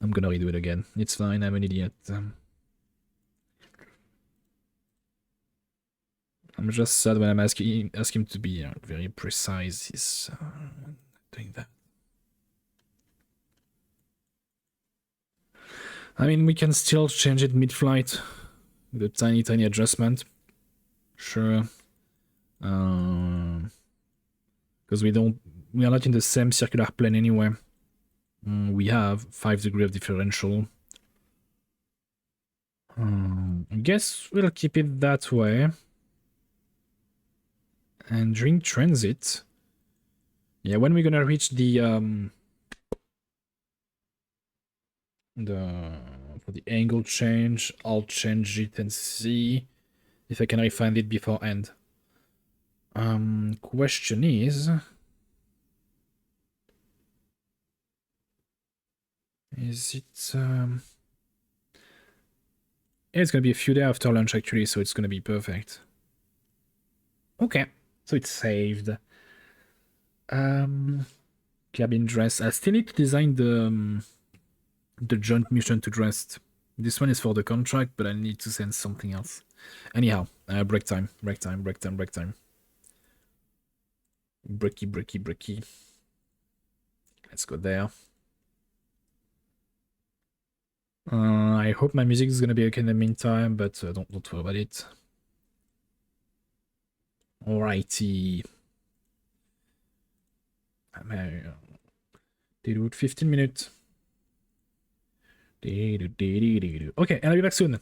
I'm gonna redo it again. It's fine. I'm an idiot. I'm just sad when I'm asking him to be very precise. He's doing that. I mean, we can still change it mid-flight with a tiny adjustment. Sure. Because we are not in the same circular plane anyway. We have 5 degrees of differential. I guess we'll keep it that way. And during transit, yeah, when we're gonna reach the for the angle change, I'll change it and see if I can refine it beforehand. Question is it yeah, it's gonna be a few days after lunch actually, so it's gonna be perfect. Okay, so it's saved. Cabin dress. I still need to design the joint mission to dress. This one is for the contract, but I need to send something else. Anyhow, break time. Breaky. Let's go there. I hope my music is gonna be okay in the meantime, but don't worry about it. Alrighty. 15 minutes. Okay, and I'll be back soon.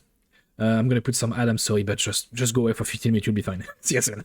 I'm gonna put some ad. I'm sorry, but just go away for 15 minutes. You'll be fine. See you soon.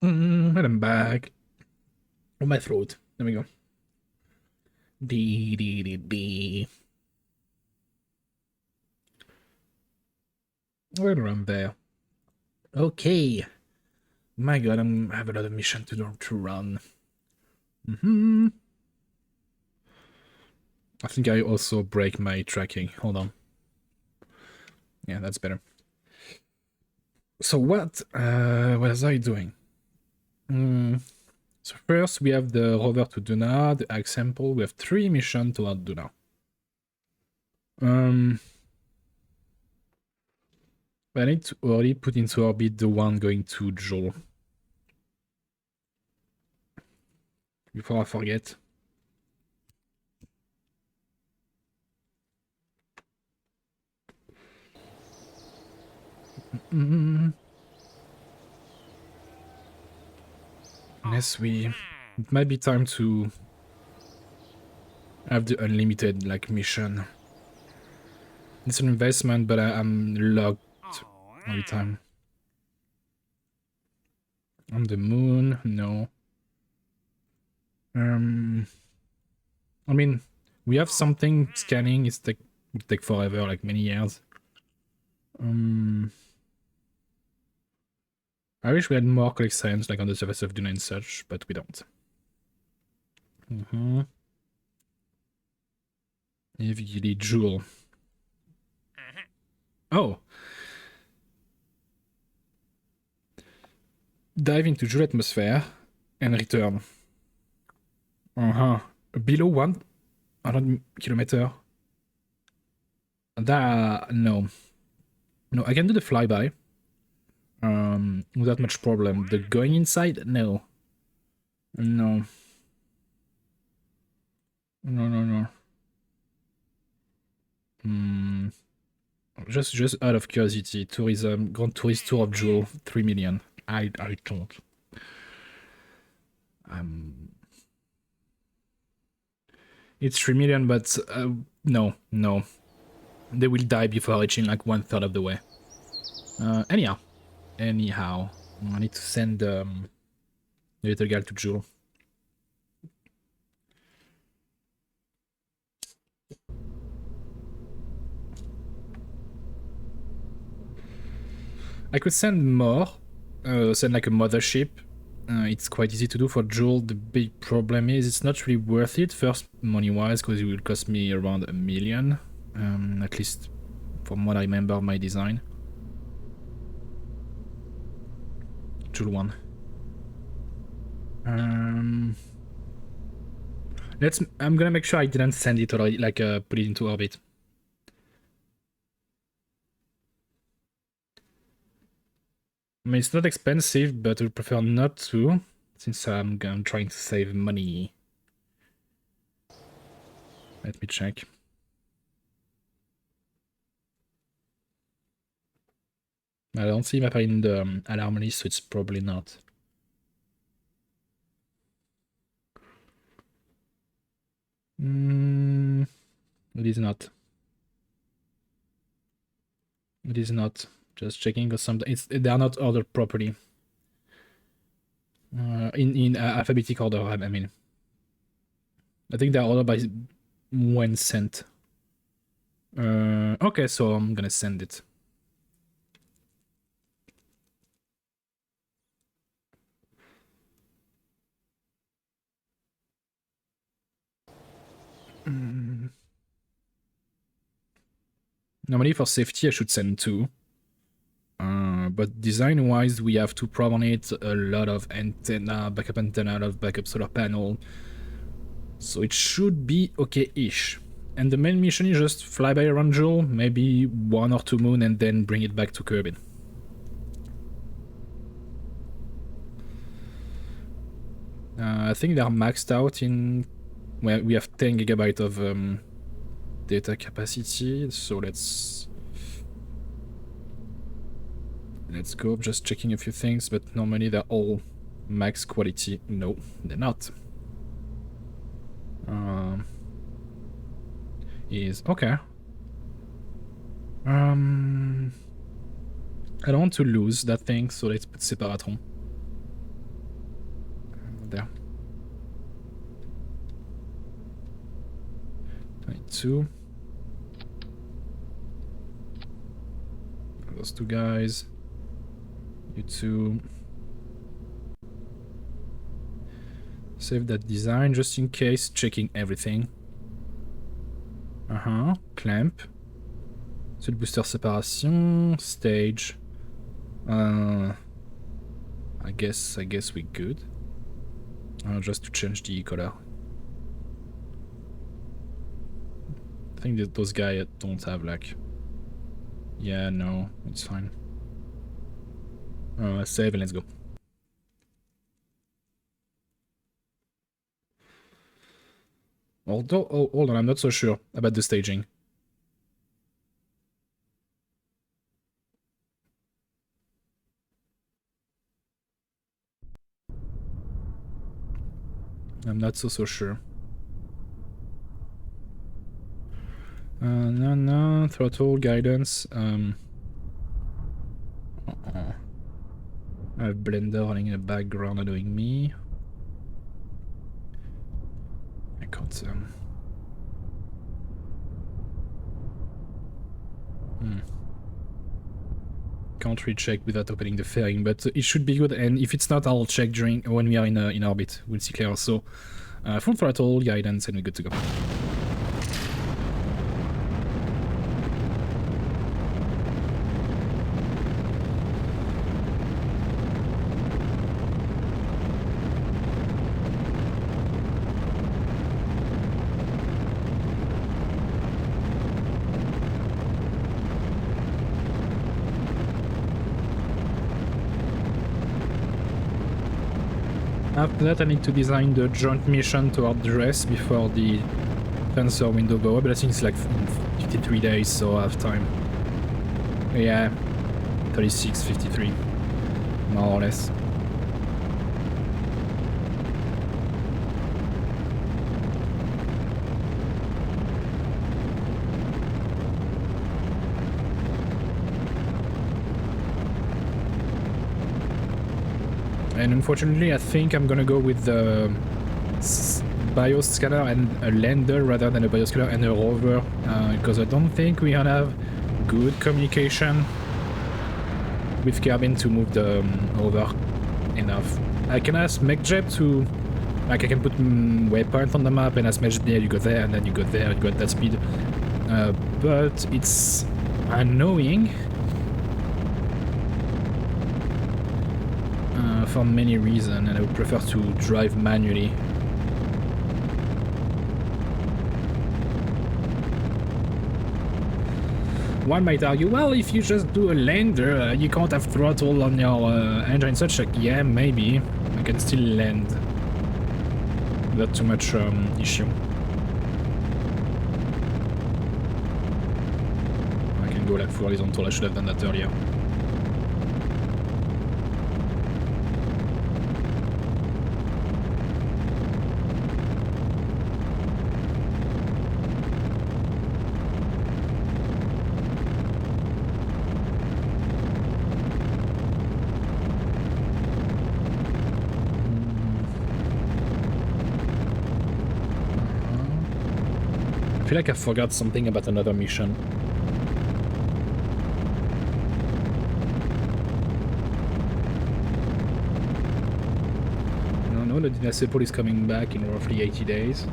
And I'm back. On my throat. There we go. Dee dee dee dee. Right around there. Okay. My god, I have another mission to run. I think I also break my tracking. Hold on. Yeah, that's better. So what was I doing? So first we have the rover to Duna, the ag sample. We have 3 missions to Duna. I need to already put into orbit the one going to Joel. Before I forget. Unless it might be time to have the unlimited like mission. It's an investment, but I'm locked all the time. On the moon, no. I mean, we have something scanning. It take forever, like many years. I wish we had more collect science like on the surface of Duna and such, but we don't. Heavy Jewel. Oh. Dive into Jewel atmosphere and return. Below 100 kilometer. No. No, I can do the flyby. Without much problem. The going inside? No. No. No. Just out of curiosity, tourism, Grand Tourist Tour of Jewel, 3 million. I don't. It's 3 million, but no. They will die before reaching like 1/3 of the way. Anyhow, I need to send the little girl to Jewel. I could send more, send like a mothership. It's quite easy to do for Jewel. The big problem is it's not really worth it, first money-wise, because it will cost me around 1 million, at least from what I remember of my design. Jewel 1. I'm gonna make sure I didn't send it already, like put it into orbit. I mean, it's not expensive, but I would prefer not to, since I'm trying to save money. Let me check. I don't see map in the alarm list, so it's probably not. It is not. It is not. Just checking or something. They are not ordered properly. In alphabetic order, I mean. I think they are ordered by when sent. Okay, so I'm gonna send it. Normally for safety I should send 2. But design-wise we have to prop on it, a lot of antenna, backup antenna, a lot of backup solar panel. So it should be okay-ish. And the main mission is just fly by around Jewel, maybe 1 or 2 moon, and then bring it back to Kerbin. I think they are maxed out in... Well, we have 10 GB of data capacity, so let's go. Just checking a few things, but normally they're all max quality. No, they're not. Is okay. I don't want to lose that thing, so let's put Separatron. 2. Those 2 guys. You 2. Save that design just in case, checking everything. Clamp. C'est le booster séparation. Stage. I guess we good. Just to change the color. I think that those guys don't have like... Yeah, no, it's fine. Save and let's go. Although, oh, hold on, I'm not so sure about the staging. I'm not so sure. No, throttle, guidance. I have Blender running in the background annoying me. I can't... Can't recheck without opening the fairing, but it should be good, and if it's not, I'll check during when we are in orbit. We'll see clearer. So, full throttle, guidance, and we're good to go. After that, I need to design the joint mission toward the rest before the transfer window go up, but I think it's like 53 days, so I have time. Yeah, 36, 53, more or less. And unfortunately, I think I'm gonna go with the bioscanner and a lander rather than a bioscanner and a rover, because I don't think we gonna have good communication with Kerbin to move the rover enough. I can ask MechJet to... Like, I can put waypoint on the map and ask MechJet, yeah, you go there, and then you go there, you got that speed. But it's annoying. For many reasons, and I would prefer to drive manually. One might argue, well, if you just do a lander, you can't have throttle on your engine. Such like, yeah, maybe I can still land. Not too much issue. I can go like full horizontal. I should have done that earlier. I feel like I forgot something about another mission. No, the Dinasepol is coming back in roughly 80 days.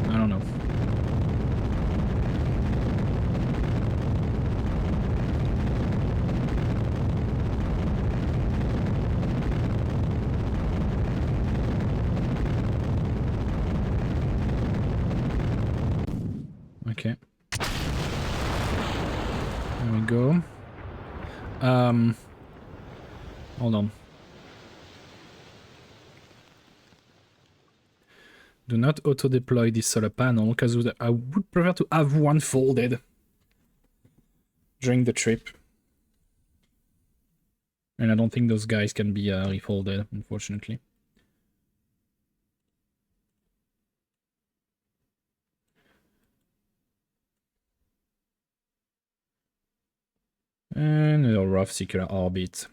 I don't know. Okay. There we go. Hold on. Do not auto-deploy this solar panel, because I would prefer to have one folded during the trip. And I don't think those guys can be refolded, unfortunately. And a rough circular orbit.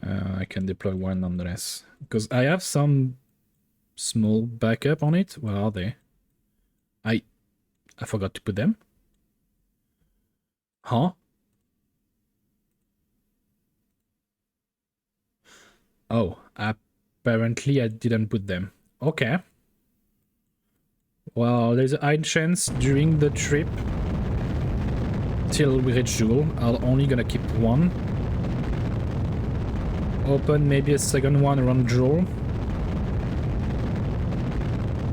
I can deploy one nonetheless. Because I have some small backup on it. Where are they? I forgot to put them. Huh? Oh, apparently I didn't put them. Okay. Well, there's a high chance during the trip till we reach Jewel, I'm only gonna keep one. Open maybe a second one around Jewel.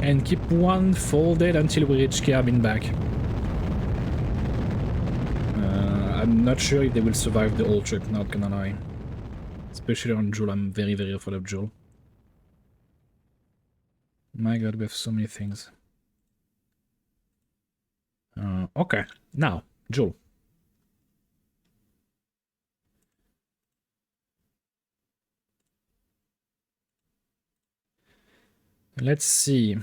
And keep one folded until we reach Kerbin back. I'm not sure if they will survive the whole trip, not gonna lie. Especially on Jewel, I'm very, very afraid of Jewel. My god, we have so many things. Okay, now, Jewel. Let's see.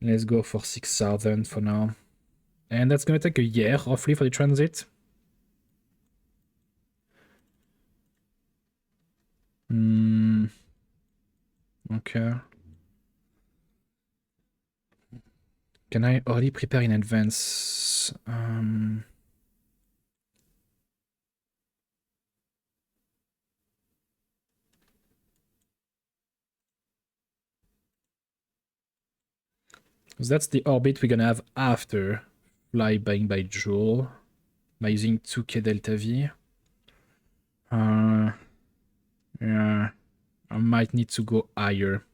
Let's go for 6,000 for now. And that's gonna take a year, roughly, for the transit. Okay. Can I already prepare in advance? Because that's the orbit we're gonna have after flybying by Joule by using 2k delta V. Yeah, I might need to go higher.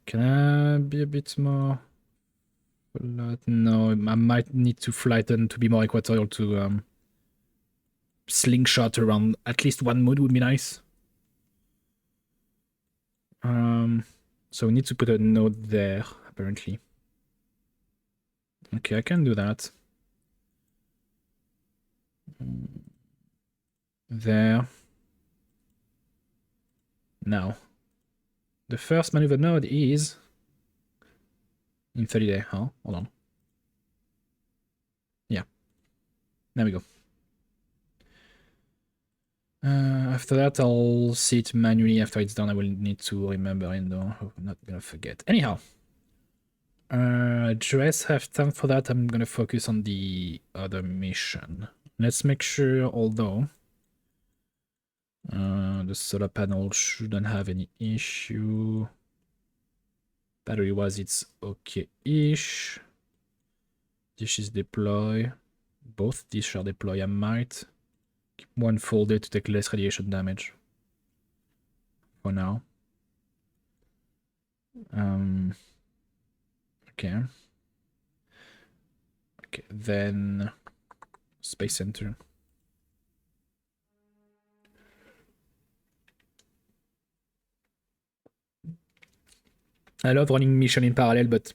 Can I be a bit more flat? No, I might need to flatten to be more equatorial to slingshot around at least one mode would be nice. So we need to put a node there, apparently. Okay, I can do that. There. Now. The first maneuver node is in 30 days. Huh? Hold on. Yeah. There we go. After that, I'll see it manually. After it's done, I will need to remember and I'm not gonna forget. Anyhow. Dress have time for that. I'm gonna focus on the other mission. Let's make sure, although the solar panel shouldn't have any issue. Battery-wise, it's okay-ish. Dishes deploy. Both dishes are deploy. I might keep one folded to take less radiation damage. For now. Okay. Okay, then Space Center. I love running mission in parallel, but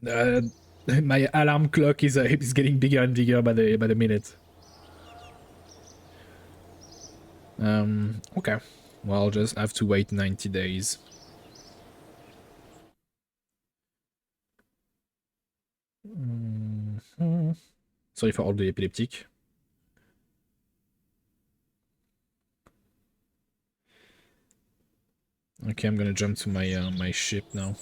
my alarm clock is getting bigger and bigger by the minute. Okay. Well, I'll just have to wait 90 days. Sorry for all the epileptic. Okay, I'm gonna jump to my my ship now.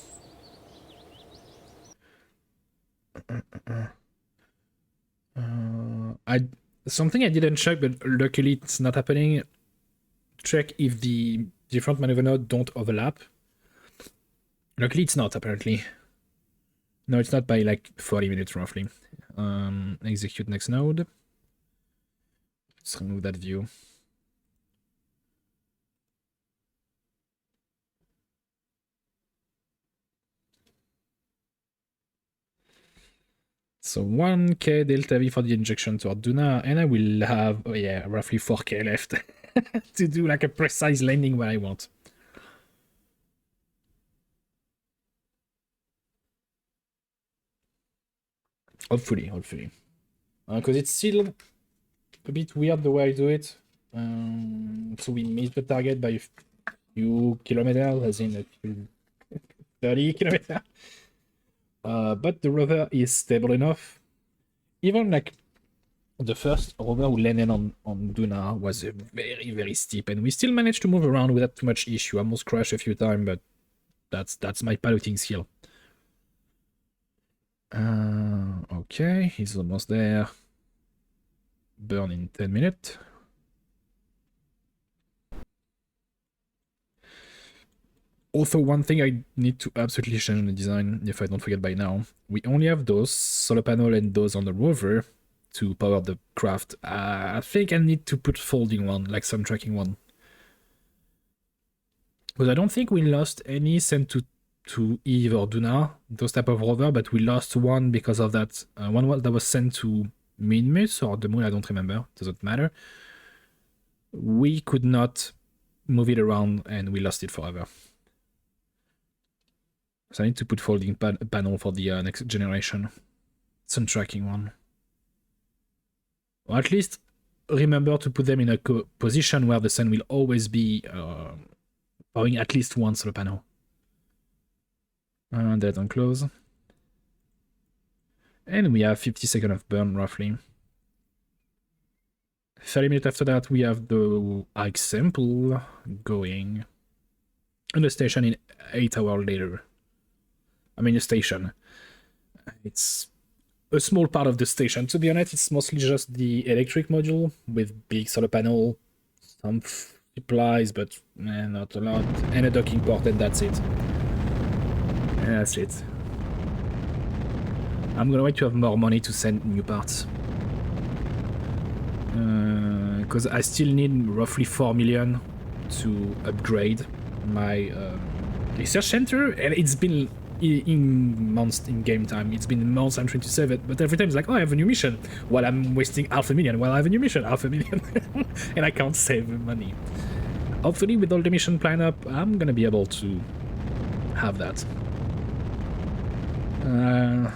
Something I didn't check, but luckily it's not happening. Check if the different maneuver nodes don't overlap. Luckily it's not, apparently. No, it's not by like 40 minutes roughly. Execute next node. Let's remove that view. So 1k delta V for the injection to Arduna, and I will have, oh yeah, roughly 4k left to do like a precise landing where I want. Hopefully. Because it's still a bit weird the way I do it. So we missed the target by a few kilometers, as in a few 30 kilometers. But the rover is stable enough. Even like the first rover we landed on Duna was very, very steep, and we still managed to move around without too much issue. I almost crashed a few times, but that's my piloting skill. Okay, he's almost there. Burn in 10 minutes. Also, one thing I need to absolutely change in the design, if I don't forget by now, we only have those solar panel and those on the rover to power the craft. I think I need to put folding one, like sun tracking one. Because I don't think we lost any sent to Eve or Duna, those type of rover, but we lost one because of that. One that was sent to Minmus or the moon, I don't remember, doesn't matter. We could not move it around and we lost it forever. So I need to put folding panel for the next generation. Sun tracking one. Or at least remember to put them in a position where the sun will always be powering at least one solar panel. That on close. And we have 50 seconds of burn roughly. 30 minutes after that, we have the Ike sample going. And the station in 8 hours later. I mean, the station. It's a small part of the station. To be honest, it's mostly just the electric module with big solar panel, some supplies, but not a lot, and a docking port, and that's it. And that's it. I'm gonna wait to have more money to send new parts. Because I still need roughly 4 million to upgrade my research center, and it's been in months in game time. It's been months I'm trying to save it, but every time it's like, oh, I have a new mission, while I'm wasting 500,000. Well, I have a new mission, 500,000, and I can't save money. Hopefully, with all the mission planned up, I'm gonna be able to have that. I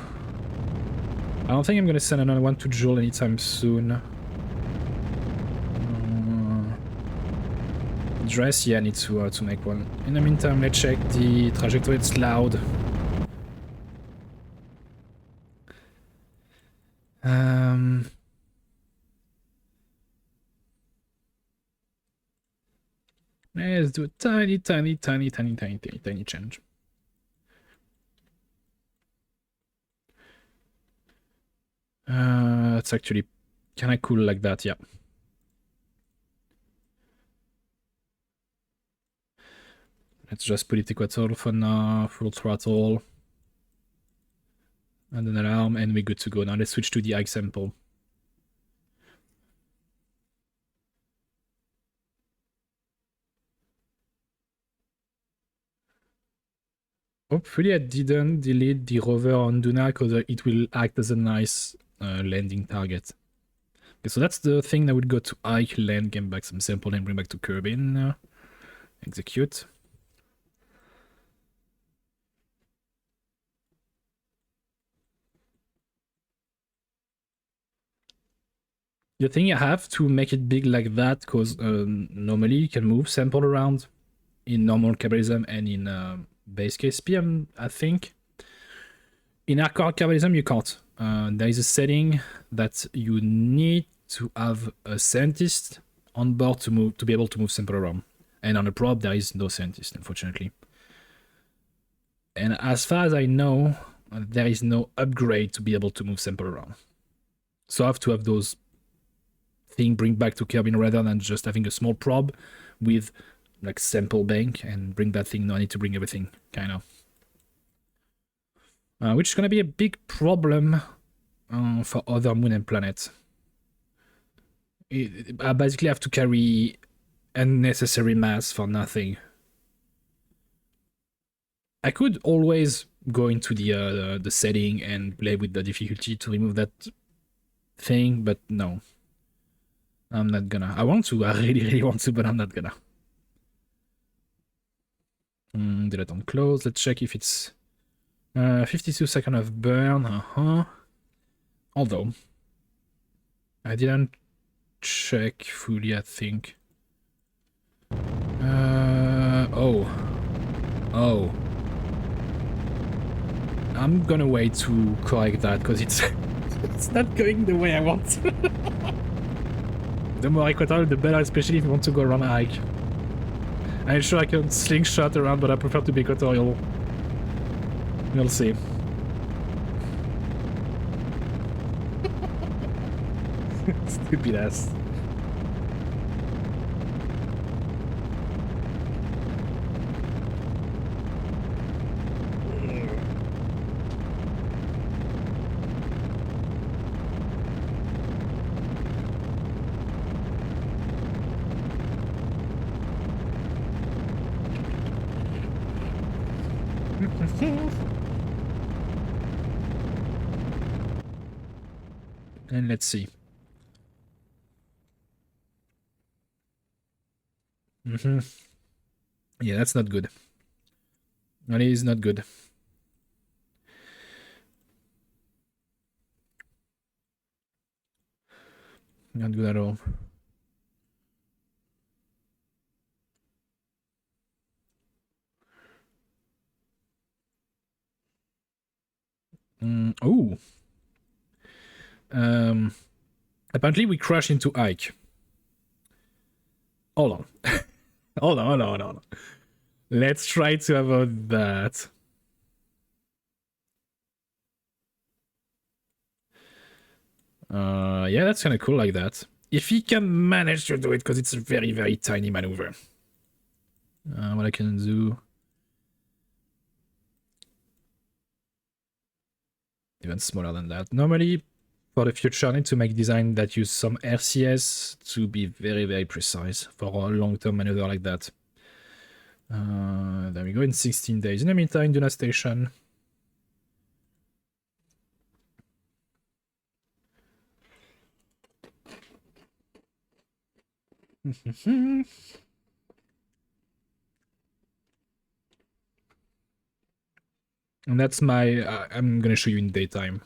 don't think I'm gonna send another one to Joel anytime soon. Dress, yeah, I need to make one. In the meantime, let's check the trajectory. It's loud. Let's do a tiny change. It's actually kind of cool like that, yeah. Let's just put it equatorial for now, full throttle. And an alarm, and we're good to go. Now let's switch to the Ike sample. Hopefully I didn't delete the rover on Duna, because it will act as a nice landing target. Okay, so that's the thing that would go to Ike, land, get back some sample, and bring back to Kerbin. Execute. The thing I have to make it big like that, because normally you can move sample around in normal Kerbalism and in base case PM, I think. In hardcore Kerbalism, you can't. There is a setting that you need to have a scientist on board to be able to move sample around. And on a prop, there is no scientist, unfortunately. And as far as I know, there is no upgrade to be able to move sample around. So I have to have those things bring back to Kerbin rather than just having a small probe with like sample bank and bring that thing. No, I need to bring everything, kind of. Which is going to be a big problem for other moon and planets. I basically have to carry unnecessary mass for nothing. I could always go into the setting and play with the difficulty to remove that thing, but no. I'm not gonna. I want to, I really want to, but I'm not gonna. Delete on close. Let's check if it's 52 seconds of burn. Although I didn't check fully, I think. I'm gonna wait to correct that because it's it's not going the way I want. The more equatorial, the better, especially if you want to go around a hike. I'm sure I can slingshot around, but I prefer to be equatorial. We'll see. Stupid ass. And let's see. Yeah, that's not good. That is not good. Not good at all. Oh. Apparently we crashed into Ike. Hold on. hold on. Let's try to avoid that. Yeah, that's kind of cool like that. If he can manage to do it, because it's a very, very tiny maneuver. What I can do... Even smaller than that. Normally, for the future, I need to make design that use some RCS to be very, very precise for a long-term maneuver like that. There we go, in 16 days. In the meantime, Duna Station. And that's my... I'm gonna show you in daytime.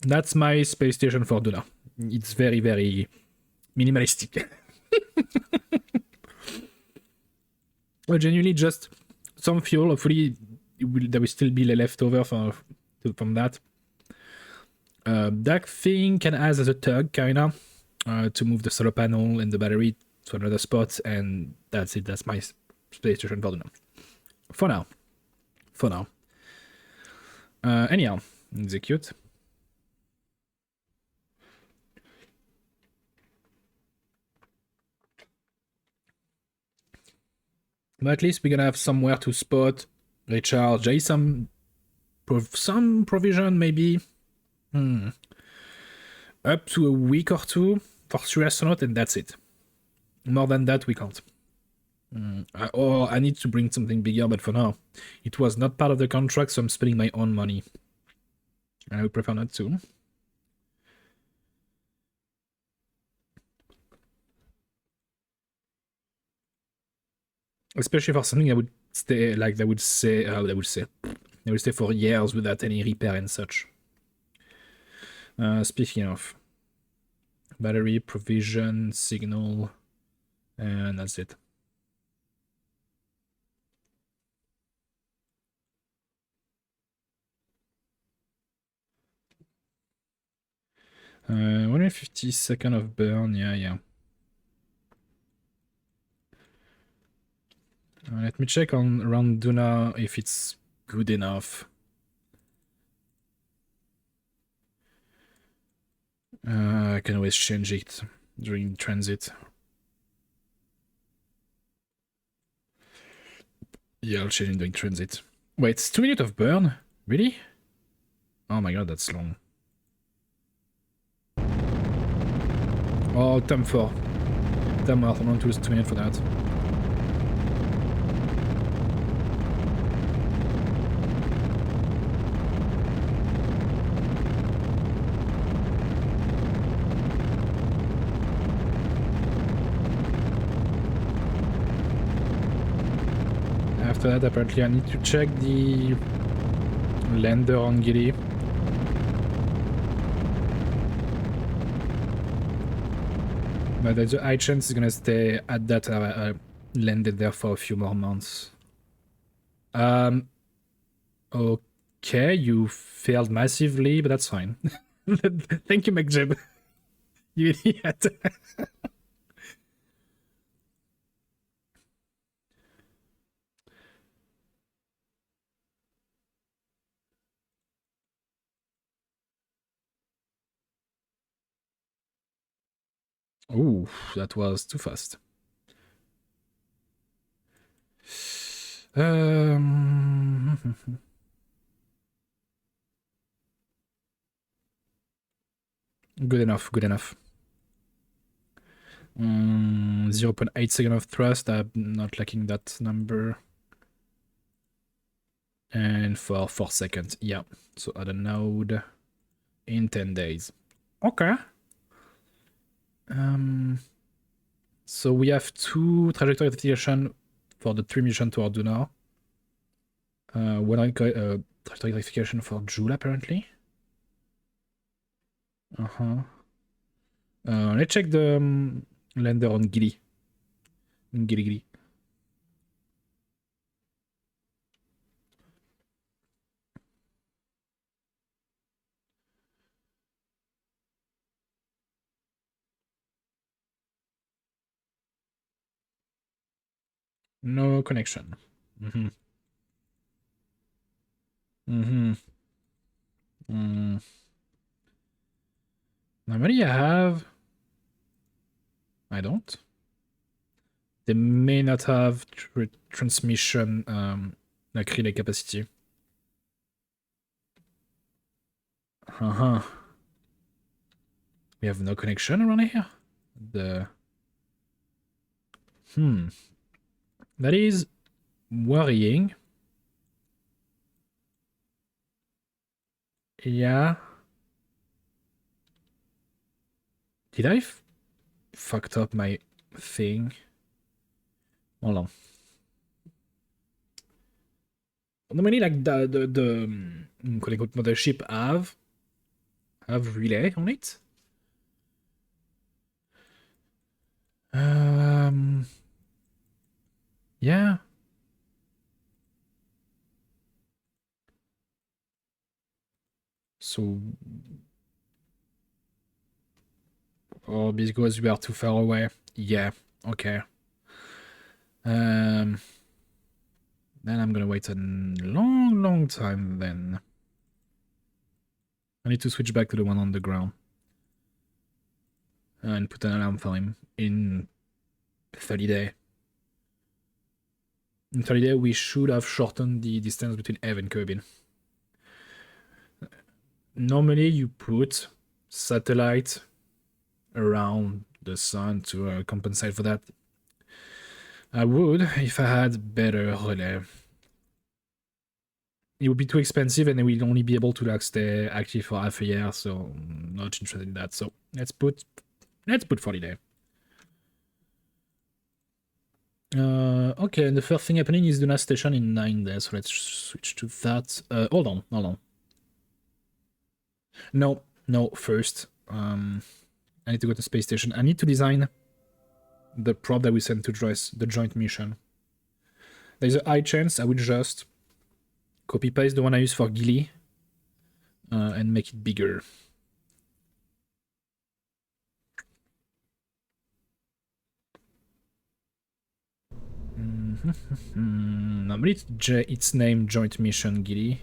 That's my space station for Duna. It's very, very minimalistic. Well, genuinely just some fuel. Hopefully there will still be leftover from that. That thing can act as a tug, kinda, to move the solar panel and the battery to another spot, and that's it. That's my space station for Duna. For now. Anyhow, execute. But at least we're gonna have somewhere to spot, recharge. There is some provision, maybe. Up to a week or two for 3 astronauts, and that's it. More than that, we can't. Or I need to bring something bigger, but for now, it was not part of the contract, so I'm spending my own money. I would prefer not to. Especially for something I would stay, like they would say, they would stay for years without any repair and such. Speaking of battery, provision, signal, and that's it. Uh, 150 seconds of burn, yeah. Let me check on around Duna if it's good enough. I can always change it during transit. Yeah, I'll change it during transit. Wait, it's 2 minutes of burn? Really? Oh my god, that's long. Oh, time 4. Time out, I'm on to 2 minutes for that. After that, apparently I need to check the lander on Gilly. But there's a high chance it's gonna stay at that landed there for a few more months. Um, okay, you failed massively, but that's fine. Thank you, McJib. You idiot. Ooh, that was too fast. Good enough, good enough. 0.8 second of thrust, I'm not liking that number. And for 4 seconds, yeah. So add a node in 10 days. Okay. So we have 2 trajectory identification for the 3 mission to Arduino. One trajectory identification for Joule, apparently. Let's check the lander on Gilly. Gilly. No connection. Normally I have... I don't. They may not have transmission like relay capacity. We have no connection around here. That is worrying. Yeah. Did I fucked up my thing? Hold on. Normally, like the mothership have relay on it. Yeah. So, oh, because we are too far away. Yeah. Okay. Then I'm gonna wait a long time. Then I need to switch back to the one on the ground and put an alarm for him in 30 days. In 30 days, we should have shortened the distance between Eve and Kerbin. Normally, you put satellite around the sun to compensate for that. I would if I had better relay. It would be too expensive and we'd only be able to like stay active for half a year, so I'm not interested in that. So let's put 40 days. Okay, and the first thing happening is the last station in 9 days, so let's switch to that. Hold on. No, first. I need to go to space station. I need to design the prop that we send to the joint mission. There's a high chance I will just copy paste the one I use for Gilly and make it bigger. Normally it's named Joint Mission Gilly.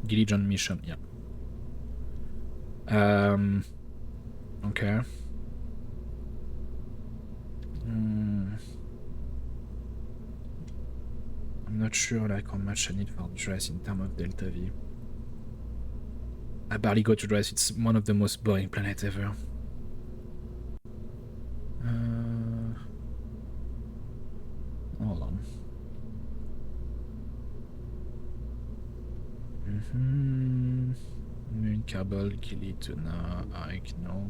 Gilly Joint Mission, yeah. Okay. I'm not sure like how much I need for dress in terms of Delta V. I barely go to dress, it's one of the most boring planets ever. Hold on. Moon, Kerbal, Gilly, Tuna, Ike, no.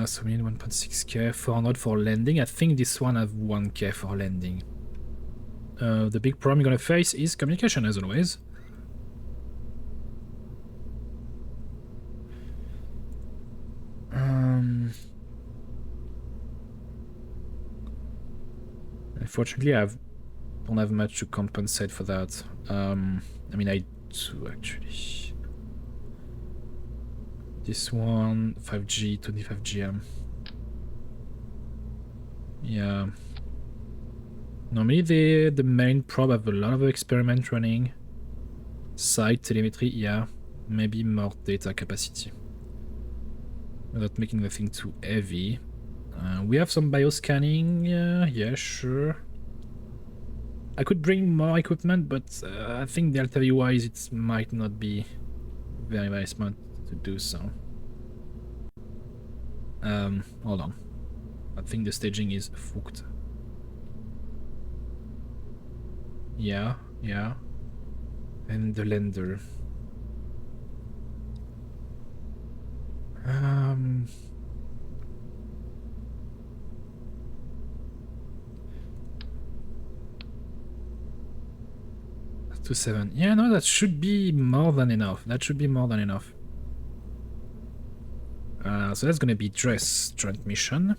So we need 1.6k, 400 for landing. I think this one have 1k for landing. The big problem you're gonna face is communication, as always. Unfortunately, don't have much to compensate for that. I mean, I do actually. This one, 5G, 25 GM. Yeah. Normally the main probe have a lot of experiment running. Site, telemetry, yeah. Maybe more data capacity. Without making the thing too heavy. We have some bioscanning, yeah, sure. I could bring more equipment, but I think delta-wise it might not be very, very smart to do so. Hold on. I think the staging is fucked. Yeah, yeah. And the lender. 2-7. Yeah, no, that should be more than enough. That should be more than enough. So that's gonna be dress transmission.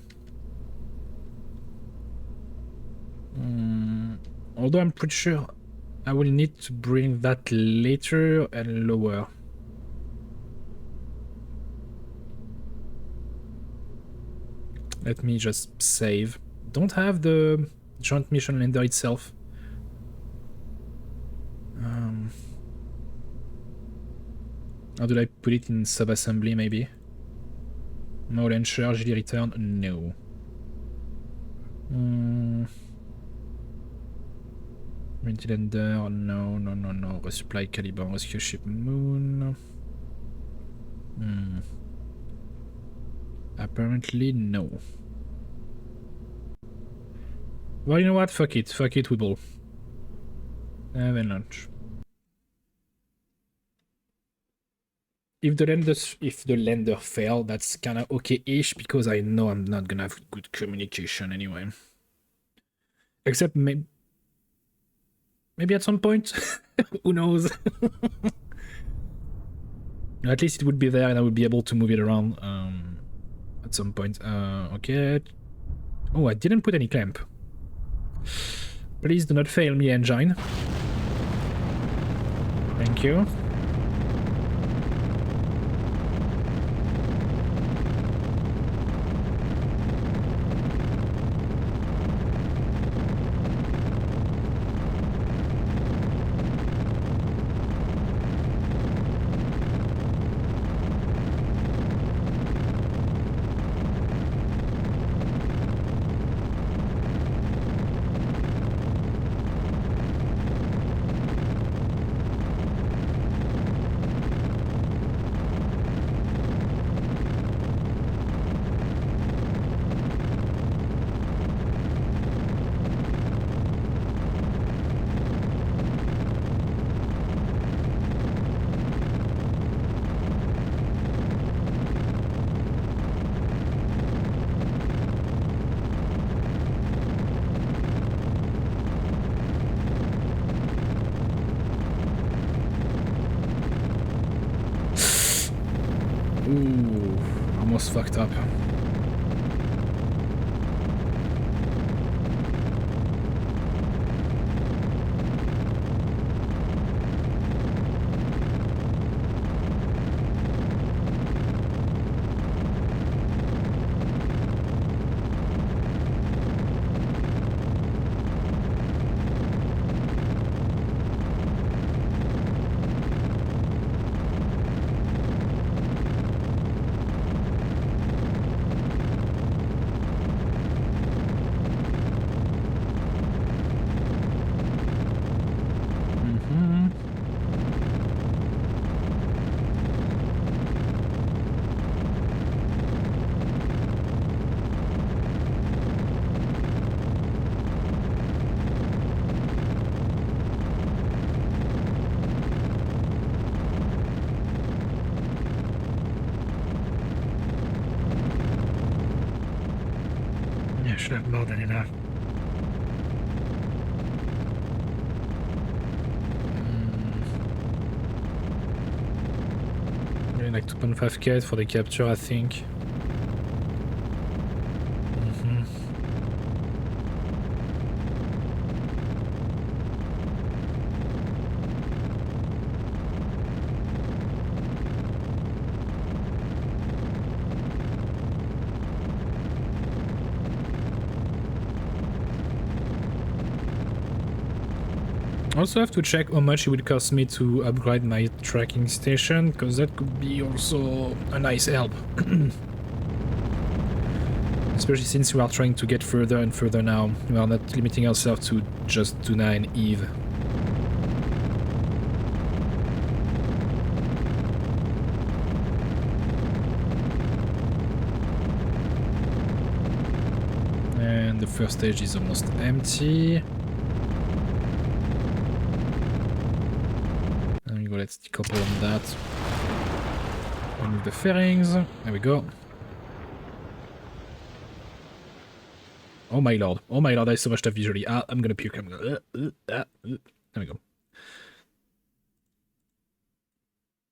Although I'm pretty sure I will need to bring that later and lower. Let me just save. Don't have the transmission lender itself. How did I put it in subassembly maybe? No launcher, GD return, no. Ventilator, no, no, no, no. Resupply Caliban, rescue ship Moon. Apparently no. Well, you know what? Fuck it. Fuck it, we will. Have a lunch. If the lender fail, that's kind of okay-ish because I know I'm not gonna have good communication anyway. Except maybe at some point, who knows? At least it would be there and I would be able to move it around at some point. Okay. Oh, I didn't put any clamp. Please do not fail me, engine. Thank you. Ooh, almost fucked up. Should have more than enough. Yeah, like 2.5k for the capture, I think. Also have to check how much it would cost me to upgrade my tracking station, because that could be also a nice help. Especially since we are trying to get further and further now. We are not limiting ourselves to just Tuna and Eve. And the first stage is almost empty. There we go, let's decouple on that. Remove the fairings. There we go. Oh my lord. Oh my lord, there's so much stuff visually. I'm gonna puke. I'm gonna... There we go.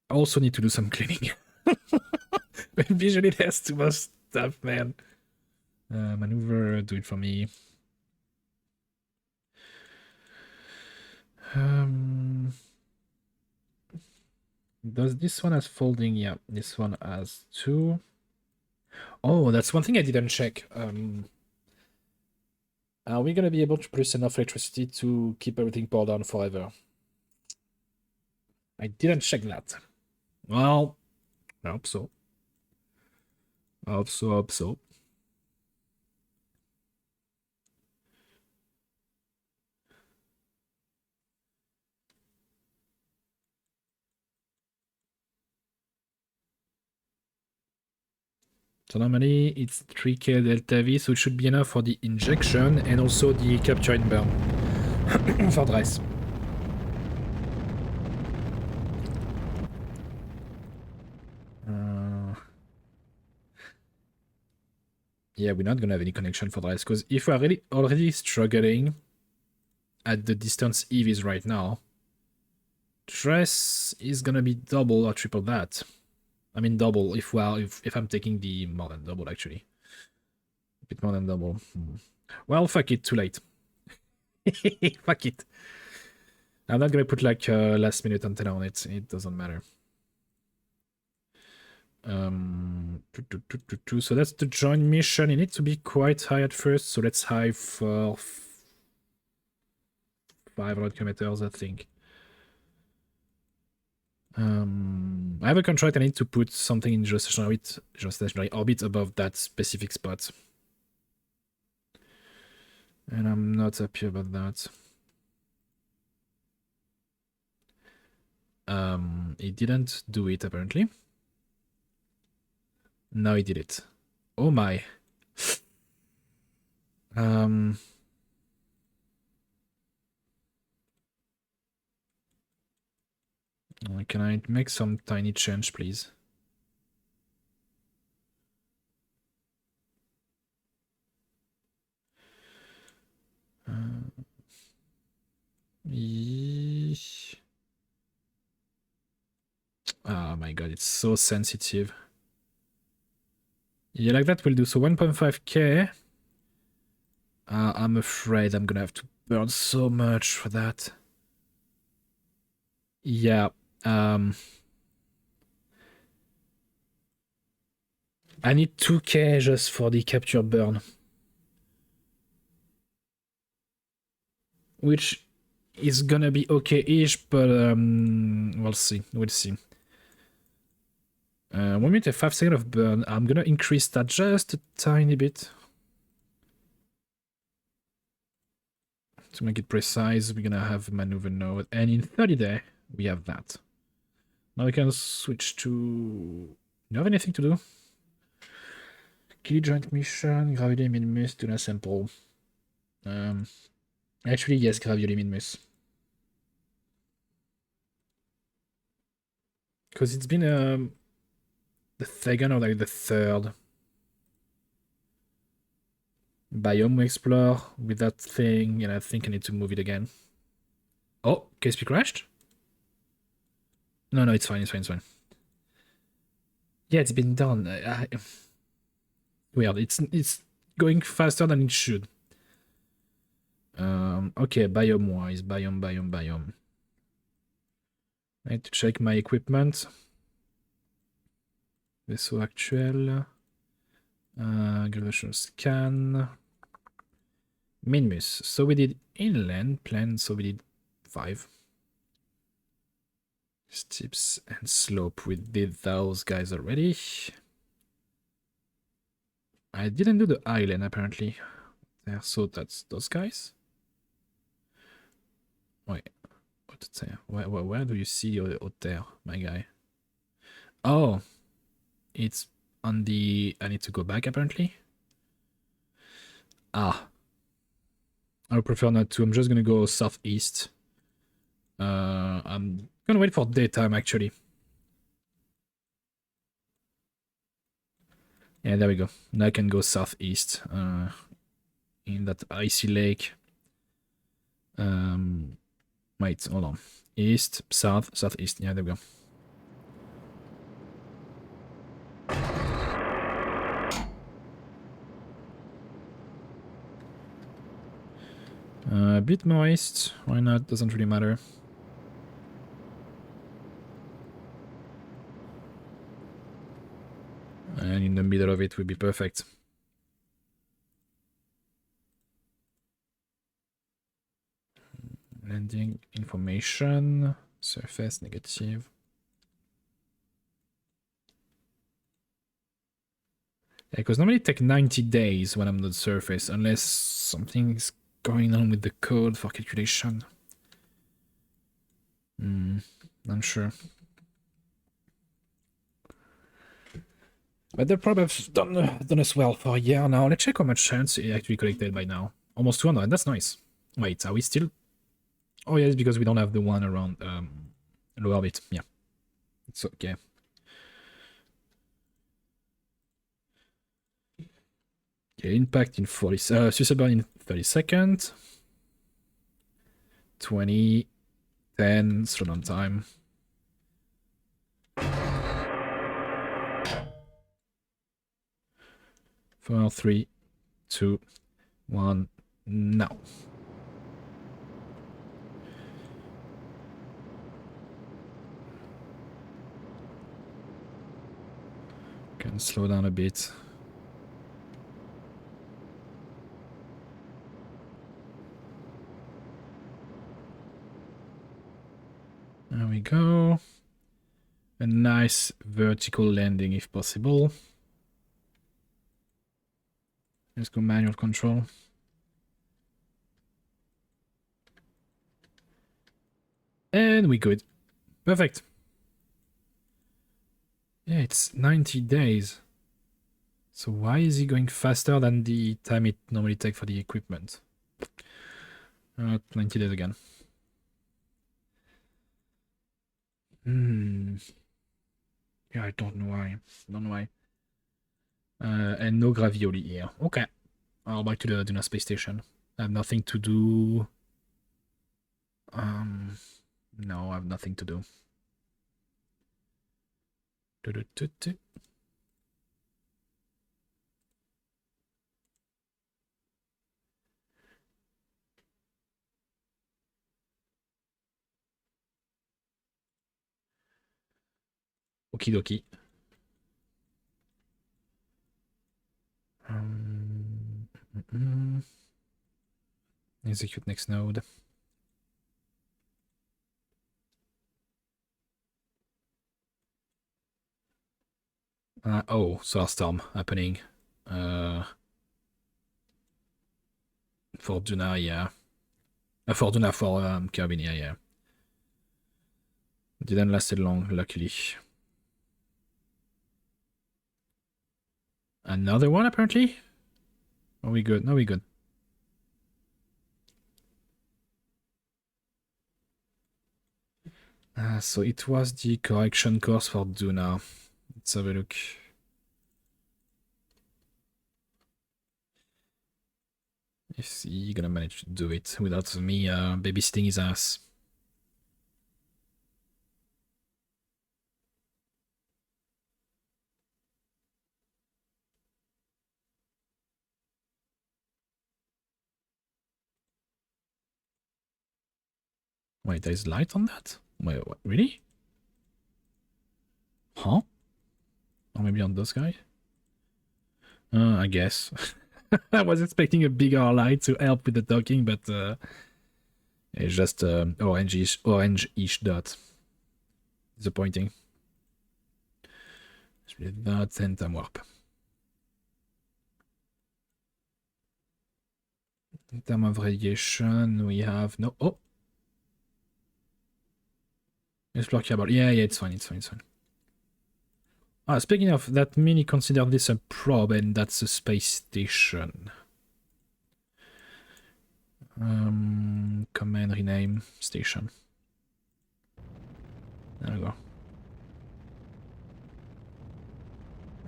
I also need to do some cleaning. Visually, there's too much stuff, man. Maneuver, do it for me. Does this one has folding? Yeah, this one has 2. Oh, that's one thing I didn't check. Are we gonna be able to produce enough electricity to keep everything powered on forever? I didn't check that. Well, I hope so. I hope so, hope so. So normally it's 3k delta V, so it should be enough for the injection and also the capture and burn for Dress. Yeah, we're not gonna have any connection for Dress, because if we're really already struggling at the distance Eve is right now, Dress is gonna be double or triple that. I mean double if I'm taking the more than double actually. A bit more than double. Well, fuck it, too late. Fuck it. I'm not gonna put like last minute antenna on it. It doesn't matter. So that's the joint mission. It needs to be quite high at first. So let's high for 500 kilometers, I think. I have a contract. I need to put something in geostationary orbit above that specific spot. And I'm not happy about that. He didn't do it apparently. No, he did it. Oh my. Can I make some tiny change, please? Oh my god, it's so sensitive. Yeah, like that will do. So 1.5k. I'm afraid I'm gonna have to burn so much for that. Yeah. I need 2k just for the capture burn. Which is gonna be okay-ish, but we'll see. We'll see. 1 minute and 5 seconds of burn. I'm gonna increase that just a tiny bit. To make it precise, we're gonna have maneuver node, and in 30 days, we have that. Now we can switch to... You have anything to do? Key joint mission, gravity minimus, tuna sample. Actually, yes, gravity minimus. Because it's been the second or like the third biome we explore with that thing, and I think I need to move it again. Oh, KSP crashed? No, it's fine, it's fine, it's fine. Yeah, it's been done. Weird, it's going faster than it should. Okay, biome-wise, biome. I need to check my equipment. Vaisseau actuel. Gravitational scan. Minmus. So we did inland plan, so we did 5. Steeps and slope, we did those guys already. I didn't do the island apparently. There, so that's those guys. Wait, what's it say? Where do you see Hotel, my guy? Oh, it's on the. I need to go back apparently. Ah, I would prefer not to. I'm just gonna go southeast. I'm gonna wait for daytime actually. Yeah, there we go. Now I can go southeast. In that icy lake. Wait, hold on. East, south, southeast. Yeah, there we go. A bit more east. Why not? Doesn't really matter. And in the middle of it would be perfect. Landing information. Surface negative. Yeah, because normally it takes 90 days when I'm on the surface, unless something's going on with the code for calculation. I'm sure. But they've probably done as well for a year now. Let's check how much chance it actually collected by now. Almost 200, that's nice. Wait, are we still... Oh yeah, it's because we don't have the one around low orbit. Yeah, it's okay. Okay, impact in 40... Suicide in 30 seconds. 20... 10, slow down time. 4, 3, 2, 1, now. Can slow down a bit. There we go. A nice vertical landing if possible. Let's go manual control. And we good. Perfect. Yeah, it's 90 days. So why is he going faster than the time it normally takes for the equipment? 90 days again. Yeah, I don't know why. Don't know why. And no gravioli here. Okay. I'll back to the Duna space station. I have nothing to do. No, I have nothing to do. Okie dokie. Execute next node. Oh, solar storm happening. For Duna, yeah. For Duna, for Kerbin, yeah. Didn't last long, luckily. Another one, apparently? Are we good? No, we good. So it was the correction course for Duna. Let's have a look. Is he gonna manage to do it without me babysitting his ass? Wait, there's light on that? Wait, what? Really? Huh? Or maybe on those guys? I guess. I was expecting a bigger light to help with the docking, but It's just orange-ish dot. Disappointing. Split that and time warp. In terms of radiation, we have no. Oh, explore Kerbal. Yeah, it's fine. It's fine. It's fine. Ah, speaking of that, mini consider this a probe, and that's a space station. Command rename station. There we go.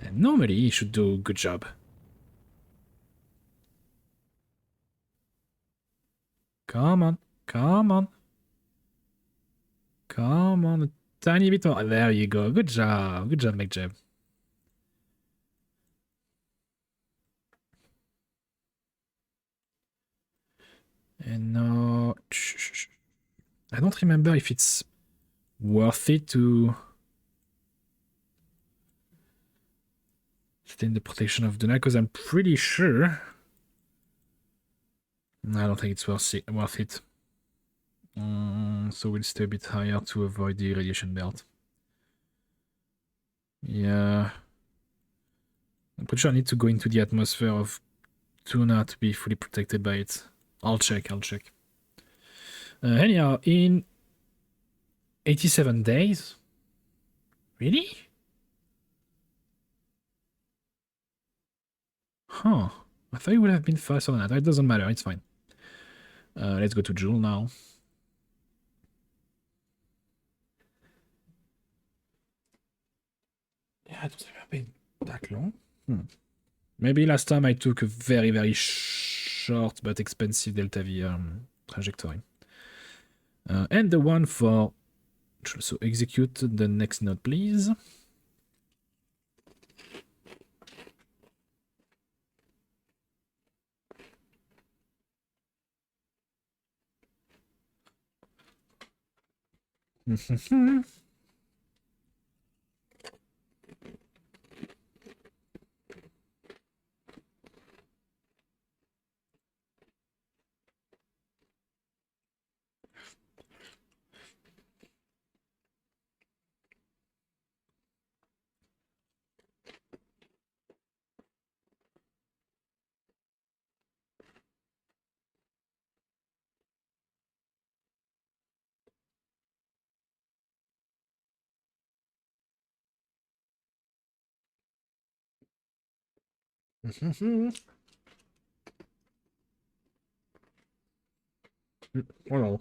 And normally he should do a good job. Come on, come on. Come on, a tiny bit more. There you go. Good job, McJeb. And now, I don't remember if it's worth it to stay in the protection of Duna, because I'm pretty sure. I don't think it's worth it. So we'll stay a bit higher to avoid the radiation belt. Yeah. I'm pretty sure I need to go into the atmosphere of Tuna to be fully protected by it. I'll check. Anyhow, in 87 days? Really? Huh. I thought it would have been faster than that. It doesn't matter, it's fine. Let's go to Joule now. Yeah, it hasn't been that long. Maybe last time I took a very, very short but expensive Delta V trajectory. And the one for... So execute the next node, please. Hello.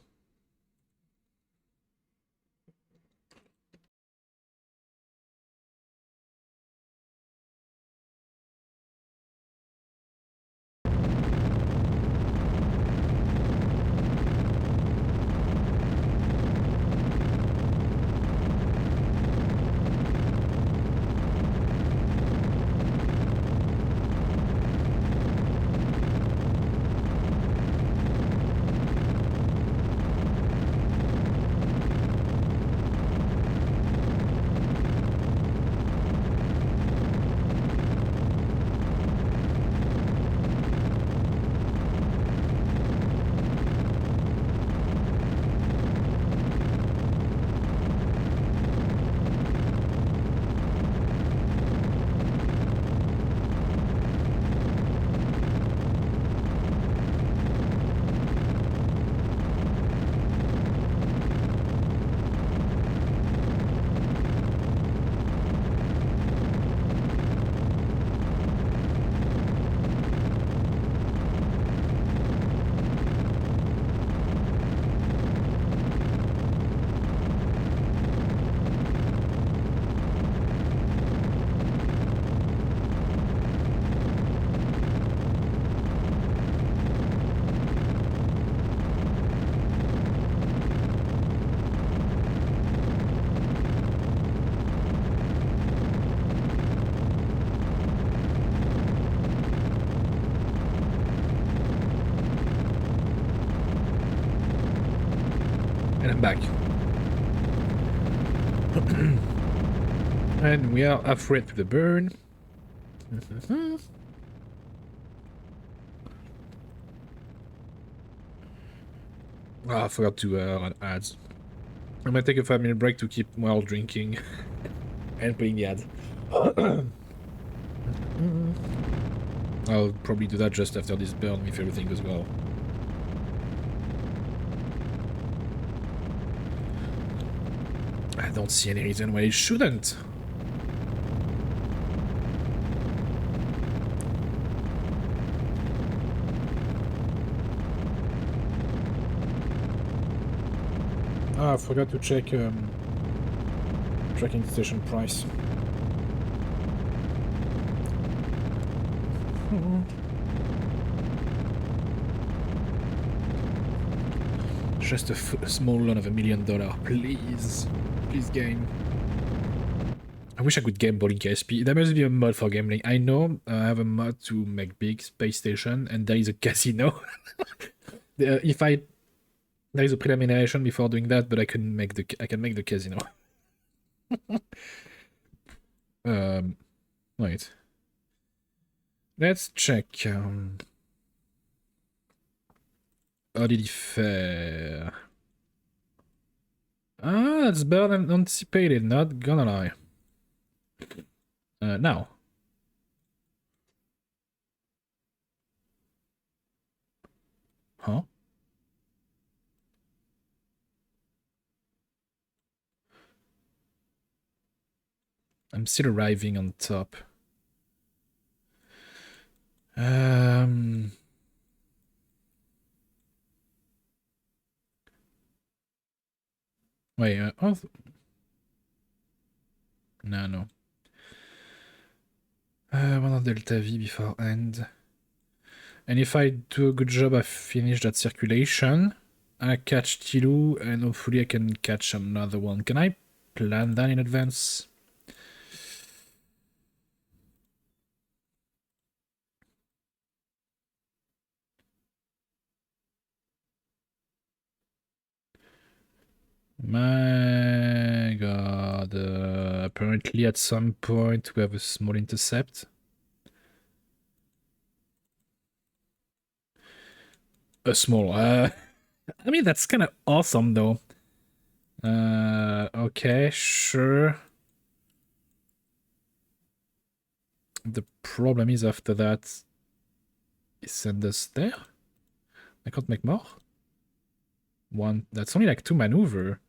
And I'm back. And we are halfway to the burn. Oh, I forgot to run ads. I'm gonna take a 5-minute break to keep while drinking and playing the ads. I'll probably do that just after this burn if everything goes well. I don't see any reason why it shouldn't. Ah, I forgot to check tracking station price. Just a small loan of $1 million, please. Please, game. I wish I could gamble KSP. There must be a mod for gambling. I know I have a mod to make big space station, and there is a casino. There is a prelimination before doing that, but I can make the casino. Wait. Let's check. How did he fare? Ah, that's better than anticipated, not gonna lie. Now. Huh? I'm still arriving on top. Wait, oh. No. 1 Delta V before end. And if I do a good job, I finish that circulation. I catch Tilu, and hopefully I can catch another one. Can I plan that in advance? My god. Apparently at some point we have a small intercept. A small, I mean, that's kind of awesome though. Okay, sure. The problem is after that, it send us there? I can't make more? One, that's only like 2 maneuver.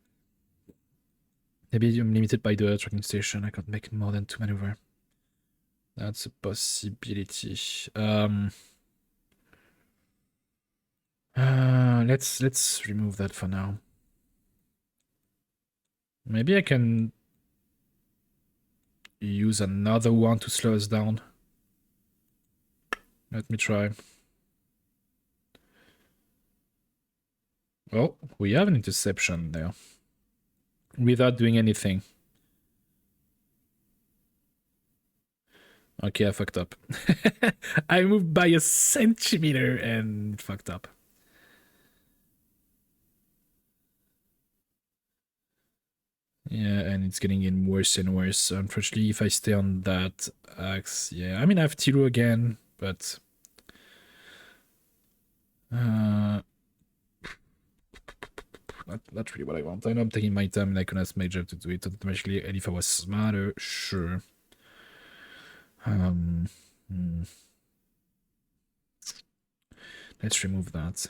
Maybe I'm limited by the tracking station. I can't make more than 2 maneuver. That's a possibility. Let's remove that for now. Maybe I can use another one to slow us down. Let me try. Oh, we have an interception there. Without doing anything. Okay, I fucked up. I moved by a centimeter and fucked up. Yeah, and it's getting in worse and worse. Unfortunately, if I stay on that axe, yeah. I mean, I have Tiru again, but... not really what I want. I know I'm taking my time and I can ask my job to do it automatically, and if I was smarter, sure. Let's remove that.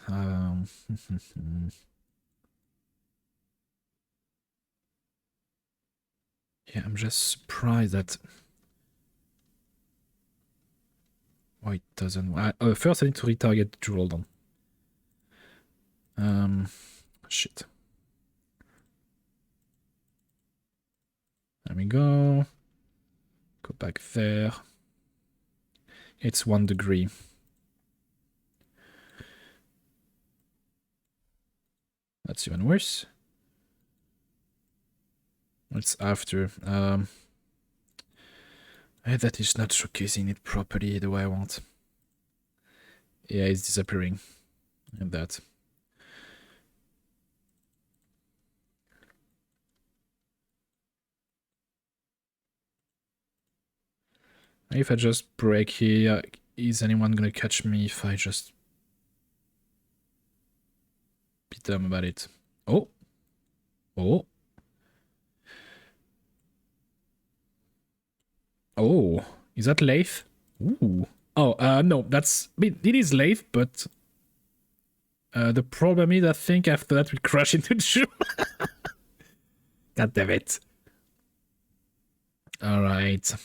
Yeah, I'm just surprised that... Why it doesn't... first I need to retarget Jewel on. Shit. There we go. Go back there. It's 1 degree. That's even worse. It's after. That is not showcasing it properly the way I want. Yeah, it's disappearing. And that. If I just break here, is anyone gonna catch me if I just... bit dumb about it. Oh. Oh. Oh. Is that Leif? Ooh. Oh, no, that's... I mean, it is Leif, but... the problem is, I think after that we crash into the shoe. God damn it. Alright.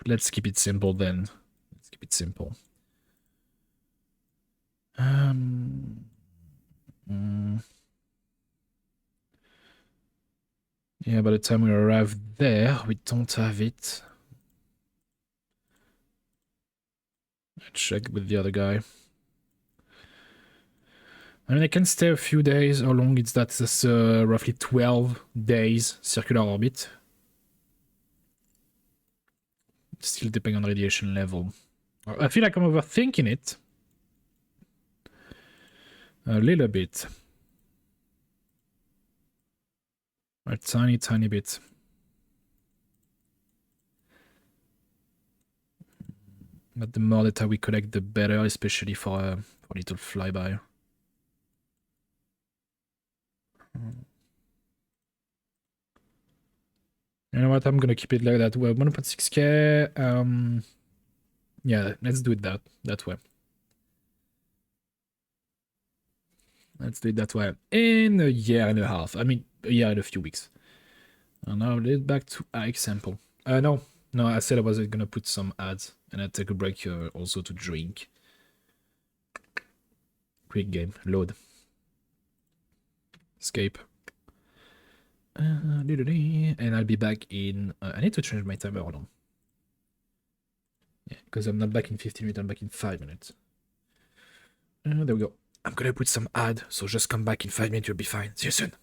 Let's keep it simple then. Let's keep it simple. Yeah, by the time we arrive there, we don't have it. Let's check with the other guy. I mean, I can stay a few days. How long is that? That's roughly 12 days circular orbit. Still depending on radiation level. I feel like I'm overthinking it. A little bit. A tiny, tiny bit. But the more data we collect, the better, especially for a little flyby. You know what? I'm gonna keep it like that. Well, 1.6k. Yeah, let's do it that way. Let's do it that way. In a year and a half. I mean, a year and a few weeks. And now let's back to our example. No, I said I was gonna put some ads and I'd take a break also to drink. Quick game, load. Escape. And I'll be back in... I need to change my timer, hold on. Yeah, because I'm not back in 15 minutes, I'm back in 5 minutes. There we go. I'm gonna put some ad, so just come back in 5 minutes, you'll be fine. See you soon.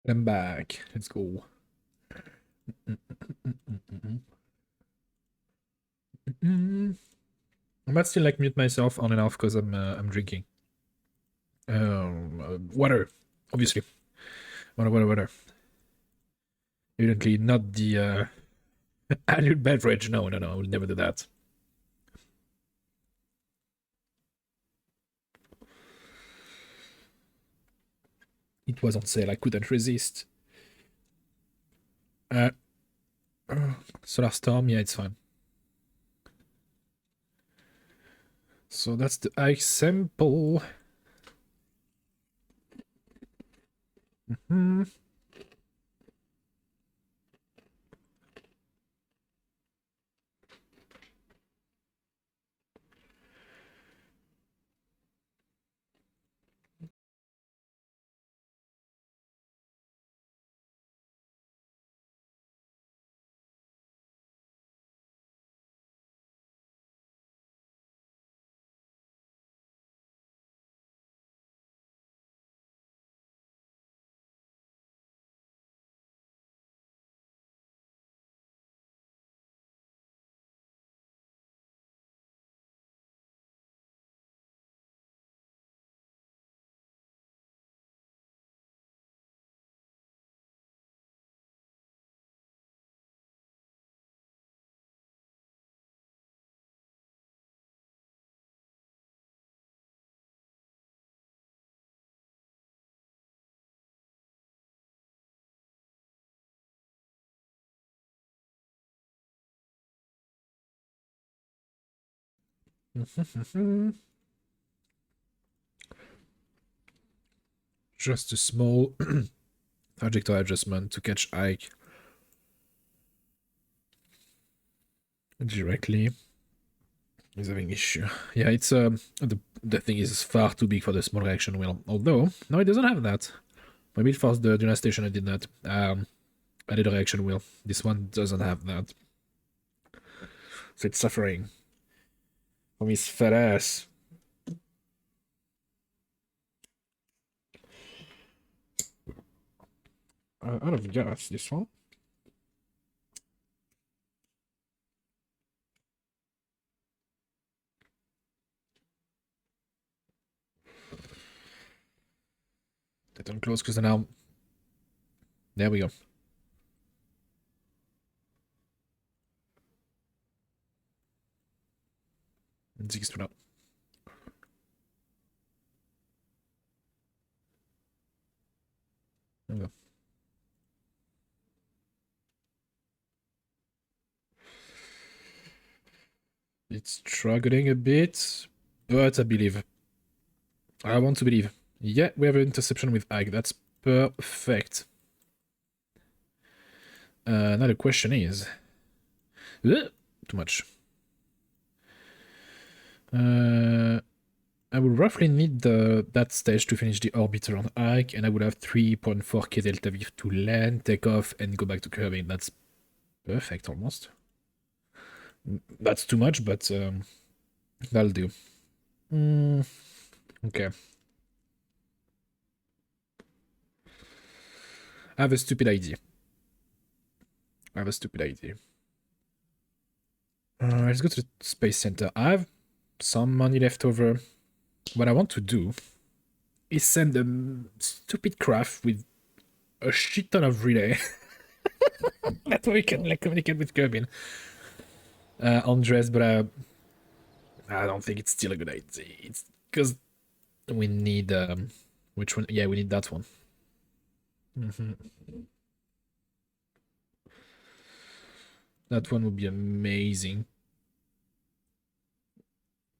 I'm back. Let's go. I might still like mute myself on and off because I'm drinking. Water, obviously. Water. Evidently not the adult beverage. No, I will never do that. It was on sale. I couldn't resist. Solar Storm, yeah, it's fine. So that's the ice sample. Just a small trajectory adjustment to catch Ike directly. He's having issue. Yeah, it's the thing is far too big for the small reaction wheel. Although no, it doesn't have that. Maybe it was the Duna station I did that. Added a reaction wheel. This one doesn't have that. So it's suffering from his fat ass. Out of gas, this one. They don't close because now. There we go. Siehst du da. There we go. It's struggling a bit, but I believe. I want to believe. Yeah, we have an interception with Ag. That's perfect. Now the question is... too much. I would roughly need that stage to finish the orbiter on Ike, and I would have 3.4k delta V to land, take off, and go back to curving. That's perfect, almost. That's too much, but that'll do. Okay. I have a stupid idea. Let's go to the Space Center. I have some money left over. What I want to do is send a stupid craft with a shit ton of relay. That way we can like communicate with Kerbin. Andres, but I don't think it's still a good idea. It's because we need which one? Yeah, we need that one. That one would be amazing.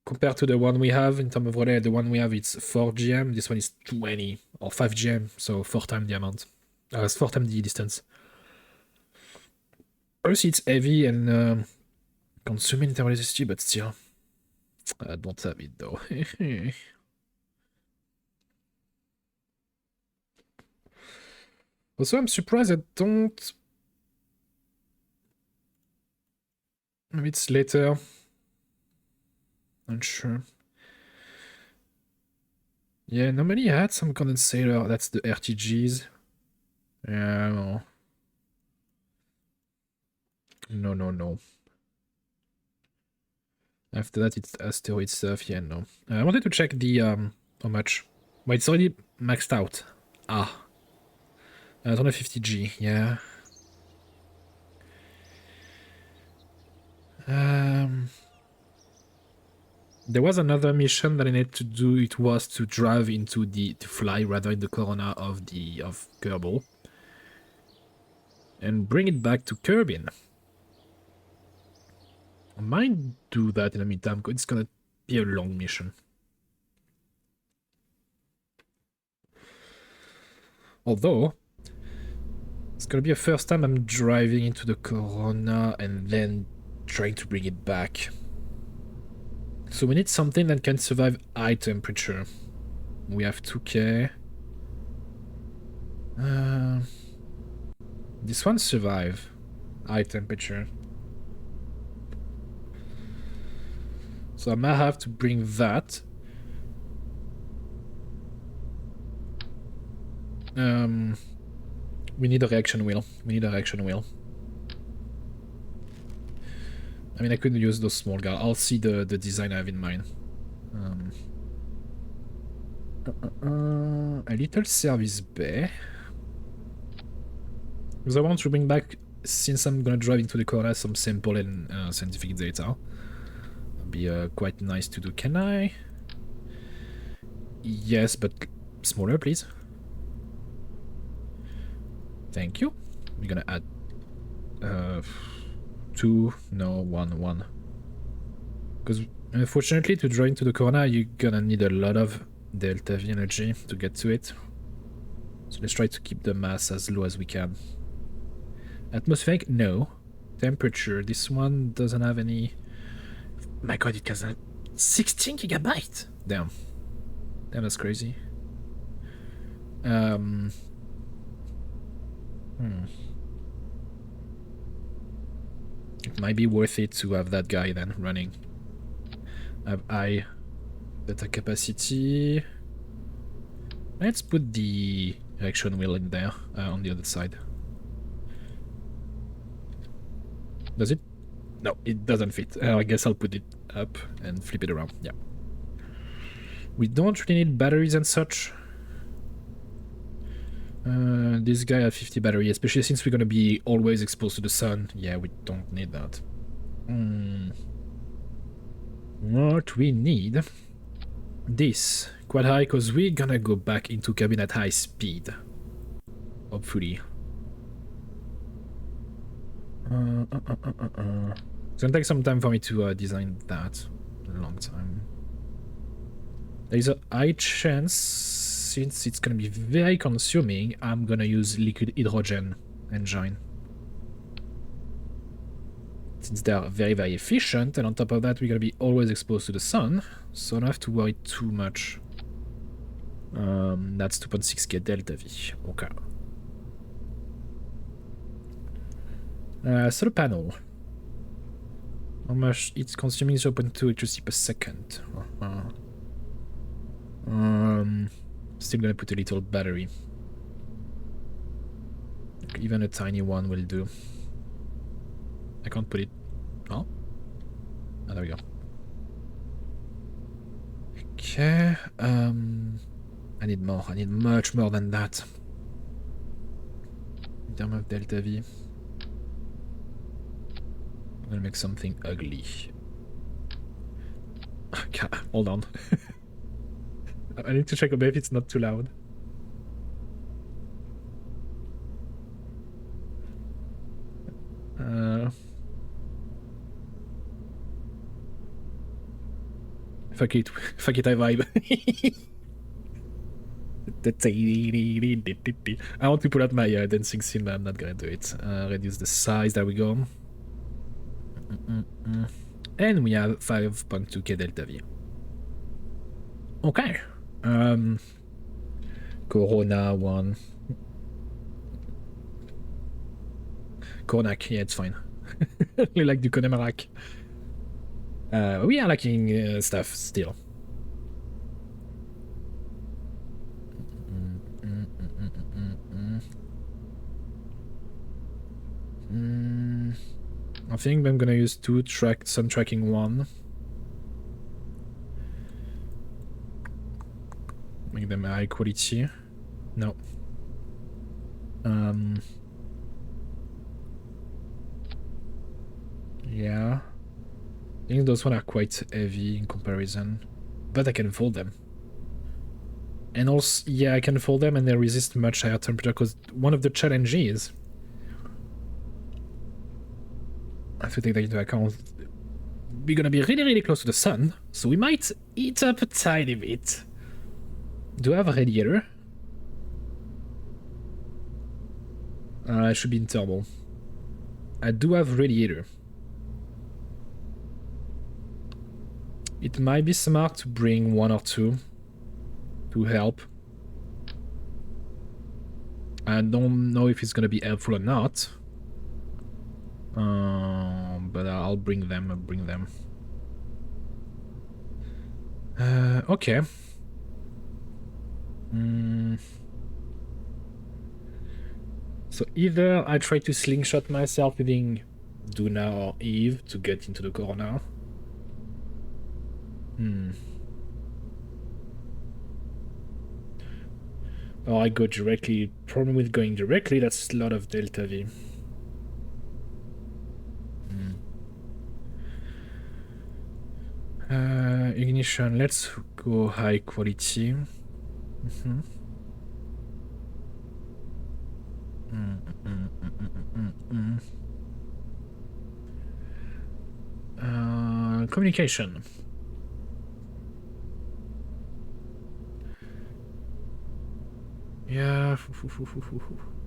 Compared to the one we have in terms of relay, the one we have it's 4 GM. This one is 20 or 5 GM, so 4 times the amount. It's 4 times the distance. Obviously, it's heavy and consuming thermal electricity, but still, I don't have it though. Also, I'm surprised I don't. Maybe it's later. Not sure. Yeah, normally I had some condensator. That's the RTGs. Yeah, no. No, no, no. After that, it's asteroid stuff. Yeah, no. I wanted to check the, how much? Well, it's already maxed out. Ah. 250G, yeah. There was another mission that I needed to do. It was to drive into to fly rather in the corona of Kerbal and bring it back to Kerbin. I might do that in the meantime. It's gonna be a long mission. Although it's gonna be the first time I'm driving into the corona and then trying to bring it back. So we need something that can survive high temperature. We have 2K. This one survive high temperature. So I might have to bring that. We need a reaction wheel. We need a reaction wheel. I mean, I couldn't use those small guys. I'll see the design I have in mind. A little service bay. Because I want to bring back, since I'm gonna drive into the corner, some sample and scientific data. It'd be quite nice to do. Can I? Yes, but smaller, please. Thank you. We're gonna add 2, no, 1. Because unfortunately, to drive into the corner, you're gonna need a lot of delta V energy to get to it. So let's try to keep the mass as low as we can. Atmospheric, no. Temperature, this one doesn't have any. My god, it has 16 gigabyte. Damn. Damn, that's crazy. It might be worth it to have that guy then running. Have high data capacity. Let's put the reaction wheel in there on the other side. Does it? No, it doesn't fit. I guess I'll put it up and flip it around. Yeah. We don't really need batteries and such. This guy has 50 battery, especially since we're gonna be always exposed to the sun. Yeah, we don't need that. What we need? This. Quite high, because we're gonna go back into cabin at high speed. Hopefully. It's gonna take some time for me to design that. A long time. There's a high chance, since it's gonna be very consuming, I'm gonna use liquid hydrogen engine. Since they are very, very efficient, and on top of that, we're gonna be always exposed to the sun, so I don't have to worry too much. That's 2.6k delta V. Okay. Solar panel. How much it's consuming? 0.2 electricity per second. Still gonna put a little battery. Even a tiny one will do. I can't put it. Oh, there we go. Okay. I need more. I need much more than that. In terms of delta V. I'm gonna make something ugly. Okay, hold on. I need to check if it's not too loud. Fuck it, I vibe. I want to pull out my dancing scene, but I'm not gonna do it. Reduce the size, there we go. And we have 5.2k delta V. Okay. Corona one. Cornac, yeah, it's fine. We like du Connemarac. We are lacking stuff still. I think I'm gonna use 2 sun tracking 1. Make them high quality. No. Yeah. I think those ones are quite heavy in comparison. But I can fold them. And also, yeah, I can fold them and they resist much higher temperature because one of the challenges, I have to take that into account, we're gonna be really close to the sun, so we might heat up a tiny bit. Do I have a radiator? I should be in turbo. I do have radiator. It might be smart to bring 1 or 2 to help. I don't know if it's gonna be helpful or not. But I'll bring them. Okay. So either I try to slingshot myself within Duna or Eve to get into the corner. Or I go directly. Problem with going directly, that's a lot of delta V. Ignition, let's go high quality. Communication. Yeah,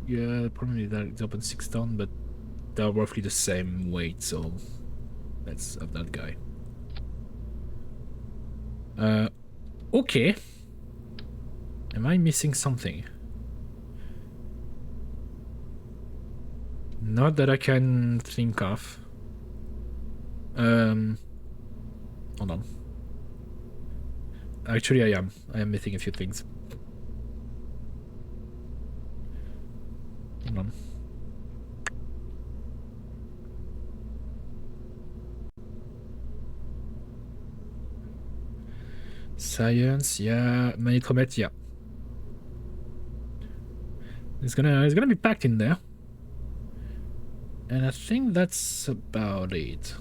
yeah. Probably that it's open 6 ton, but they're roughly the same weight, so let's have that guy. Okay. Am I missing something? Not that I can think of. Hold on. Actually, I am. I am missing a few things. Hold on. Science, yeah. Manitromet, yeah. It's gonna be packed in there. And I think that's about it.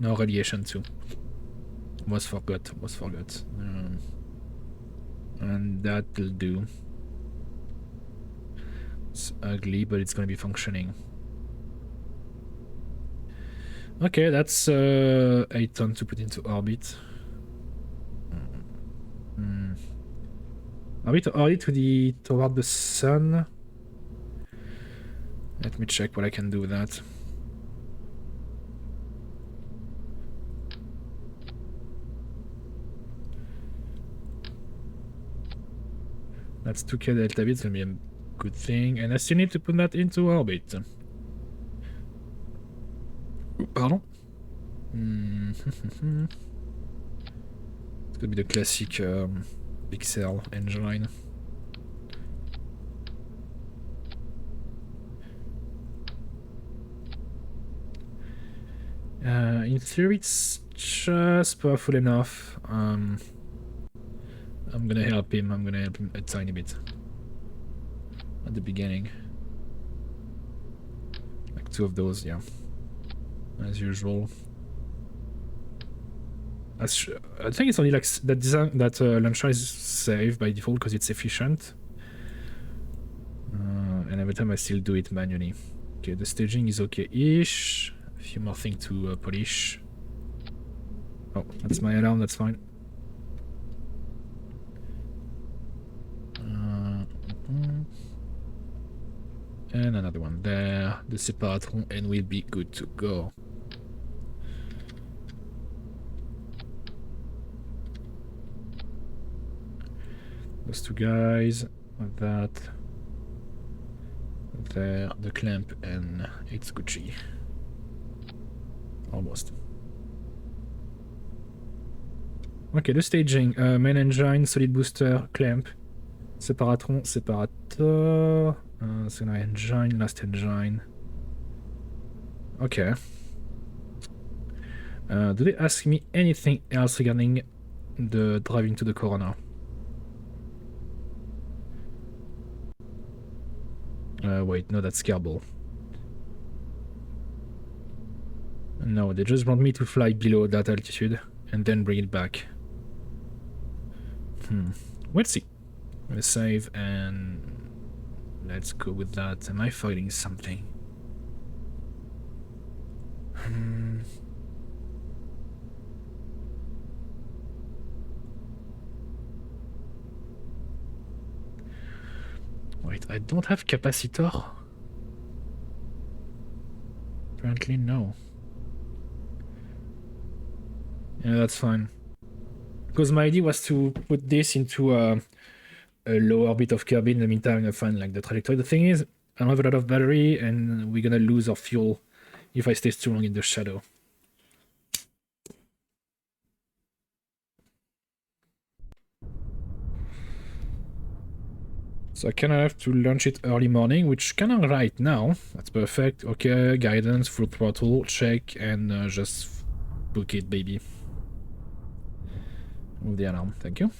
No radiation too. Was forgot. And that'll do. It's ugly, but it's gonna be functioning. Okay, that's 8 ton to put into orbit. Orbit toward the sun. Let me check what I can do with that. That's 2k delta V, it's gonna be a good thing. And I still need to put that into orbit. Pardon? It's gonna be the classic pixel engine. In theory, it's just powerful enough. I'm gonna help him. A tiny bit at the beginning. Like 2 of those, yeah. As usual. I think it's only like that design that launcher is safe by default because it's efficient. And every time I still do it manually. Okay, the staging is okay-ish. A few more things to polish. Oh, that's my alarm, that's fine. And another one there, the separatron, and we'll be good to go. Those 2 guys, that, there, the clamp, and it's Gucci. Almost. Okay, the staging, main engine, solid booster, clamp, separatron, separator, second engine, last engine. Okay. Do they ask me anything else regarding the driving to the corner? Wait, no, that's Kerbal. No, they just want me to fly below that altitude and then bring it back. Let's see. Let's save and let's go with that. Am I fighting something? Wait, I don't have capacitor? Apparently no. Yeah, that's fine. Because my idea was to put this into a low orbit of Kirby. In the meantime, I find like the trajectory. The thing is, I don't have a lot of battery, and we're gonna lose our fuel if I stay too long in the shadow. So I kinda have to launch it early morning, which kinda right now. That's perfect. Okay, guidance, full throttle, check, and just book it, baby. Move the alarm, thank you.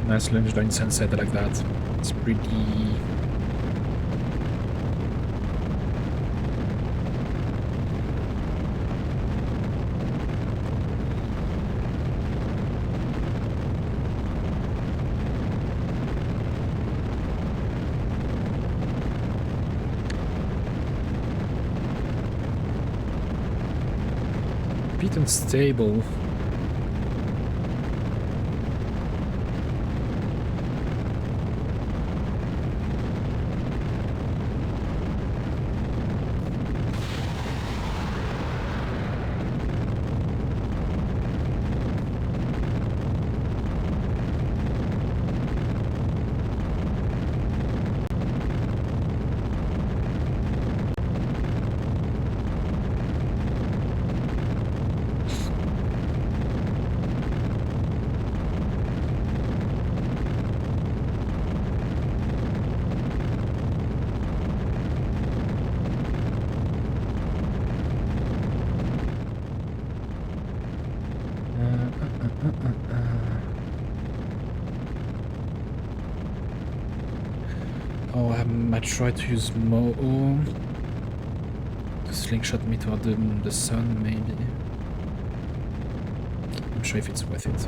Nice lunge down sunset like that. It's pretty... bit unstable. Oh, I might try to use Mo to slingshot me toward the sun, maybe. I'm not sure if it's worth it.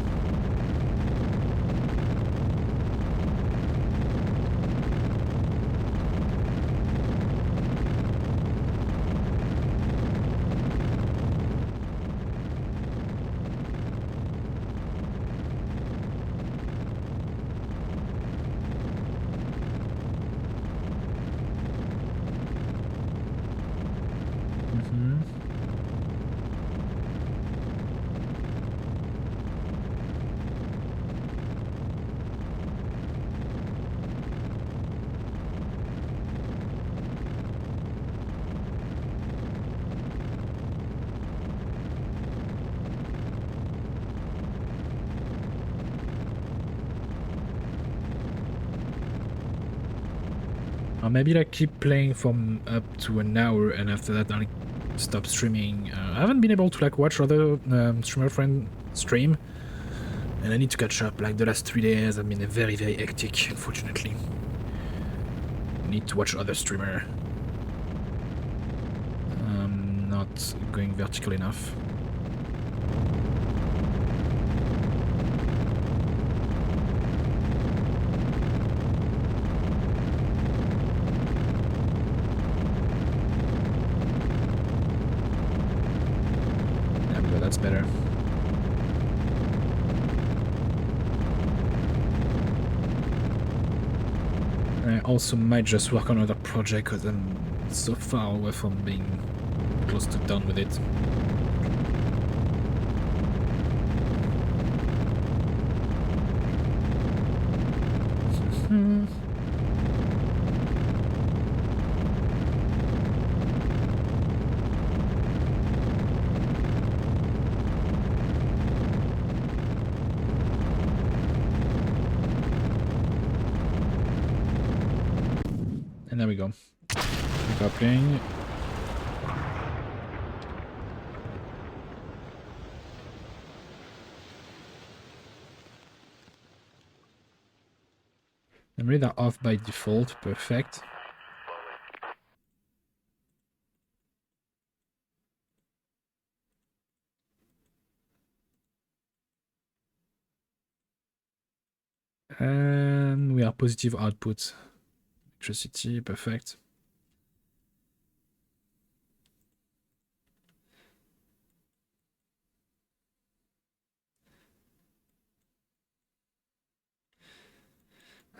Or maybe like keep playing from up to an hour and after that I'll stop streaming. I haven't been able to like watch other streamer friend stream and I need to catch up. Like the last 3 days have been very hectic, unfortunately. Need to watch other streamer. Not going vertical enough. That's better. I also might just work on another project because I'm so far away from being close to done with it. There we go. Coupling. Memory are off by default. Perfect. And we are positive output. Electricity, perfect.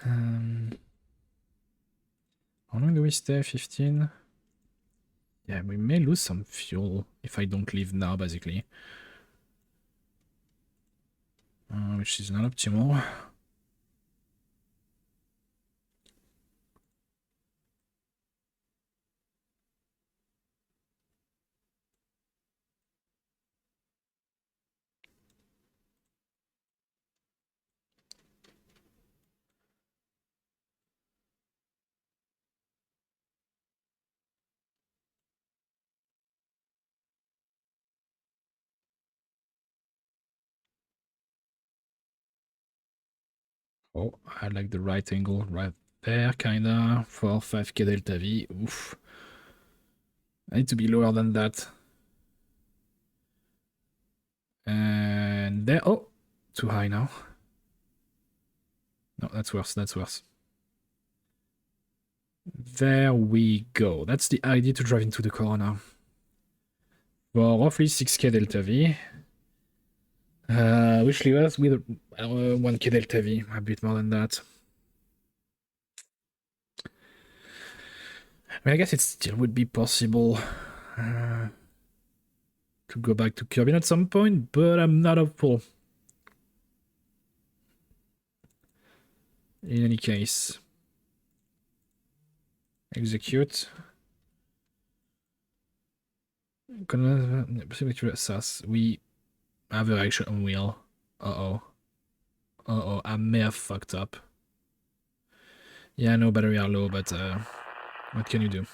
How long do we stay? 15? Yeah, we may lose some fuel if I don't leave now, basically. Which is not optimal. Oh, I like the right angle right there, kinda. 4, 5k delta V. Oof. I need to be lower than that. And there. Oh, too high now. No, that's worse. That's worse. There we go. That's the idea to drive into the corner. For roughly 6k delta V. Which leaves us with 1k delta V, a bit more than that. I mean, I guess it still would be possible to go back to Kerbin at some point, but I'm not hopeful. In any case, execute. SAS. We have a reaction on wheel. Uh-oh. Uh-oh, I may have fucked up. Yeah, I know battery are low, but what can you do?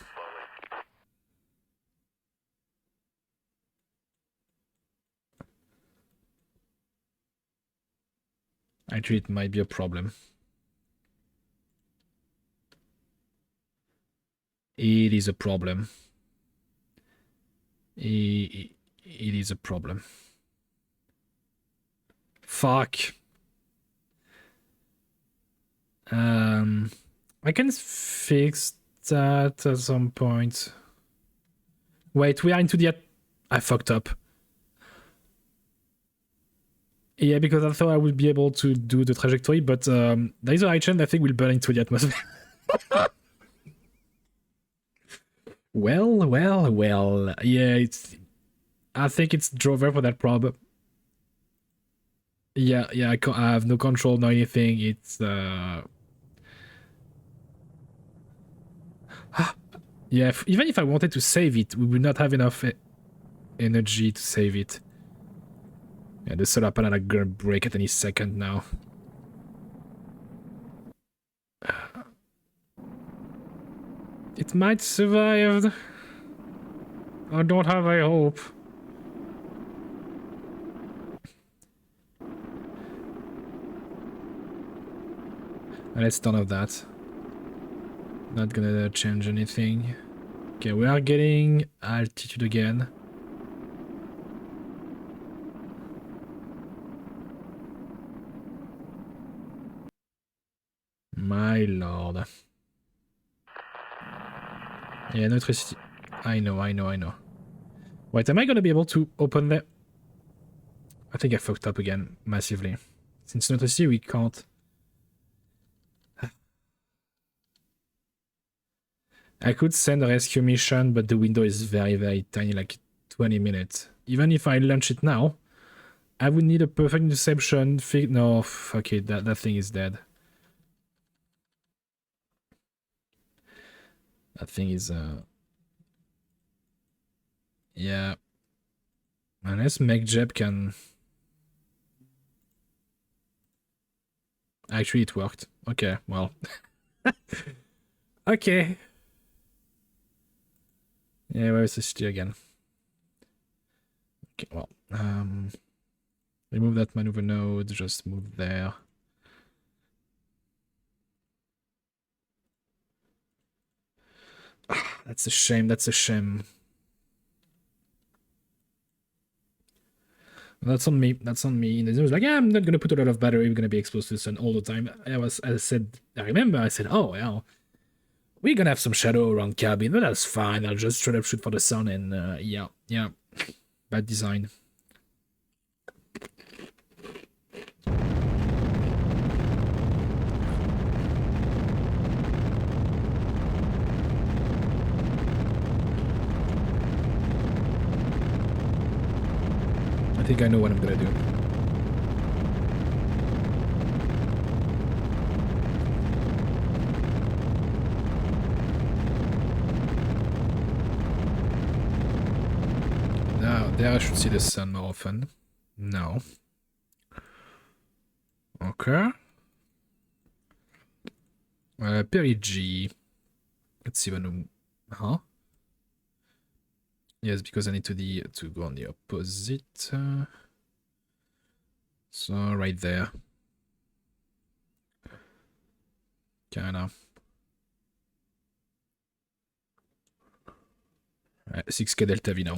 Actually, it might be a problem. It is a problem. It is a problem. Fuck. I can fix that at some point. Wait, we are into the... I fucked up. Yeah, because I thought I would be able to do the trajectory, but there is a chance I think we'll burn into the atmosphere. Well. Yeah, it's... I think it's drover for that problem. Yeah, I have no control, no anything. It's... Yeah, even if I wanted to save it, we would not have enough energy to save it. Yeah, the solar panel are gonna break at any second now. It might survive. I don't have a hope. Let's turn off that. Not gonna change anything. Okay, we are getting altitude again. My lord. Yeah, no electricity. I know. Wait, am I gonna be able to open that? I think I fucked up again, massively. Since no electricity, we can't. I could send a rescue mission, but the window is very, very tiny, like 20 minutes. Even if I launch it now, I would need a perfect interception. No, fuck it, that thing is dead. That thing is, yeah. Unless MechJeb can... Actually, it worked. Okay, well. Okay. Yeah, where is the city again? Okay, well, remove that maneuver node, just move there. That's a shame, that's a shame. That's on me, that's on me. And it was like, yeah, I'm not gonna put a lot of battery, we're gonna be exposed to the sun all the time. I remember, I said, oh, well, we're gonna have some shadow around cabin, but that's fine, I'll just straight up shoot for the sun, and yeah, bad design. I think I know what I'm gonna do. Now, there I should see the sun more often. No. Okay. Perigi. Let's see when. Huh? Yes, because I need to go on the opposite. So right there. Kinda. 6k delta V now.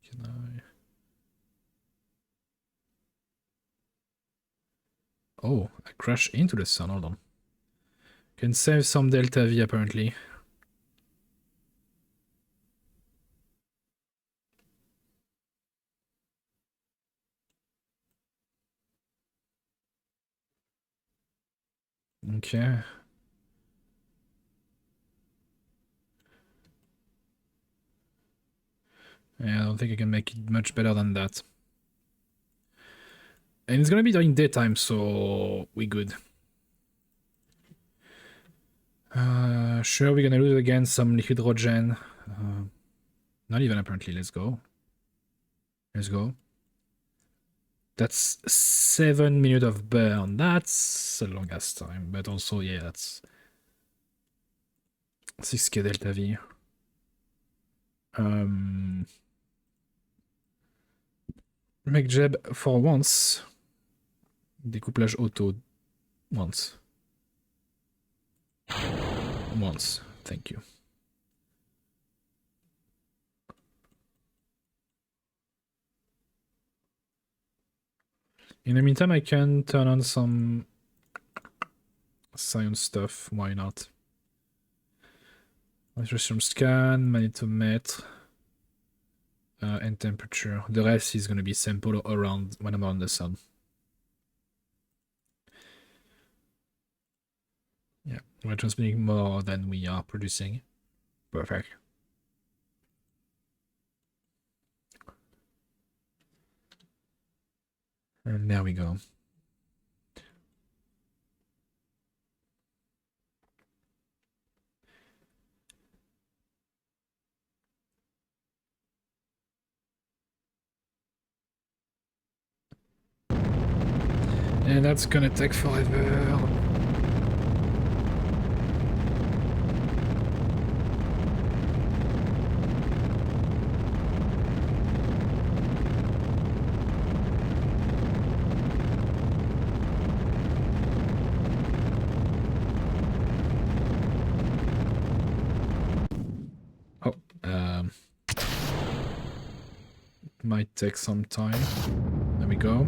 Can I... Oh, I crashed into the sun. Hold on. Can save some delta V apparently. Okay. Yeah, I don't think I can make it much better than that. And it's gonna be during daytime, so we good. Sure, we're gonna lose again some hydrogen. Not even apparently, let's go. Let's go. That's 7 minutes of burn. That's a long ass time, but also, yeah, that's 6k delta V. Make jab for once. Découplage auto. Once. Once. Thank you. In the meantime, I can turn on some science stuff. Why not? Electron scan, magnetometer, and temperature. The rest is going to be sample around when I'm on the sun. Yeah, we're transmitting more than we are producing. Perfect. And there we go. And that's gonna take forever. Might take some time. There we go.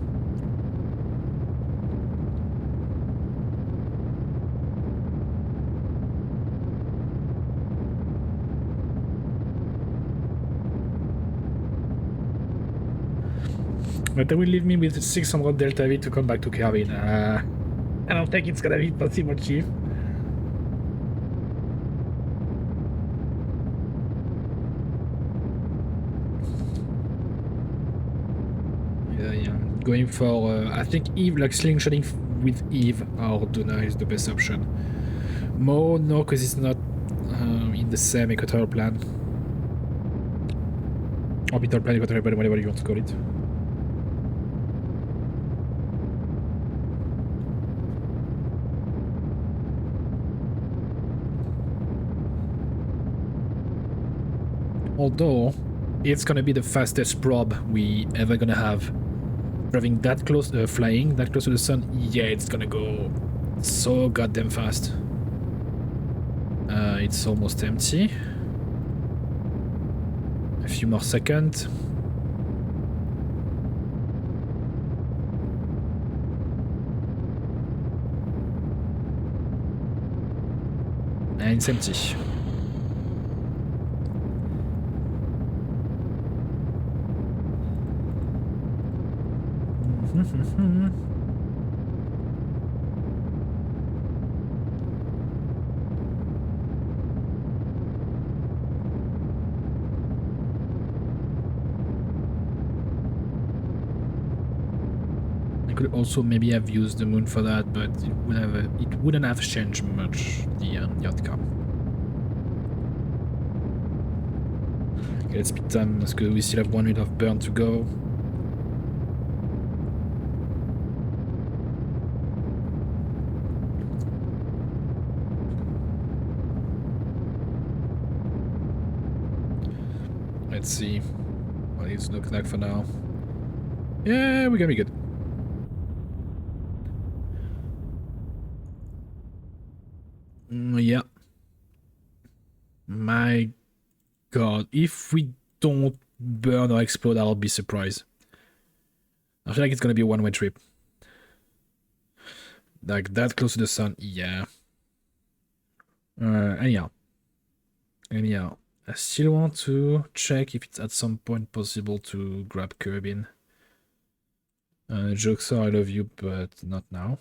But that will leave me with 600 delta V to come back to cabin. I don't think it's gonna be possible, Chief. Yeah. Going for, I think Eve, like slingshotting with Eve or Duna is the best option. Mo, no, because it's not in the same equatorial plan. Orbital plan, equatorial plan, whatever you want to call it. Although, it's gonna be the fastest probe we ever gonna have. Driving that close, flying that close to the sun, yeah, it's gonna go so goddamn fast. It's almost empty. A few more seconds. And it's empty. I could also maybe have used the moon for that, but it wouldn't have changed much the outcome. Okay, let's speed time because we still have 1 minute of burn to go. Let's see what it's looking like for now. Yeah, we're gonna be good. Yeah. My god, if we don't burn or explode, I'll be surprised. I feel like it's gonna be a one-way trip. Like that close to the sun, yeah. Anyhow, I still want to check if it's at some point possible to grab Kerbin. Jokes are I love you, but not now.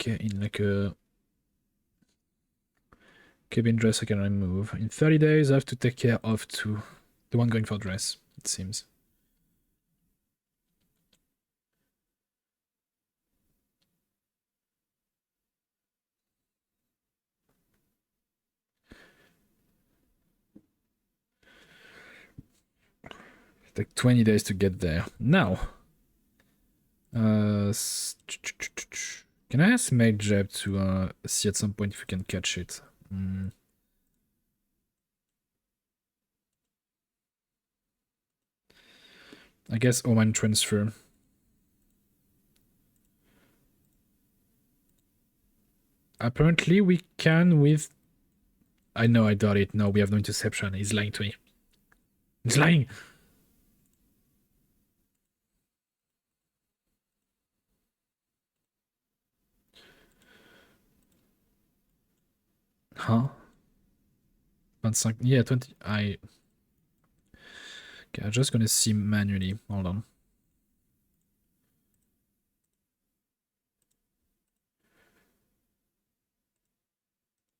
Okay, in like a cabin dress I can remove. In 30 days I have to take care of two. The one going for dress, it seems. Like 20 days to get there. Now, can I ask Mage Jeb to see at some point if we can catch it? I guess Oman transfer. Apparently we can with... I know, I doubt it. No, we have no interception. He's lying to me. He's lying! Huh? 25, yeah, 20. Okay, I'm just gonna see manually. Hold on.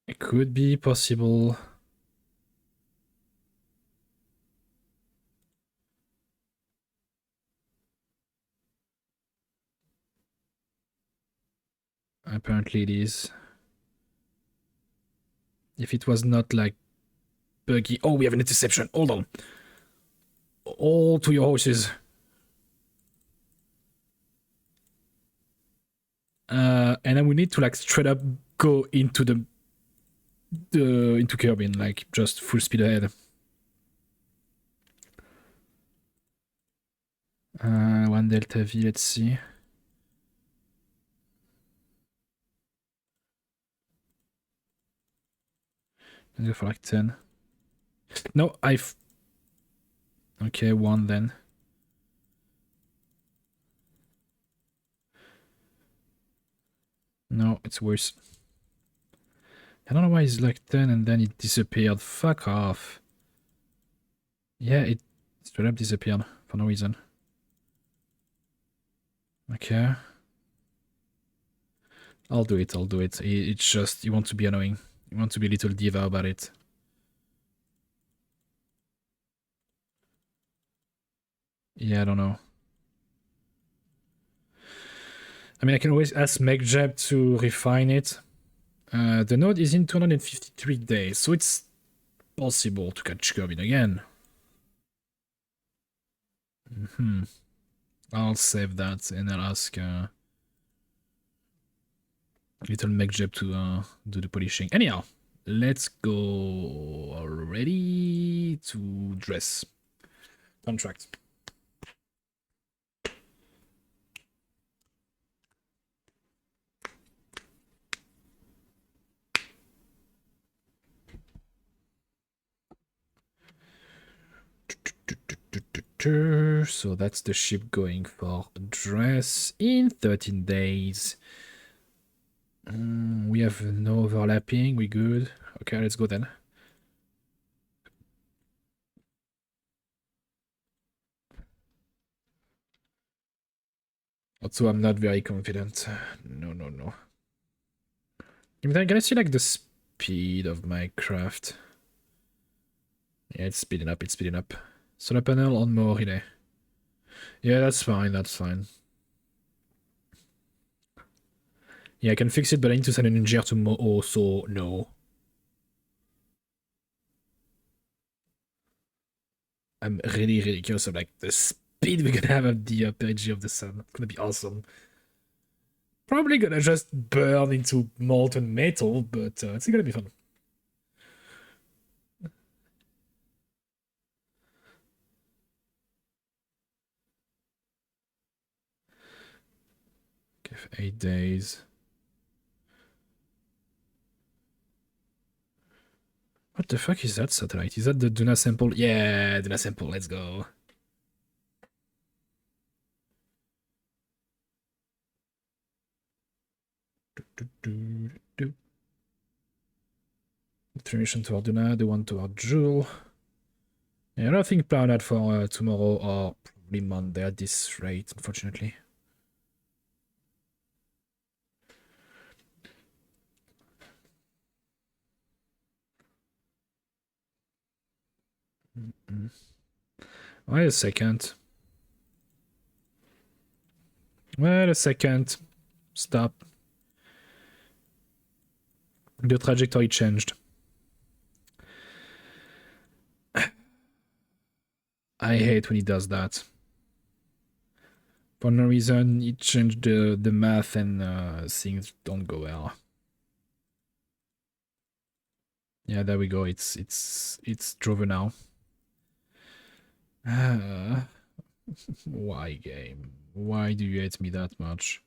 It could be possible. Apparently it is. If it was not like buggy. Oh, we have an interception. Hold on. All to your horses. And then we need to like straight up go into the into Kerbin, like just full speed ahead. One Delta V, let's see. Let's go for like 10. No, okay, 1 then. No, it's worse. I don't know why it's like 10 and then it disappeared. Fuck off. Yeah, it straight up disappeared for no reason. Okay. I'll do it. It's just, you want to be annoying. You want to be a little diva about it. Yeah, I don't know. I mean, I can always ask MechJab to refine it. The node is in 253 days, so it's possible to catch Kerbin again. I'll save that and I'll ask... little mech job to do the polishing. Anyhow, let's go already to dress. Contract. So that's the ship going for dress in 13 days. We have no overlapping. We good. Okay, let's go then. Also, I'm not very confident. No. Can I see like the speed of my craft? Yeah, it's speeding up. Solar panel on more relay. Yeah, that's fine. Yeah, I can fix it, but I need to send an engineer to Mo, so no. I'm really curious of like the speed we're gonna have at the perigee of the sun. It's gonna be awesome. Probably gonna just burn into molten metal, but it's gonna be fun. Okay, for 8 days. What the fuck is that satellite? Is that the Duna sample? Yeah, Duna sample, let's go. Transmission toward Duna, the one toward Jewel. Yeah, nothing planned out for tomorrow or probably Monday at this rate, unfortunately. Wait a second. Stop. The trajectory changed. I hate when he does that. For no reason, it changed the math and things don't go well. Yeah, there we go. It's Drover now. Why, game? Why do you hate me that much?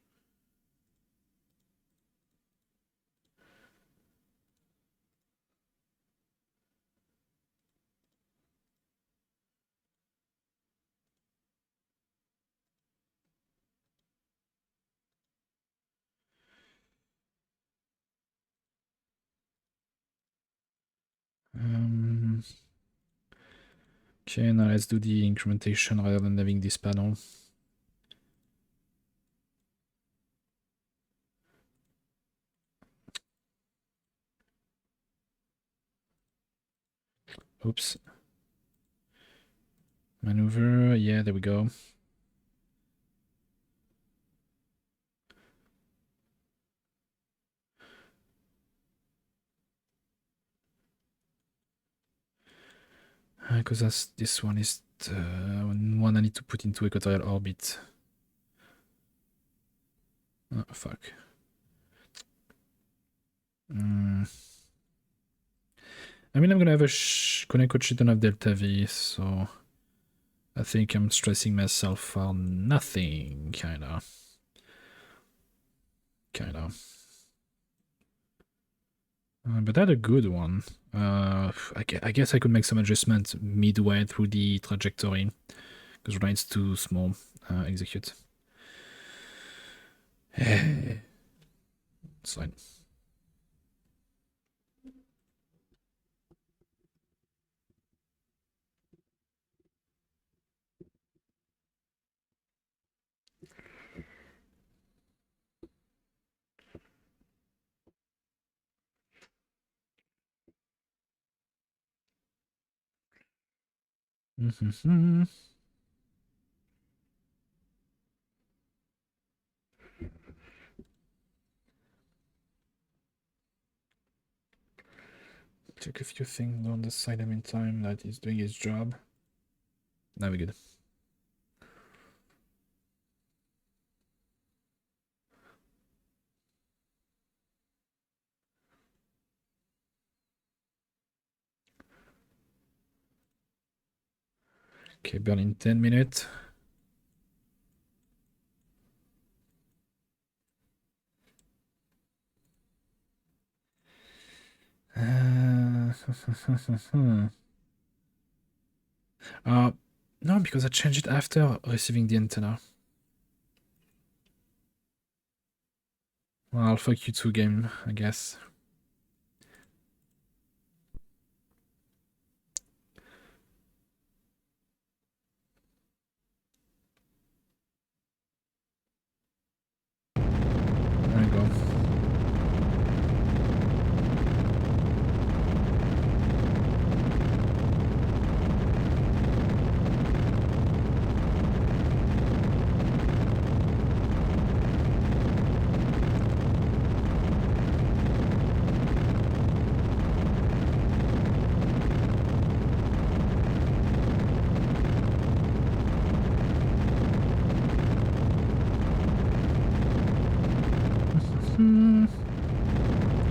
Okay, now let's do the incrementation rather than having this panel. Oops. Maneuver, yeah, there we go. Because this one is the one I need to put into equatorial orbit. Oh, fuck. I mean, I'm gonna have a Koneko shouldn't have Delta V, so I think I'm stressing myself for nothing, kinda. But that's a good one. I guess I could make some adjustment midway through the trajectory, because right it's too small. Execute. It's fine. Check a few things on the side. In time that he's doing his job. Now we're good. Okay, burn in 10 minutes. No, because I changed it after receiving the antenna. Well, fuck you two, game, I guess. There you go.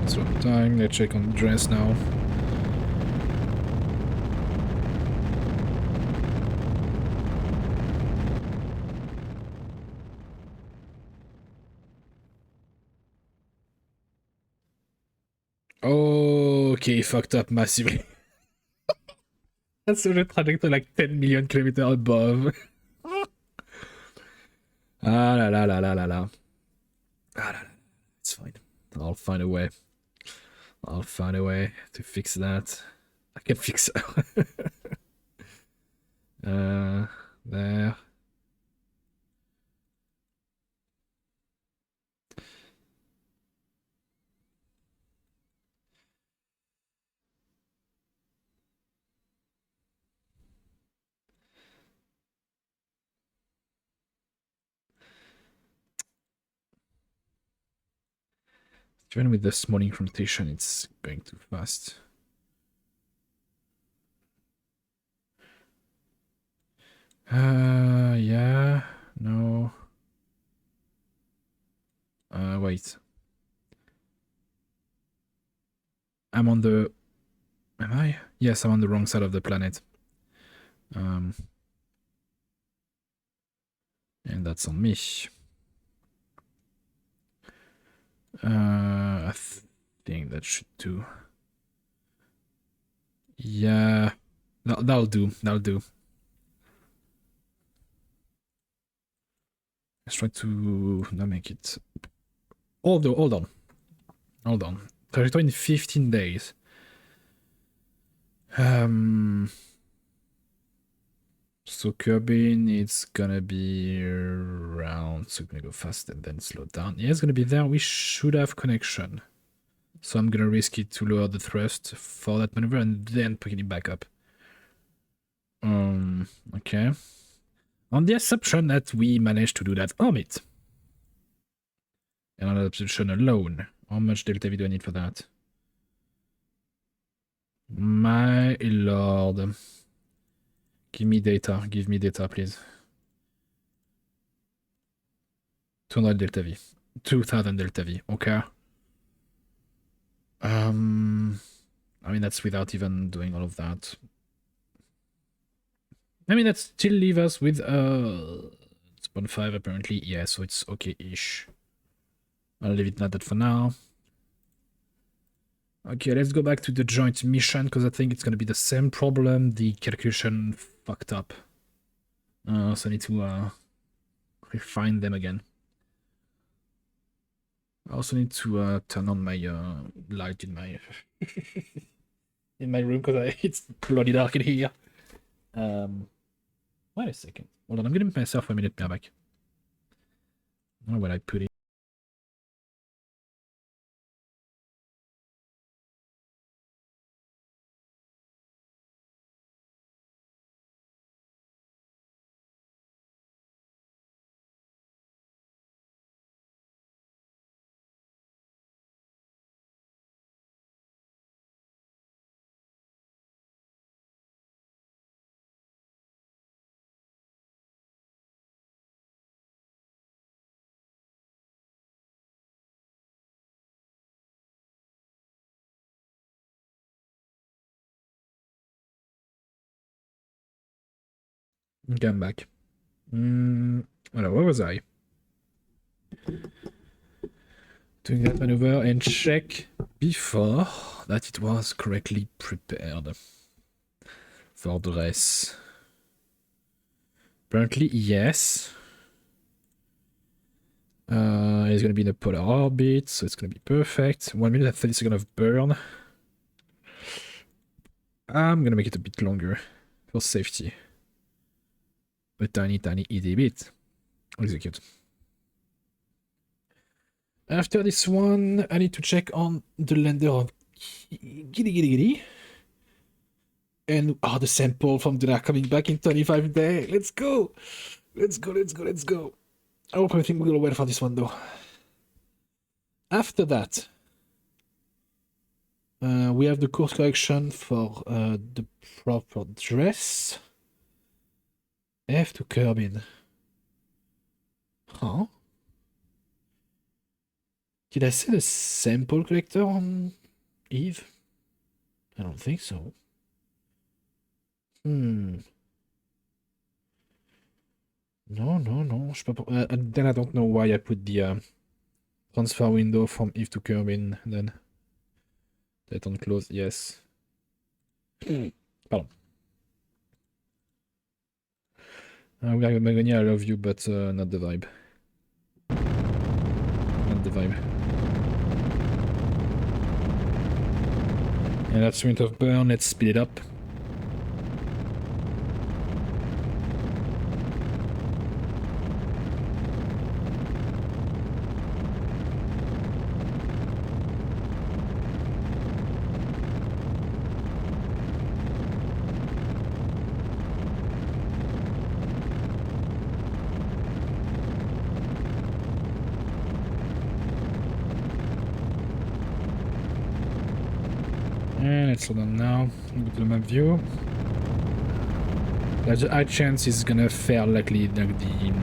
So time, let's check on the dress now. Okay, fucked up massively. That's a trajectory like 10 million kilometers above. Ah la la la la la la. Ah la la. It's fine. I'll find a way. I'll find a way to fix that. I can fix it. There. Even with the small incrementation, it's going too fast. Yeah. No. Wait. I'm on the... Am I? Yes, I'm on the wrong side of the planet. And that's on me. I think that should do. Yeah. That'll do. That'll do. Let's try to not make it... Hold on. Hold on. Trajectory in 15 days. So Kirby, it's gonna be around, so gonna go fast and then slow down. Yeah, it's gonna be there. We should have connection. So I'm gonna risk it to lower the thrust for that maneuver and then picking it back up. Okay. On the assumption that we managed to do that on it. And on that assumption alone, how much delta V do I need for that? My lord. Give me data, please. 200 delta V. 2000 delta V, okay. I mean, that's without even doing all of that. I mean, that still leave us with, it's 0.5 apparently. Yeah, so it's okay-ish. I'll leave it at that for now. Okay, let's go back to the joint mission, because I think it's going to be the same problem. The calculation fucked up. So I need to refine them again. I also need to turn on my light in my in my room, because it's bloody dark in here. Wait a second. Hold on, I'm giving myself a minute, be back. I don't know where I put it. Okay, I'm back. Where was I? Doing that maneuver and check before that it was correctly prepared for dress. Apparently, yes. It's gonna be in a polar orbit, so it's gonna be perfect. 1 minute and 30 seconds of burn. I'm gonna make it a bit longer for safety. A tiny itty bit. Execute. After this one, I need to check on the lander of Giddy. And the sample from that are coming back in 25 days. Let's go! Let's go. I hope everything will go well for this one though. After that, we have the course correction for the proper dress. F to Kerbin. Huh? Did I set a sample collector on Eve? I don't think so. No. Then I don't know why I put the transfer window from Eve to Kerbin then. That on close, yes. Pardon. Magonia, I love you, but not the vibe. Not the vibe. And that's Wind of Burn, let's speed it up. And let's slow down now. Go to the map view. There's a high chance it's gonna fail likely like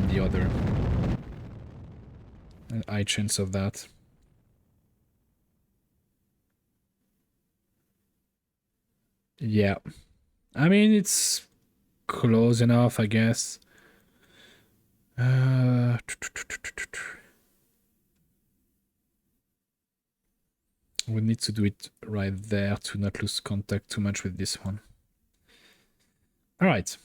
the other. A high chance of that. Yeah. I mean, it's close enough, I guess. We need to do it right there to not lose contact too much with this one. Alright.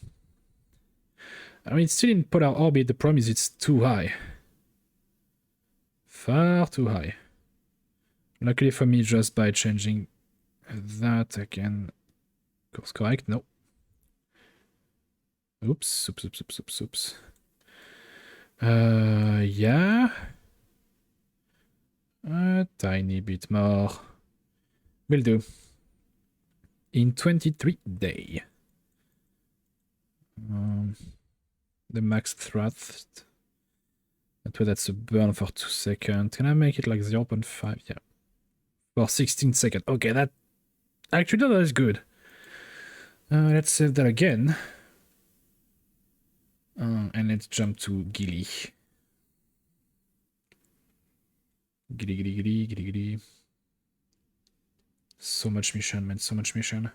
I mean, it's still in polar orbit. The problem is it's too high. Far too high. Luckily for me, just by changing that, I can course correct. No. Oops. Yeah. A tiny bit more. Will do. In 23 days. The max thrust. That's a burn for 2 seconds. Can I make it like 0.5? Yeah. For 16 seconds. Okay, that... Actually, that is good. Let's save that again. And let's jump to Gilly. Giddy. So much mission, man. So much mission.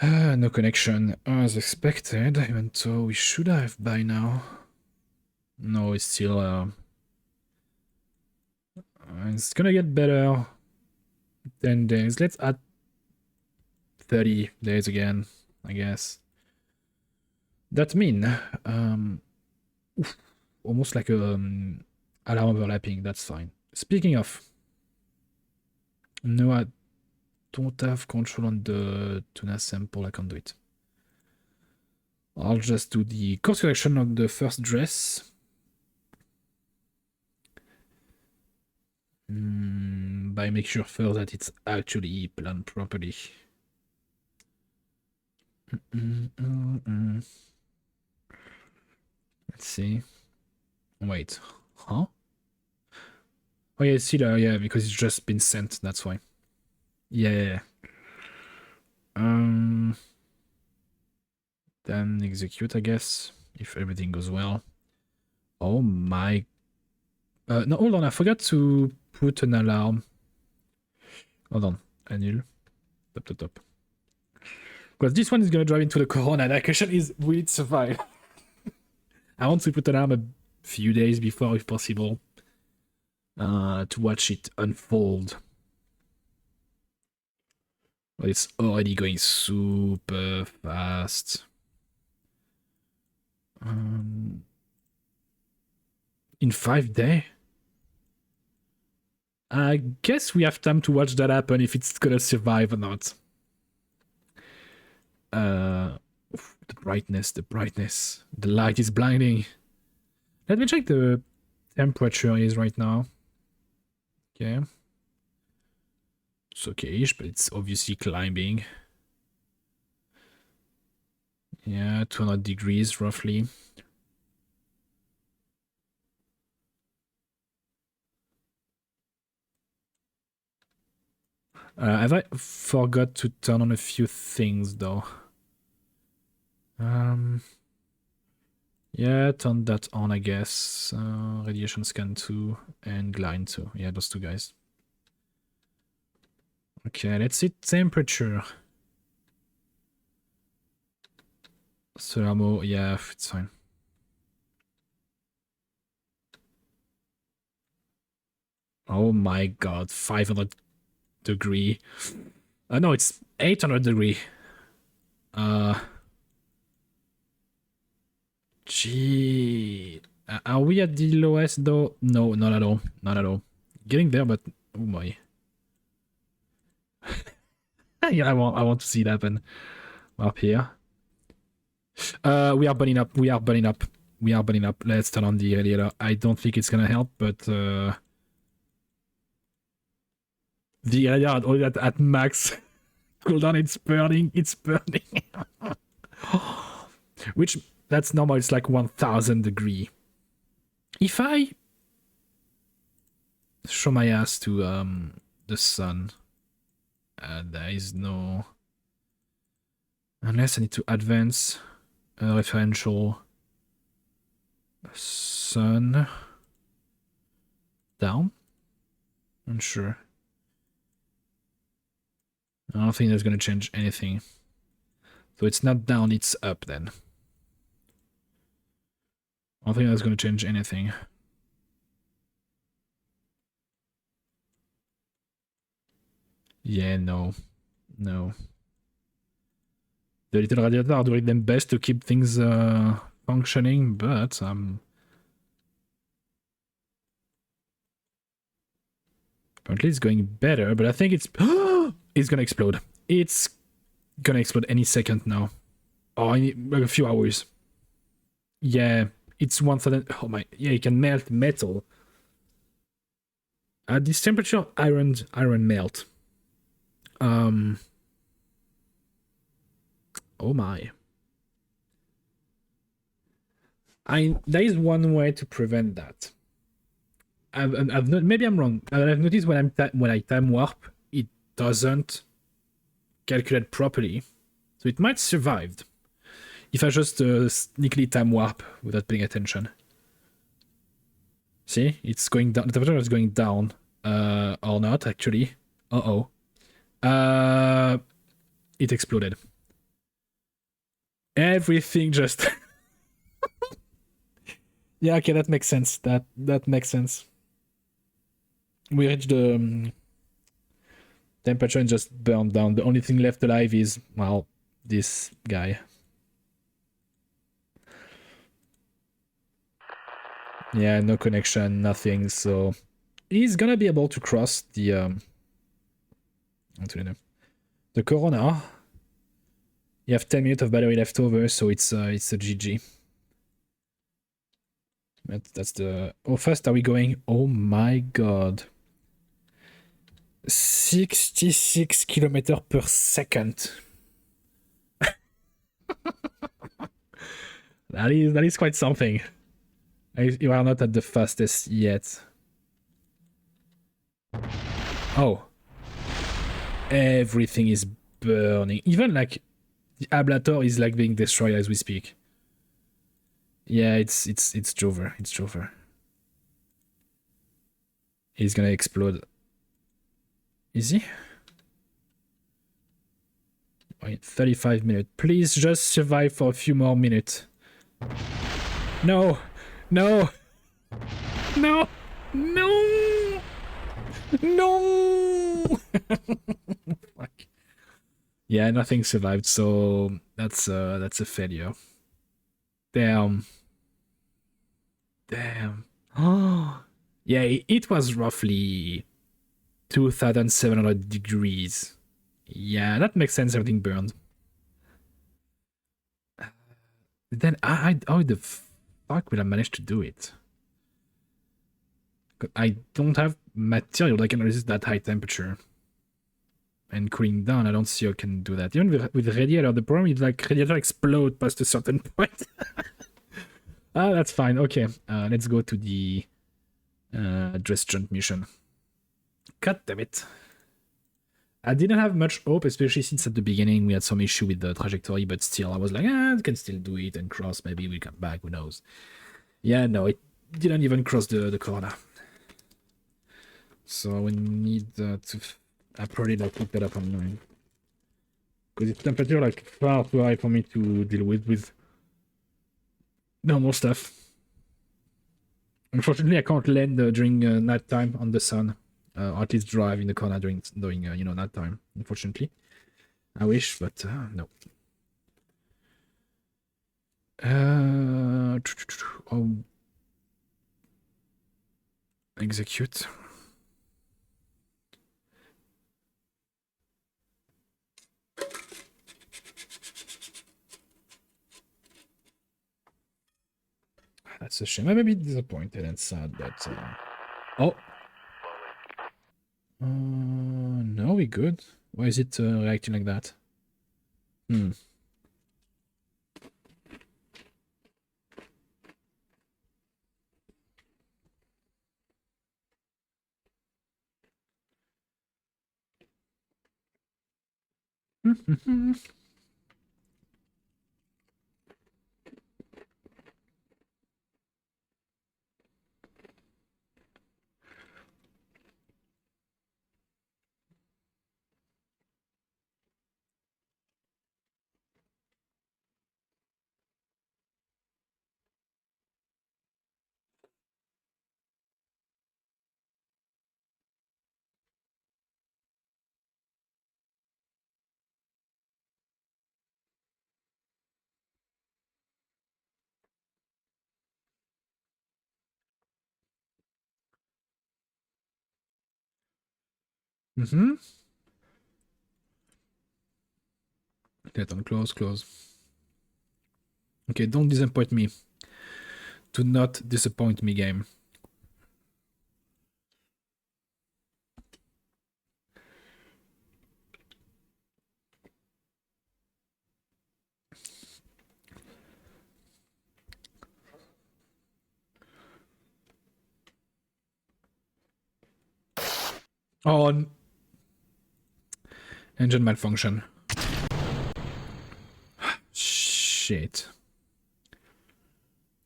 No connection as expected, even though we should have by now. No, it's still... it's gonna get better. 10 days. Let's add 30 days again, I guess. That mean almost like a alarm overlapping. That's fine. Speaking of, no, I don't have control on the tuna sample. I can't do it. I'll just do the course correction on the first dress. By make sure first that it's actually planned properly. Let's see. Wait, huh? Oh yeah, see that, yeah, because it's just been sent, that's why. Yeah. Then execute, I guess, if everything goes well. Oh my No, hold on, I forgot to put an alarm. Hold on, annule. Top. Because this one is gonna drive into the Corona. The question is, will it survive? I want to put an alarm a few days before, if possible, to watch it unfold. But it's already going super fast. In 5 days? I guess we have time to watch that happen if it's gonna survive or not. The brightness. The light is blinding. Let me check the temperature is right now. Okay. It's okay-ish, but it's obviously climbing. Yeah, 200 degrees roughly. Have I forgot to turn on a few things though? Yeah, turn that on, I guess. Radiation scan 2 and glide 2. Yeah, those two guys. Okay, let's see temperature. Thermo, yeah, it's fine. Oh my god, 500 degree. No, it's 800 degree. Gee. Are we at the lowest though? No, not at all. Not at all. Getting there, but oh my. Yeah, I want to see it happen. Up here. We are burning up. Let's turn on the radiator. I don't think it's gonna help, but the radiator already at max cooldown. It's burning. Which that's normal. It's like 1000 degree. If I show my ass to the sun, there is no. Unless I need to advance a referential sun down. Unsure. I don't think that's gonna change anything. So it's not down, it's up then. I don't think that's gonna change anything. Yeah, no. The little radiators are doing their best to keep things functioning, but apparently it's going better, but I think it's it's gonna explode. It's gonna explode any second now. Oh, I need like a few hours. Yeah, it's 1000. Oh my, yeah, it can melt metal. At this temperature, iron melt. Oh my. There is one way to prevent that. Maybe I'm wrong. I've noticed when I time warp, it doesn't calculate properly, so it might survive if I just sneakily time warp without paying attention. See, it's going down. The temperature is going down, or not actually. It exploded. Everything just. Yeah, okay, that makes sense. That makes sense. We reached the temperature and just burned down. The only thing left alive is, well, this guy. Yeah, no connection, nothing. So he's gonna be able to cross the Corona. You have 10 minutes of battery left over, so it's a GG. That's the. How fast are we going? Oh my god. 66 kilometers per second. That is quite something. You are not at the fastest yet. Oh. Everything is burning. Even like the ablator is like being destroyed as we speak. Yeah, it's Jover. It's Jover. He's gonna explode. Is he? Wait, 35 minutes. Please just survive for a few more minutes. No! No! No! No! No! Fuck. Yeah, nothing survived, so that's a failure. Damn. Damn. Oh. Yeah, it was roughly 2,700 degrees. Yeah, that makes sense. Everything burned. Then how the fuck will I manage to do it? I don't have material that can resist that high temperature. And cooling down, I don't see how I can do that. Even with radiator, the problem is like radiator explode past a certain point. Ah, that's fine. Okay, let's go to the dress jump mission. God damn it. I didn't have much hope, especially since at the beginning we had some issue with the trajectory, but still I was like, I can still do it and cross, maybe we'll come back, who knows. Yeah, no, it didn't even cross the corner. So we need to... I probably like look that up online. Because it's temperature like far too high for me to deal with normal stuff. Unfortunately, I can't land during night time on the sun. Or at least drive in the corner during you know, night time. Unfortunately, I wish, but no. Oh, execute. That's a shame. I'm a bit disappointed and sad, but oh. No, we good. Why is it reacting like that? Hmm. Get on, close. Okay, don't disappoint me. Do not disappoint me, game. Oh, engine malfunction. Shit.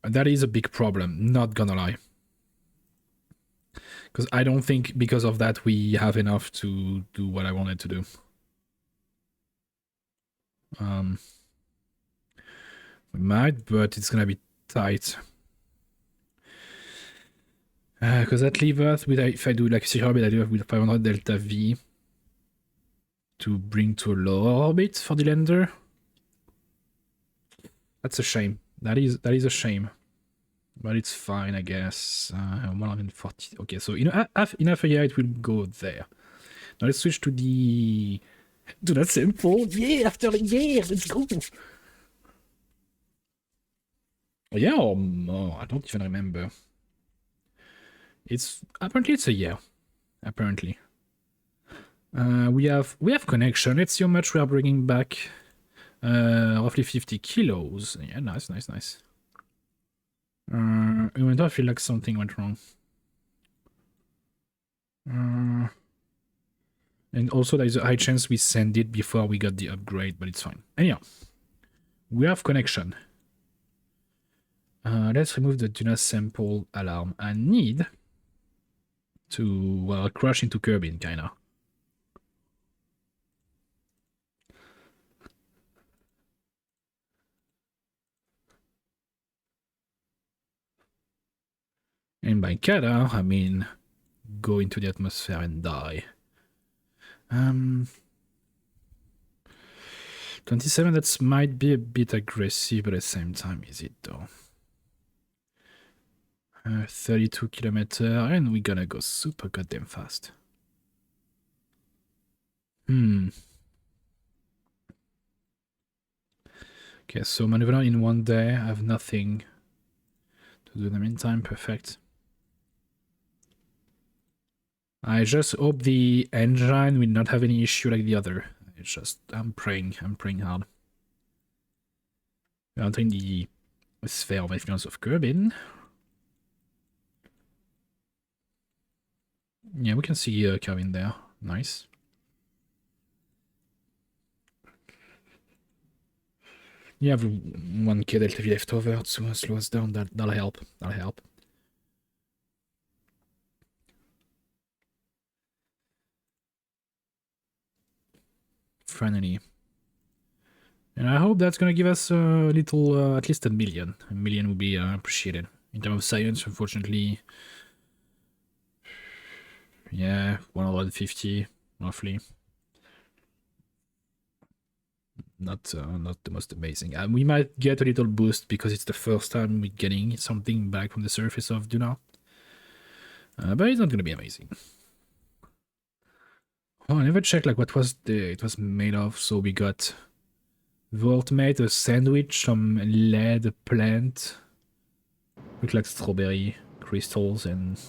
That is a big problem, not gonna lie. Because I don't think because of that we have enough to do what I wanted to do. We might, but it's gonna be tight. Because that leaves us with, if I do like 0 orbit, I do have with 500 delta V to bring to a lower orbit for the lander. That's a shame. That is a shame. But it's fine, I guess. 140. Okay, so in half a year it will go there. Now let's switch to the... Do that simple. Yeah, after a year, let's go. Yeah or more? I don't even remember. Apparently it's a year. Apparently. We have connection. Let's see how much we are bringing back. Roughly 50 kilos. Yeah, nice. Even though I feel like something went wrong. And also there's a high chance we send it before we got the upgrade, but it's fine. Anyhow, we have connection. Let's remove the do not sample alarm. I need to, well, crash into Kerbin, kinda. And by kinda, I mean go into the atmosphere and die. 27, that might be a bit aggressive, but at the same time, is it though? 32 kilometer, and we're gonna go super goddamn fast. Okay, so maneuver in 1 day. I have nothing to do in the meantime. Perfect. I just hope the engine will not have any issue like the other. It's just, I'm praying hard. We're entering the sphere of influence of Kerbin. Yeah, we can see Kerbin there. Nice. You have 1k delta V left over to slow us down. That'll help. That'll help. Finally. And I hope that's gonna give us a little, at least a million. A million would be appreciated. In terms of science, unfortunately, yeah, 150 roughly. Not the most amazing. We might get a little boost because it's the first time we're getting something back from the surface of Duna. But it's not gonna be amazing. Oh, I never checked like what was it was made of. So we got Voltmate, a sandwich, some lead, a plant, look like strawberry crystals, and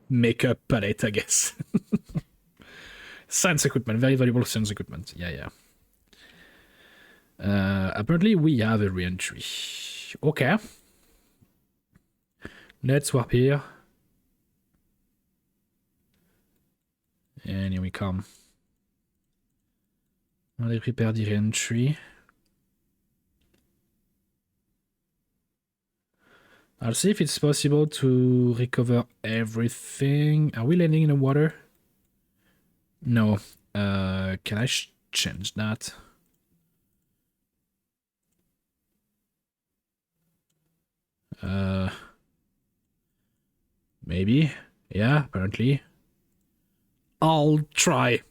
makeup palette, I guess. Science equipment, very valuable science equipment. Yeah. Apparently we have a re-entry. Okay. Let's swap here. And here we come. They prepare the re-entry. I'll see if it's possible to recover everything. Are we landing in the water? No. Can I change that? Maybe. Yeah, apparently. I'll try.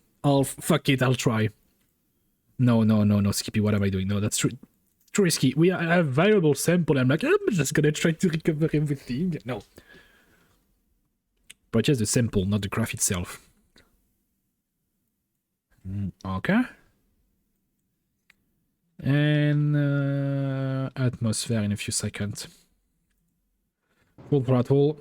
Fuck it, I'll try. No, Skippy, what am I doing? No, that's too risky. We have a valuable sample. I'm like, I'm just gonna try to recover everything. No. But just the sample, not the craft itself. Okay. And atmosphere in a few seconds. Full throttle.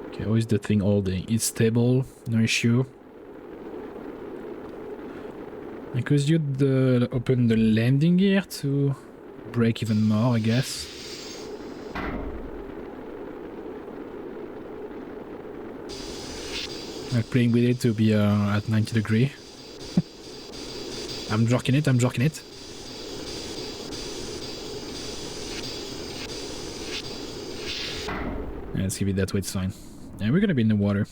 Okay, how is the thing holding? It's stable, no issue. Because you'd open the landing gear to brake even more, I guess. Like playing with it to be at 90 degree. I'm jerking it. Yeah, let's give it that way, it's fine. And we're gonna be in the water.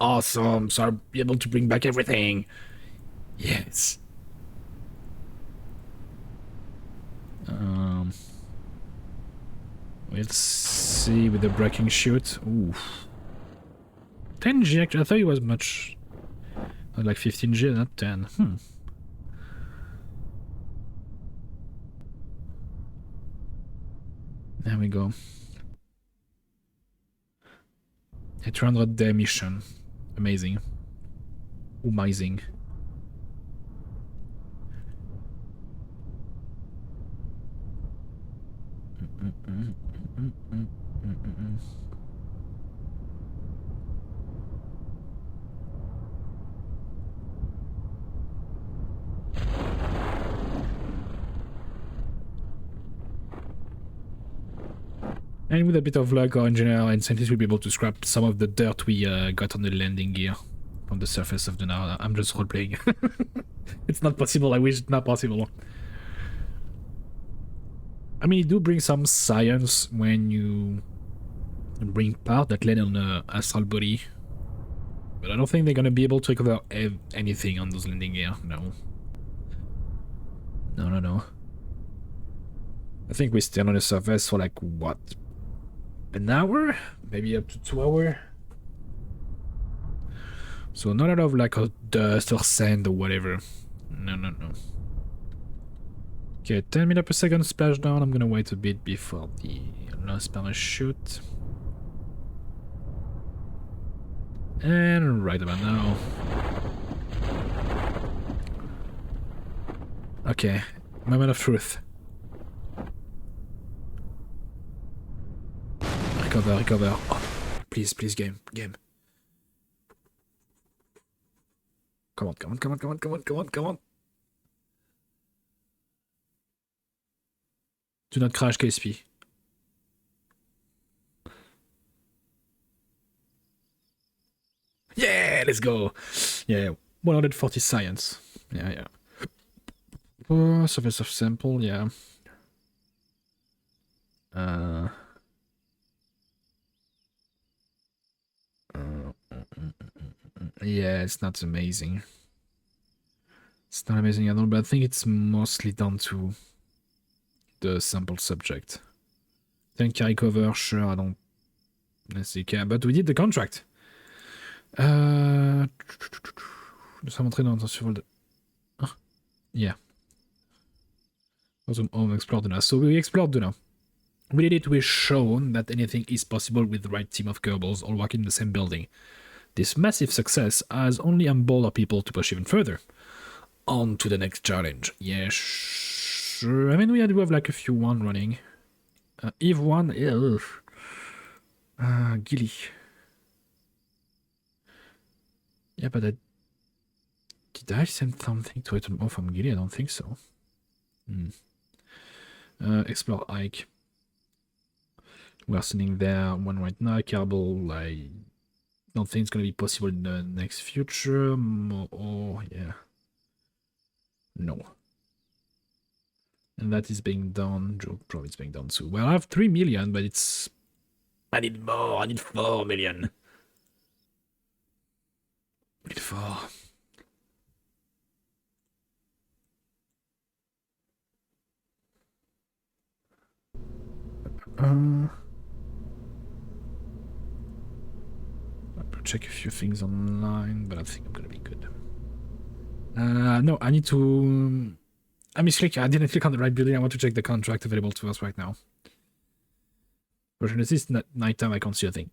Awesome, so I'll be able to bring back everything. Yes. Let's see with the braking chute. Ooh. 10G actually, I thought it was much like 15G, not 10. There we go. A 200-day mission. Amazing. Amazing. And with a bit of luck, our engineer and scientists will be able to scrap some of the dirt we got on the landing gear from the surface of the now. I'm just roleplaying. It's not possible. I wish it's not possible. I mean, you do bring some science when you bring part that land on a astral body, but I don't think they're gonna be able to recover anything on those landing gear. No. No. I think we stand on the surface for like what? An hour? Maybe up to 2 hours? So not a lot of like dust or sand or whatever. No. Okay, 10 meters per second splashdown. I'm gonna wait a bit before the last parachute. And right about now. Okay, moment of truth. Recover. Oh, please, game. Come on. Do not crash, KSP. Yeah, let's go. Yeah, 140 science. Yeah. Surface of sample, yeah. Yeah, it's not amazing. It's not amazing at all, but I think it's mostly down to the sample subject. Then carry cover, sure, I don't necessarily care, but we did the contract. Nous sommes entrés dans un survol de... Yeah. Home explored Duna. So we explored Duna. We did it, we've shown that anything is possible with the right team of Kerbals all working in the same building. This massive success has only emboldened our people to push even further. On to the next challenge. Yeah, sure. I mean, we do have like a few one running. Eve 1, Gilly. Yeah, but did I send something to it more from Gilly? I don't think so. Explore Ike. We're sitting there, one right now. Kerbal, I don't think it's gonna be possible in the next future. Oh, yeah. No. And that is being done. Joe probably is being done too. Well, I have 3 million, but it's... I need more. I need 4 million. I need 4. I'll check a few things online, but I think I'm gonna be good. No, I need to... I misclicked. I didn't click on the right building. I want to check the contract available to us right now. Fortunately, it's nighttime. I can't see a thing.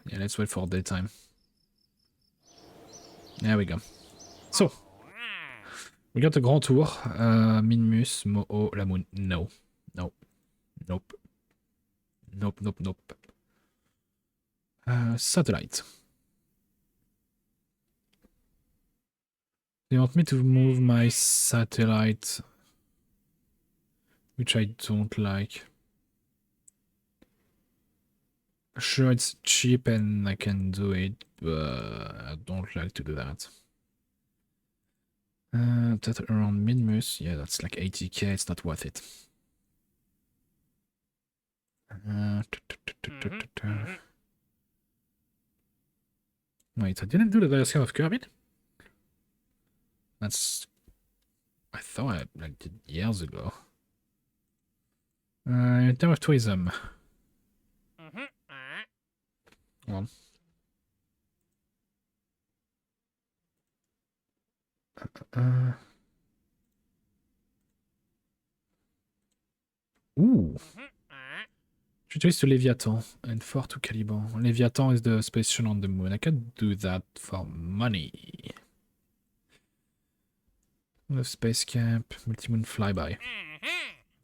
Yeah, let's wait for daytime. There we go. So, we got the Grand Tour. Minmus, Mo'o, Lamoon. No. Nope. Satellite. They want me to move my satellite, which I don't like. Sure, it's cheap and I can do it, but I don't like to do that. That around Minmus, yeah, that's like 80k, it's not worth it. Wait, I didn't do the version of Kirby? That's... I thought I did years ago. In terms of tourism. Hold on. Ooh. 3 to Leviathan and 4 to Caliban. Leviathan is the space station on the moon. I can do that for money. The space camp, multi-moon flyby.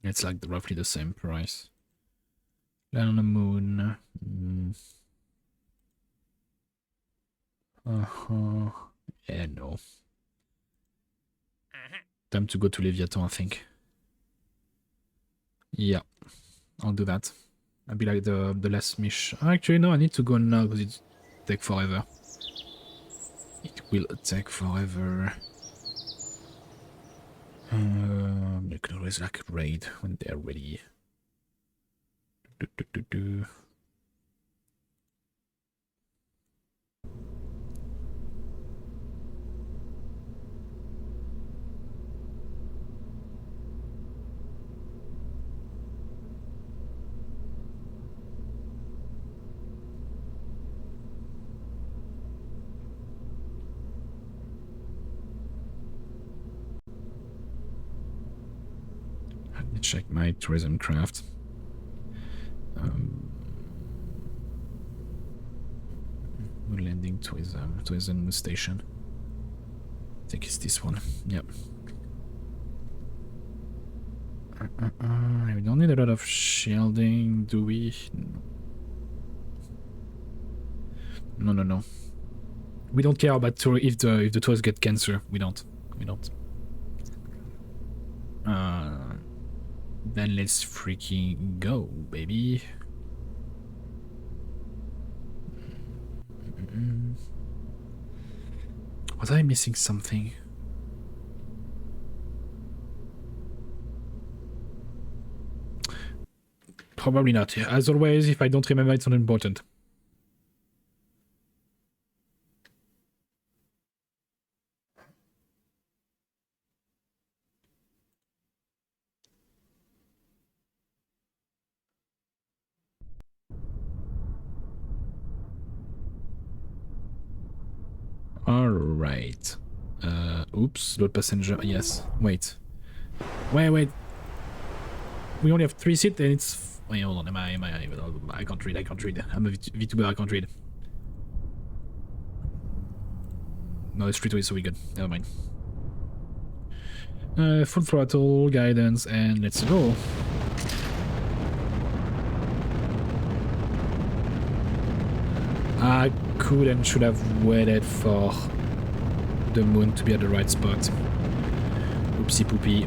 It's like roughly the same price. Land on the moon. Yeah, no. Time to go to Leviathan, I think. Yeah, I'll do that. I'll be like the last mission. Actually, no, I need to go now because it take forever. It will take forever. You can always like raid when they're ready. Let me check my tourism craft. Landing tourism station. I think it's this one. Yep. We don't need a lot of shielding, do we? No. We don't care about if the tourists get cancer. We don't. Then let's freaking go, baby. Was I missing something? Probably not. As always, if I don't remember, it's not important. Alright. Oops, load passenger, yes. Wait. We only have 3 seats and it's... Wait, hold on, I can't read. I'm a VTuber, I can't read. No, it's 3 to 8, so we good. Never mind. Full throttle, guidance, and let's go. I could and should have waited for the moon to be at the right spot. Oopsie poopy.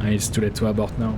It's too late to abort now.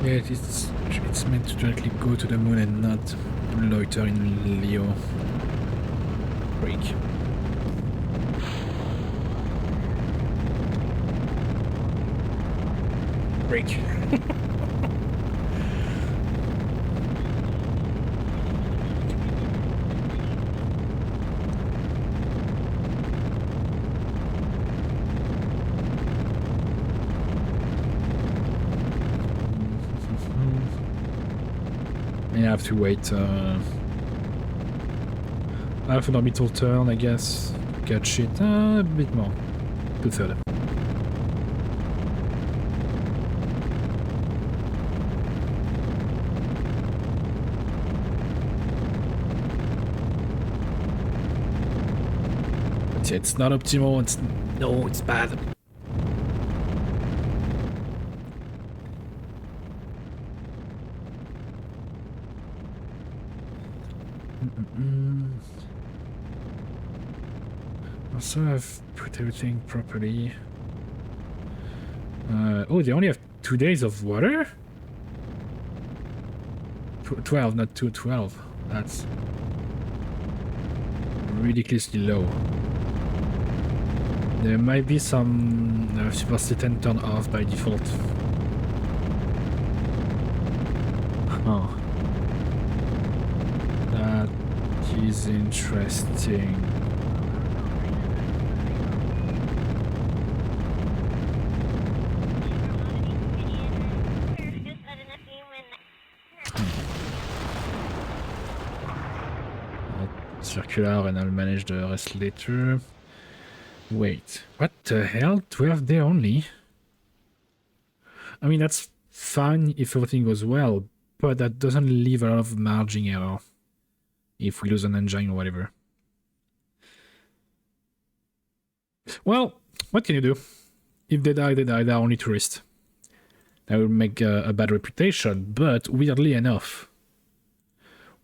Yeah, it's meant to directly go to the moon and not loiter in Leo. Break. I have to wait. I have an orbital turn, I guess. Catch it a bit more. 2/3. But yeah, it's not optimal. It's bad. Also, I've put everything properly. Oh, they only have 2 days of water? 12, not 12. That's ridiculously low. There might be some super system turned off by default. Oh. That is interesting. Circular, and I'll manage the rest later. Wait, what the hell? 12 day only? I mean, that's fine if everything goes well, but that doesn't leave a lot of margin error if we lose an engine or whatever. Well, what can you do? If they die, they die. They're only tourists. That will make a bad reputation, but weirdly enough,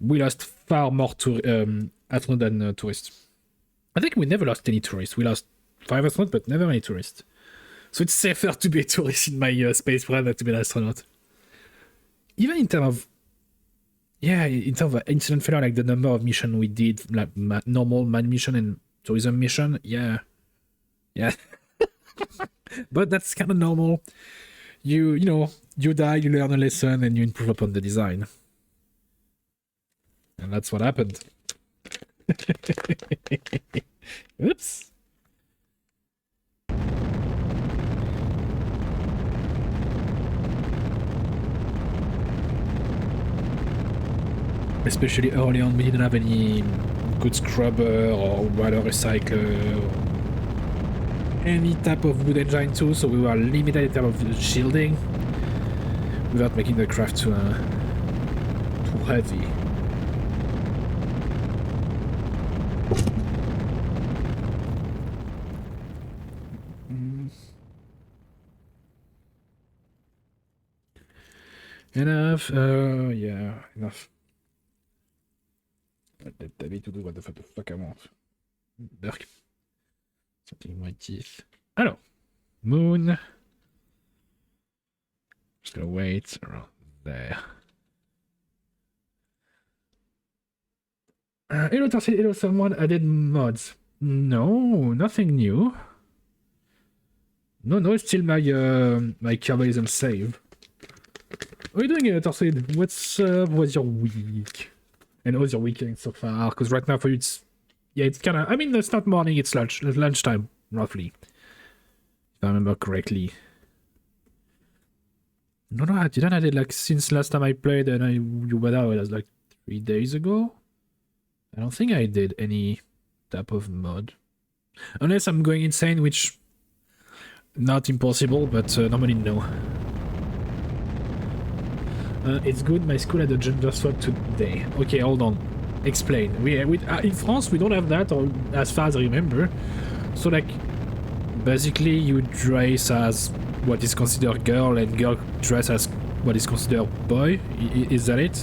we lost far more astronauts than tourists. I think we never lost any tourists. We lost 5 astronauts, but never any tourists. So it's safer to be a tourist in my space program than to be an astronaut. Even in terms of... Yeah, in terms of incident failure, like the number of missions we did, like normal man mission and tourism mission, yeah. Yeah. But that's kind of normal. You know, you die, you learn a lesson, and you improve upon the design. And that's what happened. Oops. Especially early on, we didn't have any good scrubber or water recycler or any type of wood engine too, so we were limited in terms of shielding without making the craft too heavy. Enough, yeah, enough. Let David to do what the fuck I want. Dark. Something in my teeth. Alors, moon. Just gonna wait around there. Hello Tarsi, hello someone added mods. No, nothing new. No, it's still my my Kerbalism save. What are you doing, Tarsid? What's was your week? And how's your weekend so far? Because right now for you it's... Yeah, it's kind of... I mean, it's not morning, it's lunchtime, roughly. If I remember correctly. No, I didn't. I did like since last time I played and you were out, it was like 3 days ago. I don't think I did any type of mod. Unless I'm going insane, which... Not impossible, but normally no. It's good, my school had a gender swap today. Okay, hold on. Explain. We in France, we don't have that, or as far as I remember. So, like, basically you dress as what is considered girl, and girl dress as what is considered boy. Is that it?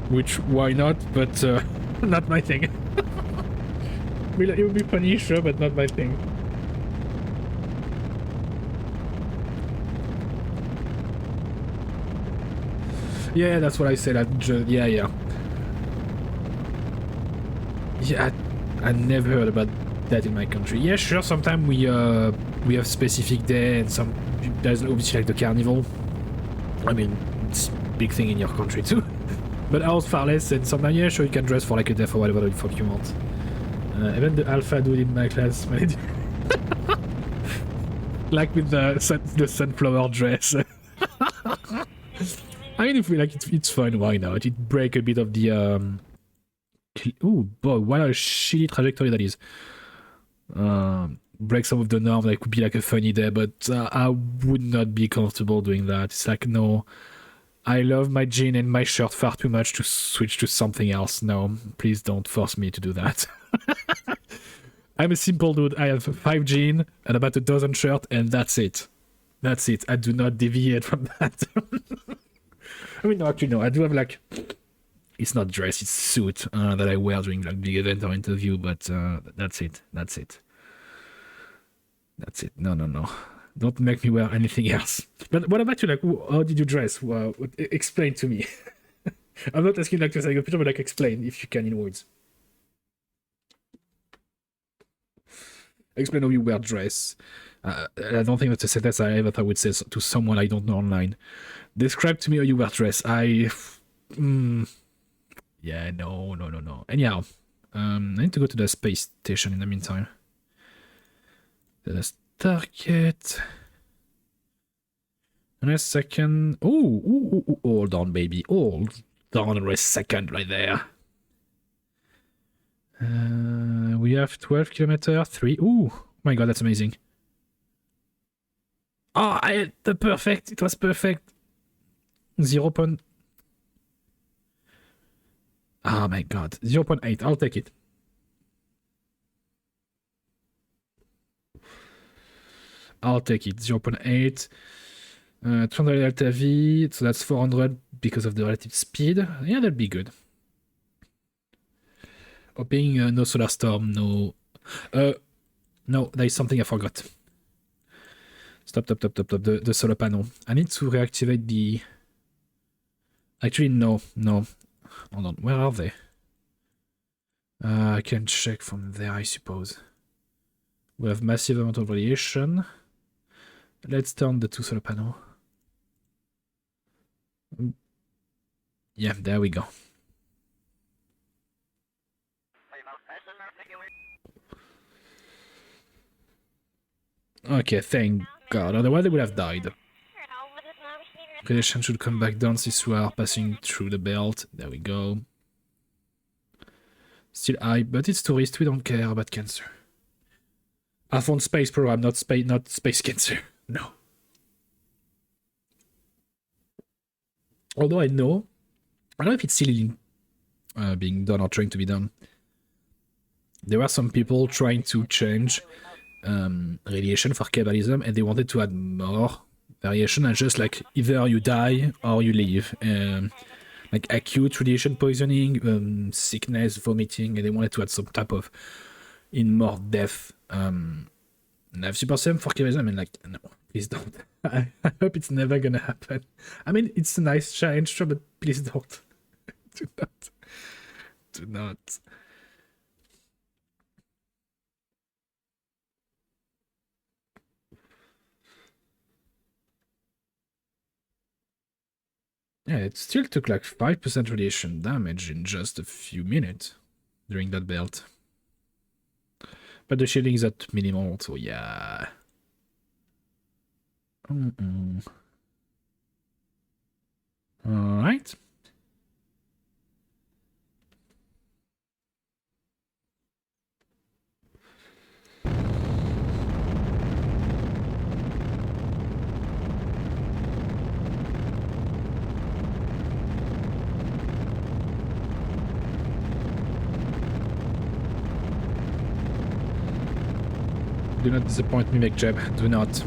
Which, why not? But, not my thing. It would be funny, sure, but not my thing. Yeah, that's what I said. Yeah. Yeah, I never heard about that in my country. Yeah, sure. Sometimes we have specific day, and there's obviously like the carnival. I mean, it's a big thing in your country too. But ours far less. And sometimes, yeah, sure, you can dress for like a day for whatever the fuck you want. Even the alpha dude in my class, like with the sunflower dress. I mean, if we like it, it's fun. Why not? It break a bit of the oh boy, what a shitty trajectory that is. Break some of the norm. That could be like a funny day, but I would not be comfortable doing that. It's like, no, I love my jean and my shirt far too much to switch to something else. No, please don't force me to do that. I'm a simple dude. I have 5 jeans and about a dozen shirts, and that's it. That's it. I do not deviate from that. I mean, no, actually, no. I do have like it's not dress, it's suit that I wear during like big event or interview. But that's it. That's it. That's it. No, no, no. Don't make me wear anything else. But what about you? Like, how did you dress? Explain to me. I'm not asking like to take a picture, but like explain if you can in words. Explain how you wear dress. I don't think that's a sentence I ever thought I would say to someone I don't know online. Describe to me how you wear dress. Yeah, no. Anyhow, I need to go to the space station in the meantime. The target. In a second. Oh, hold on, baby. Hold on a second right there. We have 12 kilometers, 3. Oh my god, that's amazing. Oh, I had the perfect. It was perfect. 0. Oh my god. 0.8. I'll take it. I'll take it. 0.8. 200 delta V. So that's 400 because of the relative speed. Yeah, that'd be good. Hoping no solar storm, no. No, there is something I forgot. Stop. The solar panel. I need to reactivate the. Actually, no. Hold on. Where are they? I can check from there, I suppose. We have massive amount of radiation. Let's turn the 2 solar panel. Yeah, there we go. Okay, thank God. Otherwise, they would have died. Radiation should come back down since we are passing through the belt. There we go. Still high, but it's tourist. We don't care about cancer. I found space program, not space cancer. No. Although I don't know if it's still being done or trying to be done. There were some people trying to change radiation for Kerbalism, and they wanted to add more variation and just like either you die or you live. Like acute radiation poisoning, sickness, vomiting, and they wanted to add some type of in more depth. And I've supported them for Kerbalism, and like, no, please don't. I hope it's never gonna happen. I mean, it's a nice change, sure, but please don't. Do not. Yeah, it still took like 5% radiation damage in just a few minutes during that belt. But the shielding is at minimal, so yeah. Alright. Do not disappoint me, McJeb. Do not.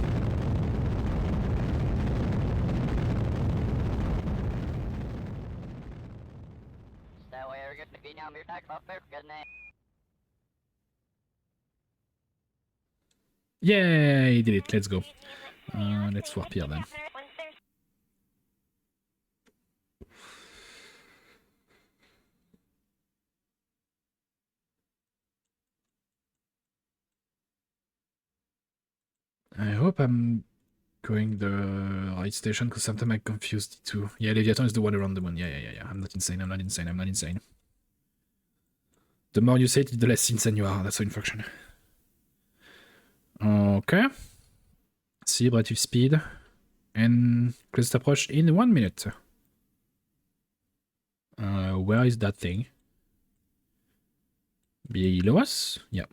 Yay, he did it. Let's go. Let's swap here then. I hope I'm going the right station, because sometimes I confused the two. Yeah, Leviathan is the one around the moon. Yeah. I'm not insane. The more you say it, the less insane you are. That's how infraction. Okay. See relative speed. And closest approach in 1 minute. Where is that thing? Below us? Yeah.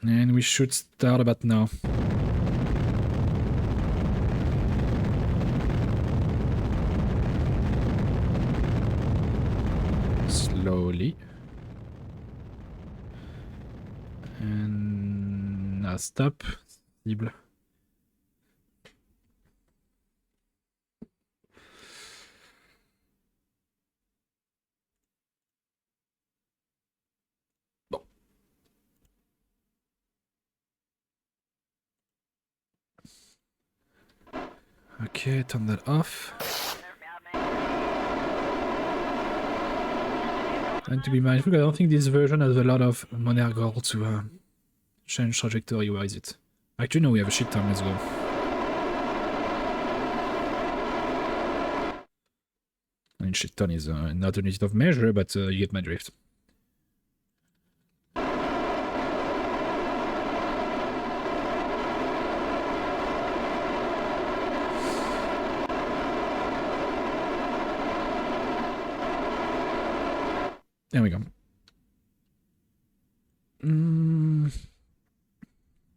And we should start about now. Slowly. stop. Cible. Bon. Okay, turn that off. And to be mindful, I don't think this version has a lot of Monergol to change trajectory. Where is it? Actually, no, we have a shit ton. Let's go. I mean, shit ton is not a unit of measure, but you get my drift. There we go.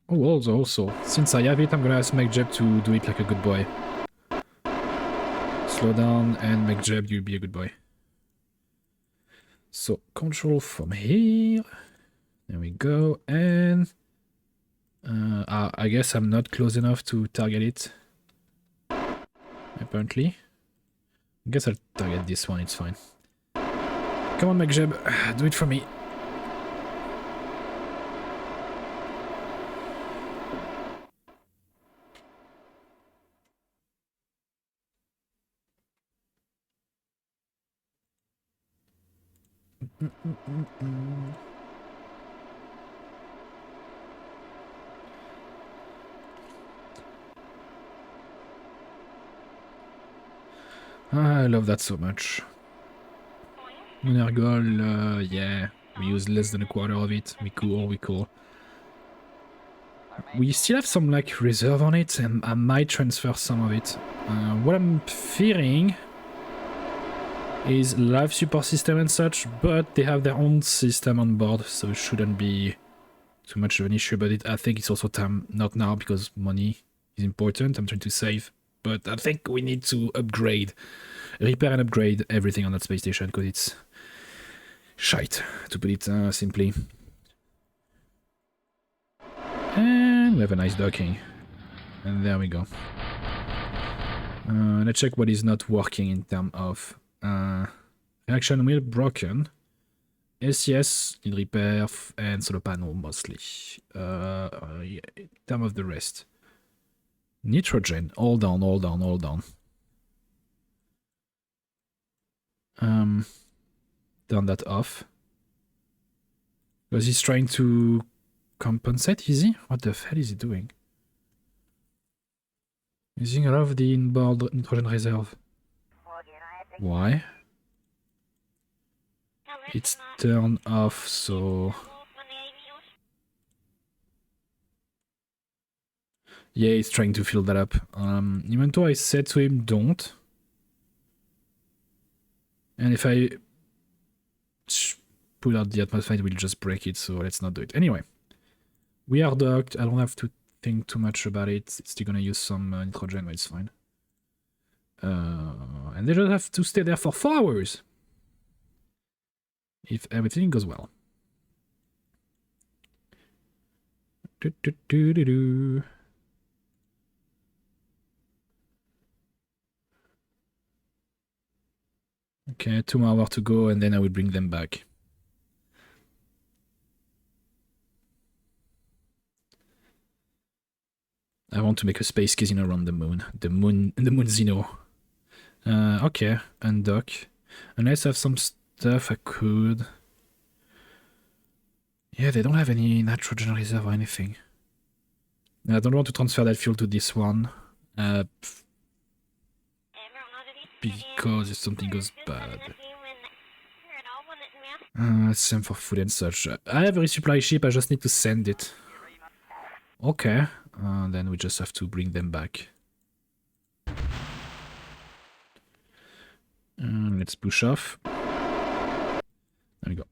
Oh, also, since I have it, I'm gonna ask McJeb to do it like a good boy. Slow down, and McJeb, you'll be a good boy. So, control from here. There we go, and... I guess I'm not close enough to target it. Apparently. I guess I'll target this one, it's fine. Come on, McJeb, do it for me. I love that so much. Monergol, yeah, we use less than a quarter of it. We cool. We still have some like reserve on it, and I might transfer some of it. What I'm fearing is live support system and such, but they have their own system on board, so it shouldn't be too much of an issue. But I think it's also time, not now, because money is important. I'm trying to save, but I think we need to repair and upgrade everything on that space station, because it's shite, to put it simply. And we have a nice docking. And there we go. Let's check what is not working in terms of reaction wheel broken. SCS in repair and solar panel mostly. Yeah, in terms of the rest. Nitrogen, all down. Turn that off. Because he's trying to compensate, is he? What the hell is he doing? Using a lot of the inboard nitrogen reserve. Why? It's turned off, so... Yeah, he's trying to fill that up. Even though I said to him, don't. And if I pull out the atmosphere, it will just break it, so let's not do it. Anyway, we are docked. I don't have to think too much about it. It's still gonna use some nitrogen, but it's fine. And they just have to stay there for 4 hours. If everything goes well. Okay, 2 more hours to go, and then I will bring them back. I want to make a space casino around the moon. The moon Zeno. Okay, undock. Unless I have some stuff I could... Yeah, they don't have any nitrogen reserve or anything. I don't want to transfer that fuel to this one. Because if something goes bad. Same for food and such. I have a resupply ship, I just need to send it. Okay, then we just have to bring them back. Let's push off. There we go.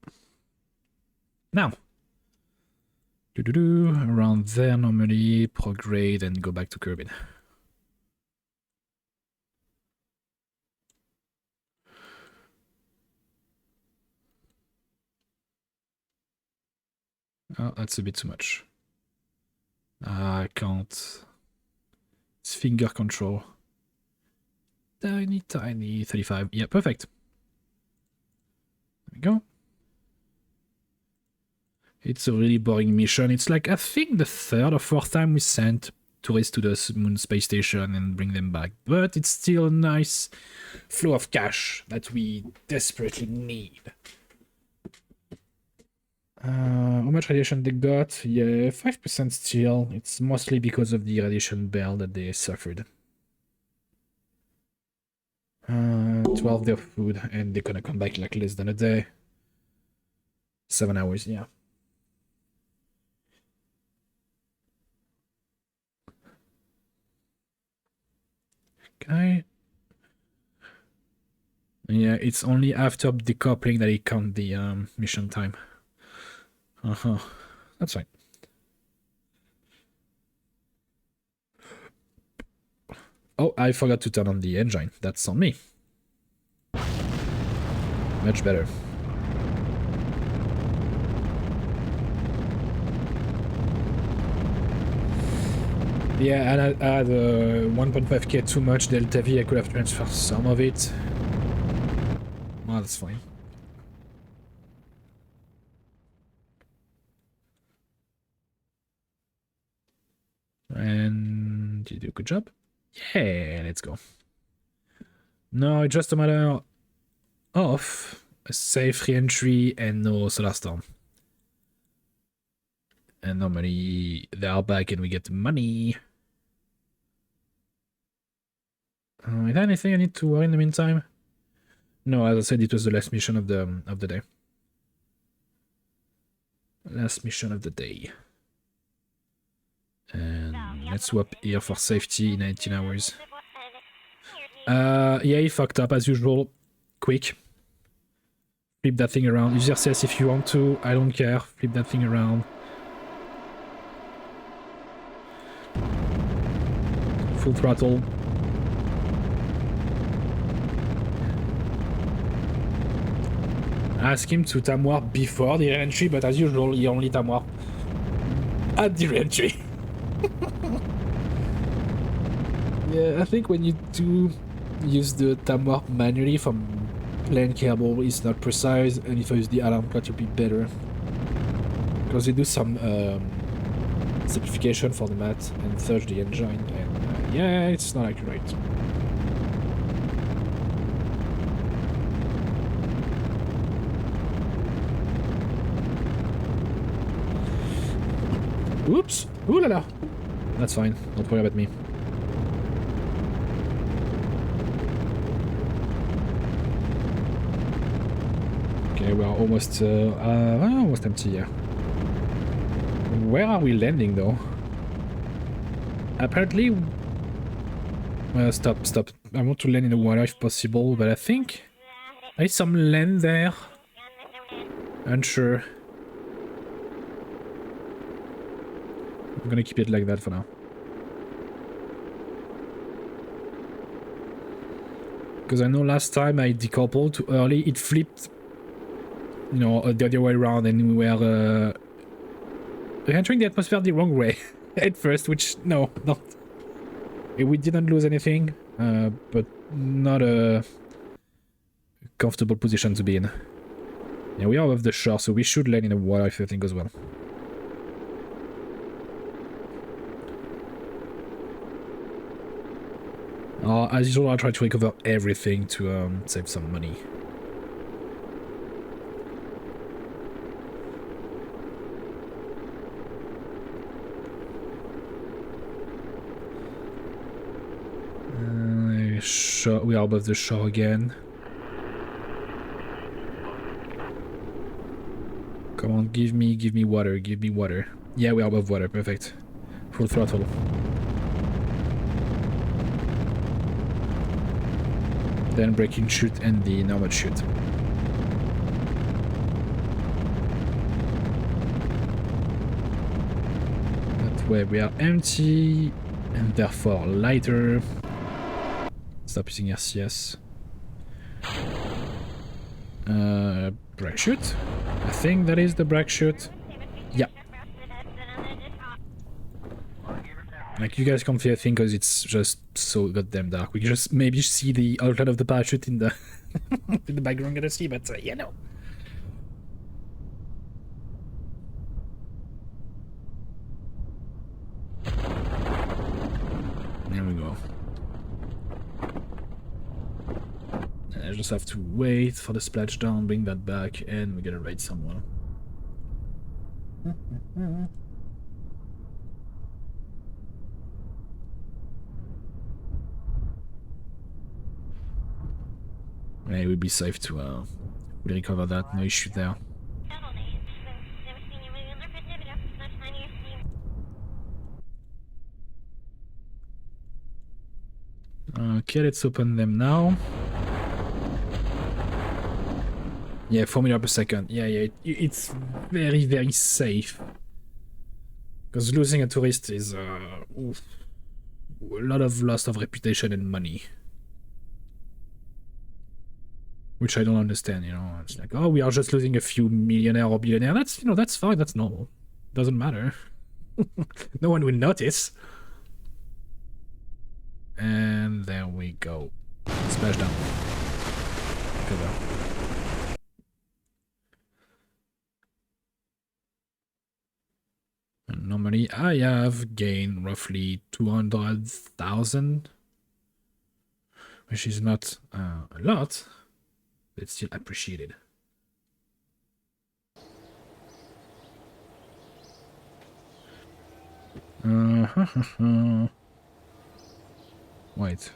Now! Around there normally, prograde and go back to Kerbin. Oh, that's a bit too much. can't. It's finger control. Tiny, 35. Yeah, perfect. There we go. It's a really boring mission. It's like, I think, the third or fourth time we sent tourists to the moon space station and bring them back. But it's still a nice flow of cash that we desperately need. How much radiation they got? Yeah, 5% still. It's mostly because of the radiation bell that they suffered. 12 days of food, and they're gonna come back like less than a day. 7 hours, yeah. Okay. Yeah, it's only after decoupling that it counts the mission time. That's fine. Oh, I forgot to turn on the engine. That's on me. Much better. Yeah, and I had 1.5k too much Delta V. I could have transferred some of it. Oh, that's fine. And you do a good job. Yeah, let's go. No, it's just a matter of a safe re-entry and no solar storm. And normally they are back and we get money. Is there anything I need to worry in the meantime? No, as I said, it was the last mission of the day. Last mission of the day. And let's swap here for safety, 19 hours. Yeah, he fucked up as usual. Quick. Flip that thing around. Use your CS if you want to. I don't care. Flip that thing around. Full throttle. Ask him to time warp before the re-entry, but as usual, he only time warp at the re-entry. Yeah, I think when you do use the time warp manually from plane Kerbal, it's not precise, and if I use the alarm clock, it'll be better. Because they do some simplification for the mat and search the engine, and yeah, it's not accurate. Oops! Ooh la la! That's fine, don't worry about me. Okay, we are almost empty here. Where are we landing though? Apparently... stop. I want to land in the water if possible, but I think there is some land there. Unsure. I'm gonna keep it like that for now. Because I know last time I decoupled too early, it flipped, you know, the other way around, and we were entering the atmosphere the wrong way at first, which, no, not. We didn't lose anything, but not a comfortable position to be in. Yeah, we are above the shore, so we should land in the water if everything goes well. As usual, I'll try to recover everything to save some money. We are above the shore again. Come on, give me water, give me water. Yeah, we are above water, perfect. Full throttle. Then braking chute and the normal chute. That way we are empty and therefore lighter. Stop using RCS. Brake chute? I think that is the brake chute. Yeah. Like, you guys can't see a thing because it's just so goddamn dark. We just maybe see the outline of the parachute in the in the background, gonna see, but you know. There we go. I just have to wait for the splashdown, bring that back, and we're gonna raid somewhere. Yeah, it would be safe to recover that, no issue there. Okay, let's open them now. Yeah, 4 million per second. Yeah, it's very, very safe. Because losing a tourist is a lot of loss of reputation and money. Which I don't understand, you know. It's like, oh, we are just losing a few millionaire or billionaire. That's, you know, that's fine, that's normal. Doesn't matter. No one will notice. And there we go. Smash down. Good. And normally I have gained roughly 200,000, which is not a lot, but still appreciated. Wait.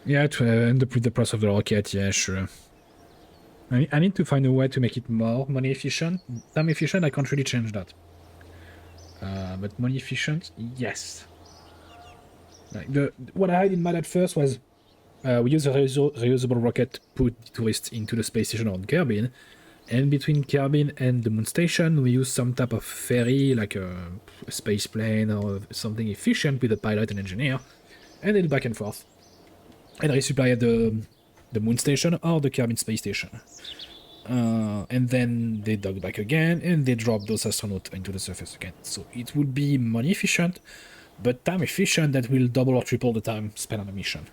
Yeah, to end up with the price of the rocket, yeah, sure. I need to find a way to make it more money efficient. Time efficient, I can't really change that. But money efficient, yes. Like what I had in mind at first was we use a reusable rocket to put the tourists into the space station on Kerbin, and between Kerbin and the moon station, we use some type of ferry, like a space plane or something efficient with a pilot and engineer, and then back and forth, and resupply at the moon station or the Kerbin space station. And then they dock back again, and they drop those astronauts into the surface again. So it would be money efficient, but time efficient that will double or triple the time spent on a mission.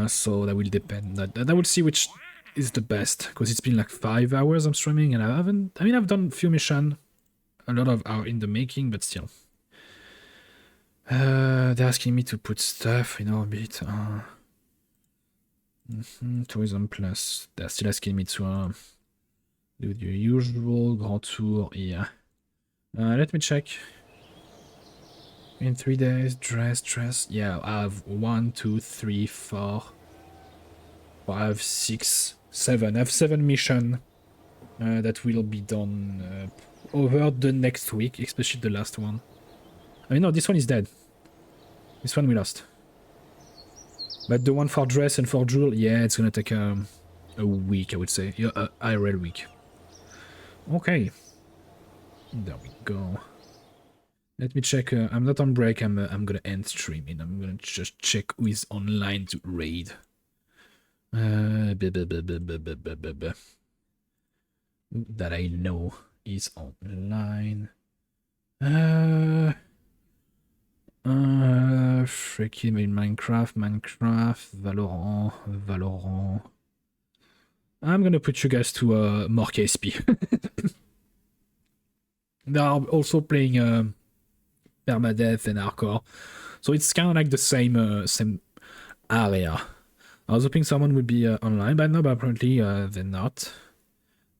So that will depend. I will see which is the best, because it's been like 5 hours I'm streaming, and I've done a few missions, a lot of are in the making, but still. They're asking me to put stuff in orbit. Tourism Plus. They're still asking me to do the usual Grand Tour. Yeah. Let me check. In 3 days, dress. Yeah, I have 1, 2, 3, 4, 5, 6, 7. I have 7 missions that will be done over the next week, especially the last one. I mean, no, this one is dead. This one we lost. But the one for dress and for jewel, yeah, it's gonna take a week, I would say. Yeah, IRL week. Okay. There we go. Let me check. I'm not on break. I'm gonna end streaming. I'm gonna just check who is online to raid. That I know is online. Freaking Minecraft, Valorant. I'm gonna put you guys to more KSP. They are also playing permadeath and hardcore, so it's kind of like the same area. I was hoping someone would be online by now, but apparently they're not.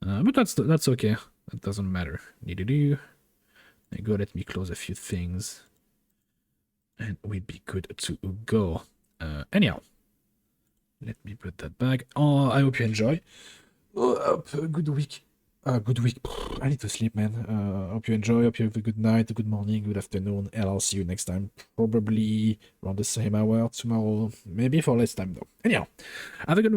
But that's okay. That doesn't matter. There you go. Let me close a few things, and we'd be good to go. Anyhow, let me put that back. Oh, I hope you enjoy. Good week. Good week. I need to sleep, man. Hope you enjoy. Hope you have a good night, a good morning, good afternoon, and I'll see you next time. Probably around the same hour tomorrow. Maybe for less time, though. Anyhow, have a good one.